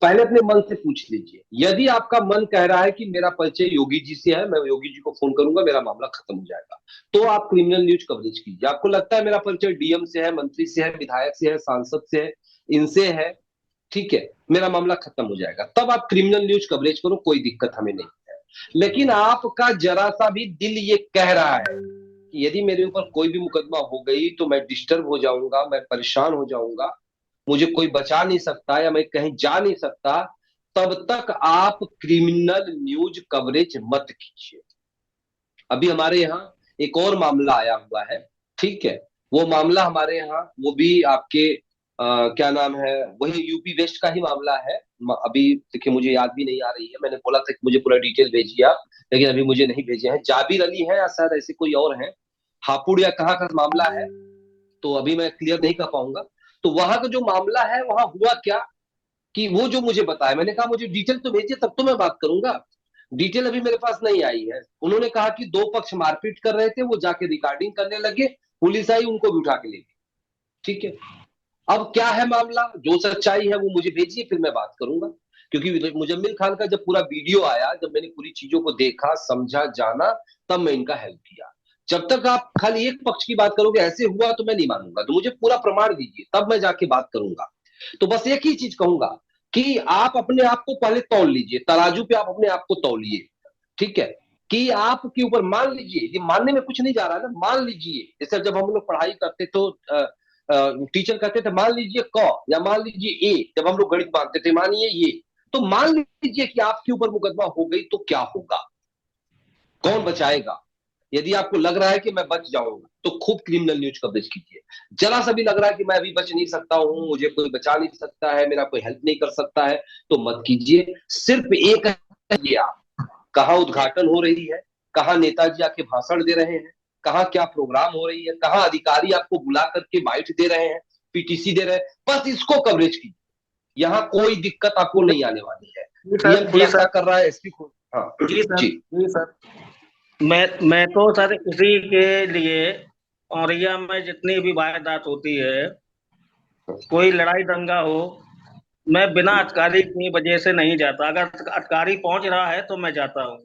पहले अपने मन से पूछ लीजिए। यदि आपका मन कह रहा है कि मेरा परिचय योगी जी से है, मैं योगी जी को फोन करूंगा, मेरा मामला खत्म हो जाएगा, तो आप क्रिमिनल न्यूज कवरेज कीजिए। आपको लगता है मेरा परिचय डीएम से है, मंत्री से है, विधायक से है, सांसद से है, इनसे है, ठीक है, मेरा मामला खत्म हो जाएगा, तब आप क्रिमिनल न्यूज कवरेज करो, कोई दिक्कत हमें नहीं है। लेकिन आपका जरा सा भी दिल ये कह रहा है कि यदि मेरे ऊपर कोई भी मुकदमा हो गई तो मैं डिस्टर्ब हो जाऊंगा, मैं परेशान हो जाऊंगा, मुझे कोई बचा नहीं सकता या मैं कहीं जा नहीं सकता, तब तक आप क्रिमिनल न्यूज कवरेज मत कीजिए। अभी हमारे यहाँ एक और मामला आया हुआ है, ठीक है। वो मामला हमारे यहाँ, वो भी आपके क्या नाम है, वही यूपी वेस्ट का ही मामला है। अभी देखिए मुझे याद भी नहीं आ रही है, मैंने बोला था कि मुझे पूरा डिटेल भेजिए आप, लेकिन अभी मुझे नहीं भेजे हैं। जाबिर अली है या शायद ऐसे कोई और है, हापुड़ या कहाँ का मामला है, तो अभी मैं क्लियर नहीं कर पाऊंगा। तो वहां का जो मामला है, वहां हुआ क्या कि वो जो मुझे बताया, मैंने कहा मुझे डिटेल तो भेजिए तब तो मैं बात करूंगा। डिटेल अभी मेरे पास नहीं आई है। उन्होंने कहा कि दो पक्ष मारपीट कर रहे थे, वो जाके रिकॉर्डिंग करने लगे, पुलिस आई, उनको भी उठा के ले गई, ठीक है। अब क्या है मामला, जो सच्चाई है वो मुझे भेजिए, फिर मैं बात करूंगा। क्योंकि मुजम्मिल खान का जब पूरा वीडियो आया, जब मैंने पूरी चीजों को देखा, समझा, जाना, तब मैं इनका हेल्प किया। जब तक आप खाली एक पक्ष की बात करोगे ऐसे हुआ तो मैं नहीं मानूंगा, तो मुझे पूरा प्रमाण दीजिए, तब मैं जाके बात करूंगा। तो बस एक ही चीज कहूंगा कि आप अपने आप को पहले तौल लीजिए, तराजू पे आप अपने आप को तौलिए, ठीक है, कि आपके ऊपर मान लीजिए, ये मानने में कुछ नहीं जा रहा है ना, मान लीजिए जैसे जब हम लोग पढ़ाई करते तो टीचर कहते थे मान लीजिए क या मान लीजिए ए, जब हम लोग गणित मानते थे मानिए ये, तो मान लीजिए कि आपके ऊपर मुकदमा हो गई तो क्या होगा, कौन बचाएगा? यदि आपको लग रहा है कि मैं बच जाऊंगा तो खूब क्रिमिनल न्यूज कवरेज कीजिए। जरा सा भी लग रहा है कि मैं अभी बच नहीं सकता हूं, मुझे कोई बचा नहीं सकता है, मेरा कोई हेल्प नहीं कर सकता है, तो मत कीजिए। सिर्फ एक है, आप कहाँ उद्घाटन हो रही है, कहाँ नेताजी आके भाषण दे रहे हैं, कहाँ क्या प्रोग्राम हो रही है, कहाँ अधिकारी आपको बुला करके बाइट दे रहे हैं, पीटीसी दे रहे हैं, बस इसको कवरेज कीजिए। यहाँ कोई दिक्कत आपको नहीं आने वाली है। पीएम खुलासा कर रहा है, एसपी को। हाँ जी सर, जी जी सर। मैं तो सर इसी के लिए औरैया में जितनी भी वारदात होती है, कोई लड़ाई दंगा हो, मैं बिना अटकारी की वजह से नहीं जाता। अगर अटकारी पहुंच रहा है तो मैं जाता हूँ।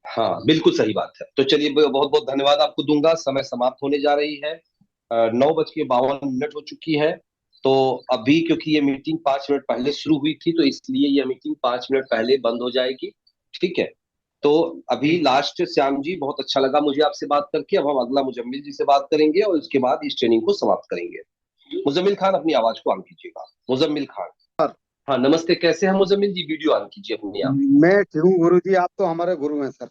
हाँ, बिल्कुल सही बात है। तो चलिए बहुत बहुत धन्यवाद आपको दूंगा, समय समाप्त होने जा रही है। 9:52 हो चुकी है। तो अभी क्योंकि ये मीटिंग 5 मिनट पहले शुरू हुई थी, तो इसलिए ये मीटिंग 5 मिनट पहले बंद हो जाएगी, ठीक है। तो अभी लास्ट श्याम जी, बहुत अच्छा लगा मुझे आपसे बात करके। अब हम अगला मुजम्मिल जी से बात करेंगे और उसके बाद इस ट्रेनिंग को समाप्त करेंगे। मुजम्मिल खान, अपनी आवाज को ऑन कीजिएगा। मुजम्मिल खान। हाँ नमस्ते, कैसे हैं मुजम्मिल जी? वीडियो ऑन कीजिए अपनी आप। मैं ठीक हूँ गुरु जी, आप तो हमारे गुरु हैं सर।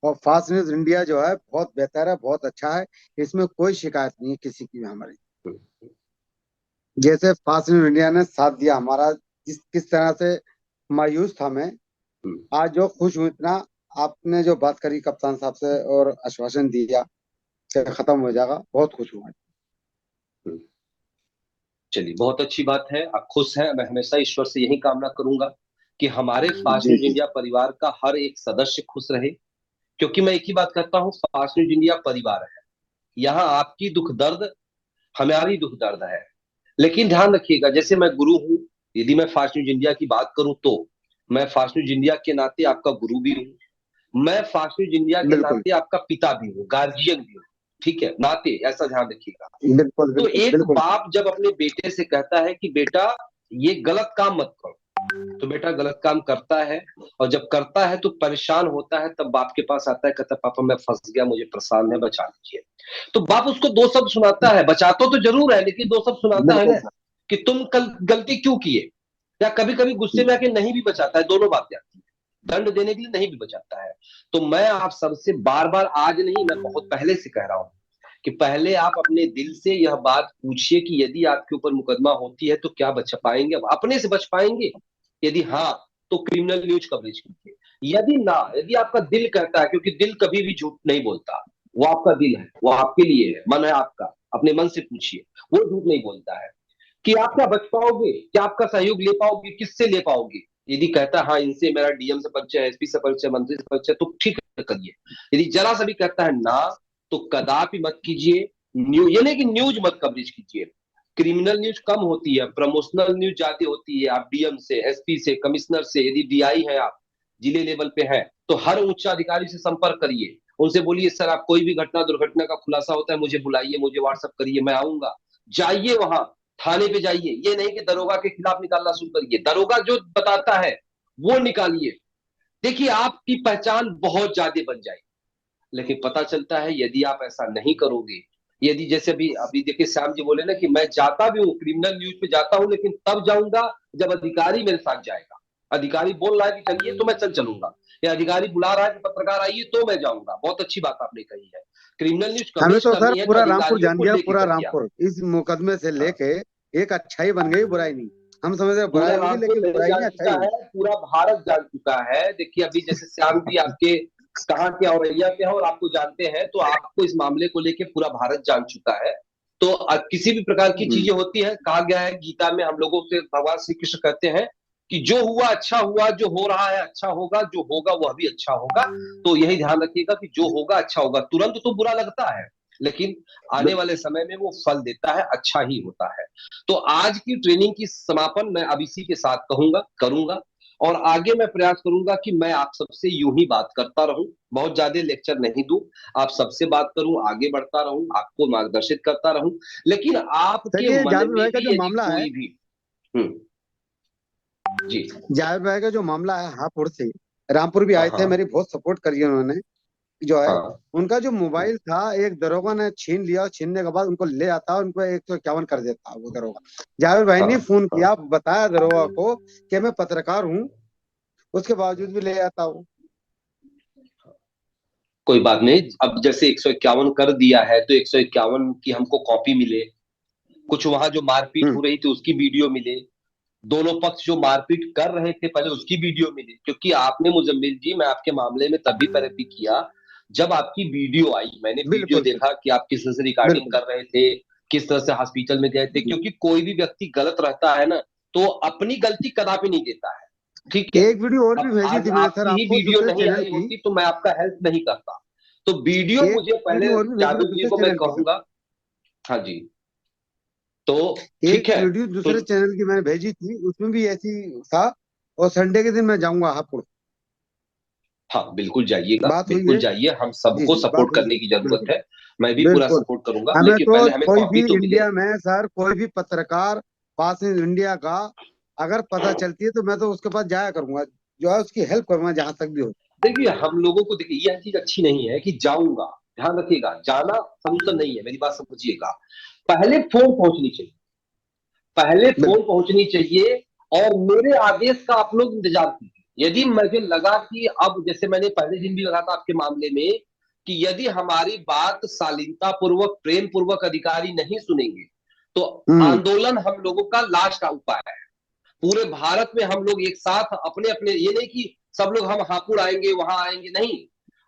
और फास्ट न्यूज इंडिया जो है बहुत बेहतर है, बहुत अच्छा है, इसमें कोई शिकायत नहीं है किसी की भी हमारी। जैसे फास्ट न्यूज इंडिया ने साथ दिया हमारा, किस तरह से मायूस था मैं, आज जो खुश हूँ इतना। आपने जो बात करी कप्तान साहब से और आश्वासन दिया कि खत्म हो जाएगा, बहुत खुश हूँ। चलिए, बहुत अच्छी बात है, आप खुश हैं। मैं हमेशा ईश्वर से यही कामना करूंगा कि हमारे फास्ट न्यूज इंडिया परिवार का हर एक सदस्य खुश रहे, क्योंकि मैं एक ही बात कहता हूँ, फास्ट न्यूज इंडिया परिवार है। यहाँ आपकी दुख दर्द हमारी दुख दर्द है। लेकिन ध्यान रखिएगा, जैसे मैं गुरु हूँ, यदि मैं फास्ट न्यूज इंडिया की बात करूं तो मैं फास्ट न्यूज इंडिया के नाते आपका गुरु भी हूँ, मैं फास्ट न्यूज इंडिया के नाते आपका पिता भी हूँ, गार्जियन भी हूँ, ठीक है, नाते, ऐसा ध्यान रखिएगा। बिल्कुल तो बिल्कुल एक बिल्कुल। बाप जब अपने बेटे से कहता है कि बेटा ये गलत काम मत करो, तो बेटा गलत काम करता है, और जब करता है तो परेशान होता है, तब बाप के पास आता है, कहता है पापा मैं फंस गया, मुझे परेशान है, बचा लीजिए। तो बाप उसको दो शब्द सुनाता है, बचाता तो जरूर है, लेकिन दो शब्द सुनाता है बिल्कुल ना, सर। कि तुम कल गलती क्यों किए, या कभी कभी गुस्से में आके नहीं भी बचाता है, दोनों बातें आती है, दंड देने के लिए नहीं भी बचाता है। तो मैं आप सबसे बार बार, आज नहीं, मैं बहुत पहले से कह रहा हूं कि पहले आप अपने दिल से यह बात पूछिए कि यदि आपके ऊपर मुकदमा होती है तो क्या बच पाएंगे, अब अपने से बच पाएंगे? यदि हाँ, तो क्रिमिनल न्यूज कवरेज कीजिए। यदि ना, यदि आपका दिल कहता है, क्योंकि दिल कभी भी झूठ नहीं बोलता, वो आपका दिल है, वो आपके लिए है, मन है आपका, अपने मन से पूछिए, वो झूठ नहीं बोलता है, कि आप क्या बच पाओगे, क्या आपका सहयोग ले पाओगे, किससे ले पाओगे? यदि कहता है हाँ इनसे मेरा डीएम से परिचय है, एसपी से परिचय, मंत्री से परिचय, तो ठीक है करिए। यदि जरा सा भी कहता है ना, तो कदापि मत कीजिए। न्यूज, ये नहीं कि न्यूज मत कवरेज कीजिए, क्रिमिनल न्यूज कम होती है, प्रमोशनल न्यूज ज्यादा होती है। आप डीएम से, एसपी से, कमिश्नर से, यदि डीआई है, आप जिले लेवल पे है, तो हर उच्च अधिकारी से संपर्क करिए, उनसे बोलिए सर आप कोई भी घटना दुर्घटना का खुलासा होता है मुझे बुलाइए, मुझे व्हाट्सअप करिए, मैं आऊंगा। जाइए वहां, थाने पे जाइए, ये नहीं कि दरोगा के खिलाफ निकालना शुरू करिए, दरोगा जो बताता है वो निकालिए। देखिए आपकी पहचान बहुत ज्यादा बन जाएगी। लेकिन पता चलता है यदि आप ऐसा नहीं करोगे, यदि जैसे अभी अभी देखिए श्याम जी बोले ना कि मैं जाता भी हूँ, क्रिमिनल न्यूज पे जाता हूँ, लेकिन तब जाऊंगा जब अधिकारी मेरे साथ जाएगा। अधिकारी बोल रहा है कि चलिए तो मैं चलूंगा, या अधिकारी बुला रहा है कि पत्रकार आइए तो मैं जाऊंगा। बहुत अच्छी बात आपने कही है, क्रिमिनल न्यूज हमें कवरेज तो सर करनी है तो पूरा रामपुर अधिकारियों जान को गया, लेके पूरा करिए आप। रामपुर इस मुकदमे से लेके एक अच्छाई बन गई, बुराई नहीं। हम समझ रहे पूरा बुराई होगी, रामपुर लेकिन नहीं बुराई जान नहीं, चुका अच्छाई हुई। है, पूरा भारत जान चुका है। देखिए अभी जैसे श्याम जी आपके कहाँ के, औरैया के हैं और आपको जानते हैं, तो आपको इस मामले को लेके पूरा भारत जान चुका है। तो किसी भी प्रकार की चीजें होती है, कहा गया है गीता में, हम लोगों से भगवान श्री कृष्ण कहते हैं कि जो हुआ अच्छा हुआ, जो हो रहा है अच्छा होगा, जो होगा वह भी अच्छा होगा। तो यही ध्यान रखिएगा कि जो होगा अच्छा होगा। तुरंत तो बुरा लगता है, लेकिन आने वाले समय में वो फल देता है, अच्छा ही होता है। तो आज की ट्रेनिंग की समापन मैं अब इसी के साथ करूंगा, और आगे मैं प्रयास करूंगा कि मैं आप सबसे यूं ही बात करता रहूं, बहुत ज्यादा लेक्चर नहीं दूं, आप सबसे बात करूं, आगे बढ़ता रहूं, आपको मार्गदर्शित करता रहूं। लेकिन सर आपके ये मन जादू में भाई का भी जो यदि मामला है, कोई भी हम्म जी जावेद भाई का जो मामला है हापुड़ से, रामपुर भी आए थे, हाँ मेरी बहुत सपोर्ट करी उन्होंने, जो है हाँ उनका जो मोबाइल था एक दरोगा ने छीन लिया, और छीनने के बाद उनको ले आता, उनको 151 कर देता वो दरोगा। जावेद भाई ने हाँ फोन किया, बताया दरोगा को कि मैं पत्रकार हूँ, उसके बावजूद भी ले आता वो। कोई बात नहीं। अब जैसे 151 कर दिया है तो 151 की हमको कॉपी मिले, कुछ वहां जो मारपीट हो रही थी उसकी वीडियो मिले, दोनों पक्ष जो मारपीट कर रहे थे पहले उसकी वीडियो मिले। क्योंकि आपने मुजम्मिल जी, मैं आपके मामले में तभी पैरवी किया जब आपकी वीडियो आई, मैंने वीडियो बिल्कुल देखा कि आप किस तरह से रिकॉर्डिंग बिल्कुल कर रहे थे, किस तरह से हॉस्पिटल में गए थे। क्योंकि कोई भी व्यक्ति गलत रहता है ना तो अपनी गलती कदापि नहीं देता है, ठीक है। एक वीडियो और भी अब भेजी आज थी मैंने सर आपकी ही आपको वीडियो दूसरे नहीं चैनल आई की, होती तो मैं आपका हेल्प नहीं करता। तो वीडियो एक मुझे पहले वीडियो और भी भेजी थी जावेद जी दूसरे को मैं चैनल की सर, कहूंगा। हाँ जी, तो एक ठीक है। वीडियो तो दूसरे चैनल की मैंने भेजी थी, उसमें भी ऐसी था। और संडे के दिन मैं जाऊंगा हापुड़, हाँ बिल्कुल जाइएगा, बात हुई बिल्कुल है। जाइए, हम जी सबको जी बात सपोर्ट हुई करने है, की जरूरत बिल्कुल है। मैं भी पूरा बिल्कुल। सपोर्ट करूंगा, हमें लेकिन तो पहले हमें कोई कॉपी भी तो मिले। इंडिया में सर, कोई भी पत्रकार पास इंडिया का अगर पता चलती है तो मैं तो उसके पास जाया करूंगा, जो है उसकी हेल्प करूंगा जहां तक भी हो। देखिए हम लोगों को, देखिए यह चीज अच्छी नहीं है कि जाऊंगा, ध्यान रखिएगा, जाना सलूशन नहीं है, मेरी बात समझिएगा। पहले फोन पहुंचनी चाहिए, पहले फोन बिल्कुल पहुंचनी चाहिए, और मेरे आदेश का आप लोग इंतजार कीजिए। यदि मुझे लगा कि अब, जैसे मैंने पहले दिन भी लगा था आपके मामले में, कि यदि हमारी बात शालीनता पूर्वक, प्रेम पूर्वक अधिकारी नहीं सुनेंगे तो हम्म आंदोलन हम लोगों का लास्ट का उपाय है। पूरे भारत में हम लोग एक साथ अपने अपने, ये नहीं कि सब लोग हम हापुड़ आएंगे वहां आएंगे, नहीं,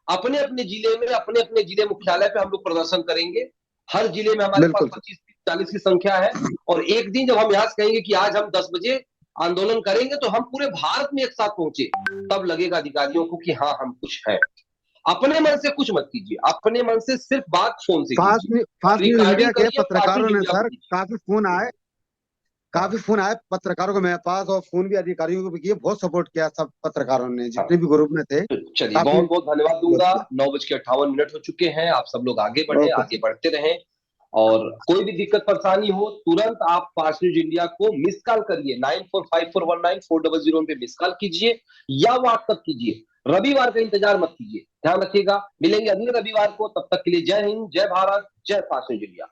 अपने अपने जिले में, अपने अपने जिले मुख्यालय पे हम लोग प्रदर्शन करेंगे। हर जिले में हमारे पास बिल्कुल सर 25-40 की संख्या है। और एक दिन जब हम यहाँ से कहेंगे कि आज हम 10 बजे आंदोलन करेंगे तो हम पूरे भारत में एक साथ पहुंचे, तब लगेगा अधिकारियों को कि हाँ हम कुछ है। अपने मन से कुछ मत कीजिए, अपने मन से सिर्फ बात फोन से कीजिए, और फास्ट न्यूज इंडिया रिकॉर्डिंग के करिए, फास्ट पत्रकारों न्यूज ने इंडिया को सर दीजिए। हाँ काफी फोन आए पत्रकारों को मेरे पास, और फोन भी अधिकारियों को भी किए, बहुत सपोर्ट किया सब पत्रकारों ने हाँ, जितने भी ग्रुप में थे, तो चलिए, काफी बहुत बहुत धन्यवाद बहुत दूंगा। किया। 9:58 हो चुके हैं, आप सब लोग आगे बढ़े, ओके आगे सर, बढ़ते रहें। और कोई भी दिक्कत परेशानी हो तुरंत आप फास्ट न्यूज इंडिया को मिस कॉल करिए, 9454194000 पे मिस कॉल कीजिए या व्हाट्सएप कीजिए। रविवार का इंतजार मत कीजिए, ध्यान रखिएगा। मिलेंगे अगले रविवार को, तब तक के लिए जय हिंद, जय भारत, जय फास्ट न्यूज इंडिया।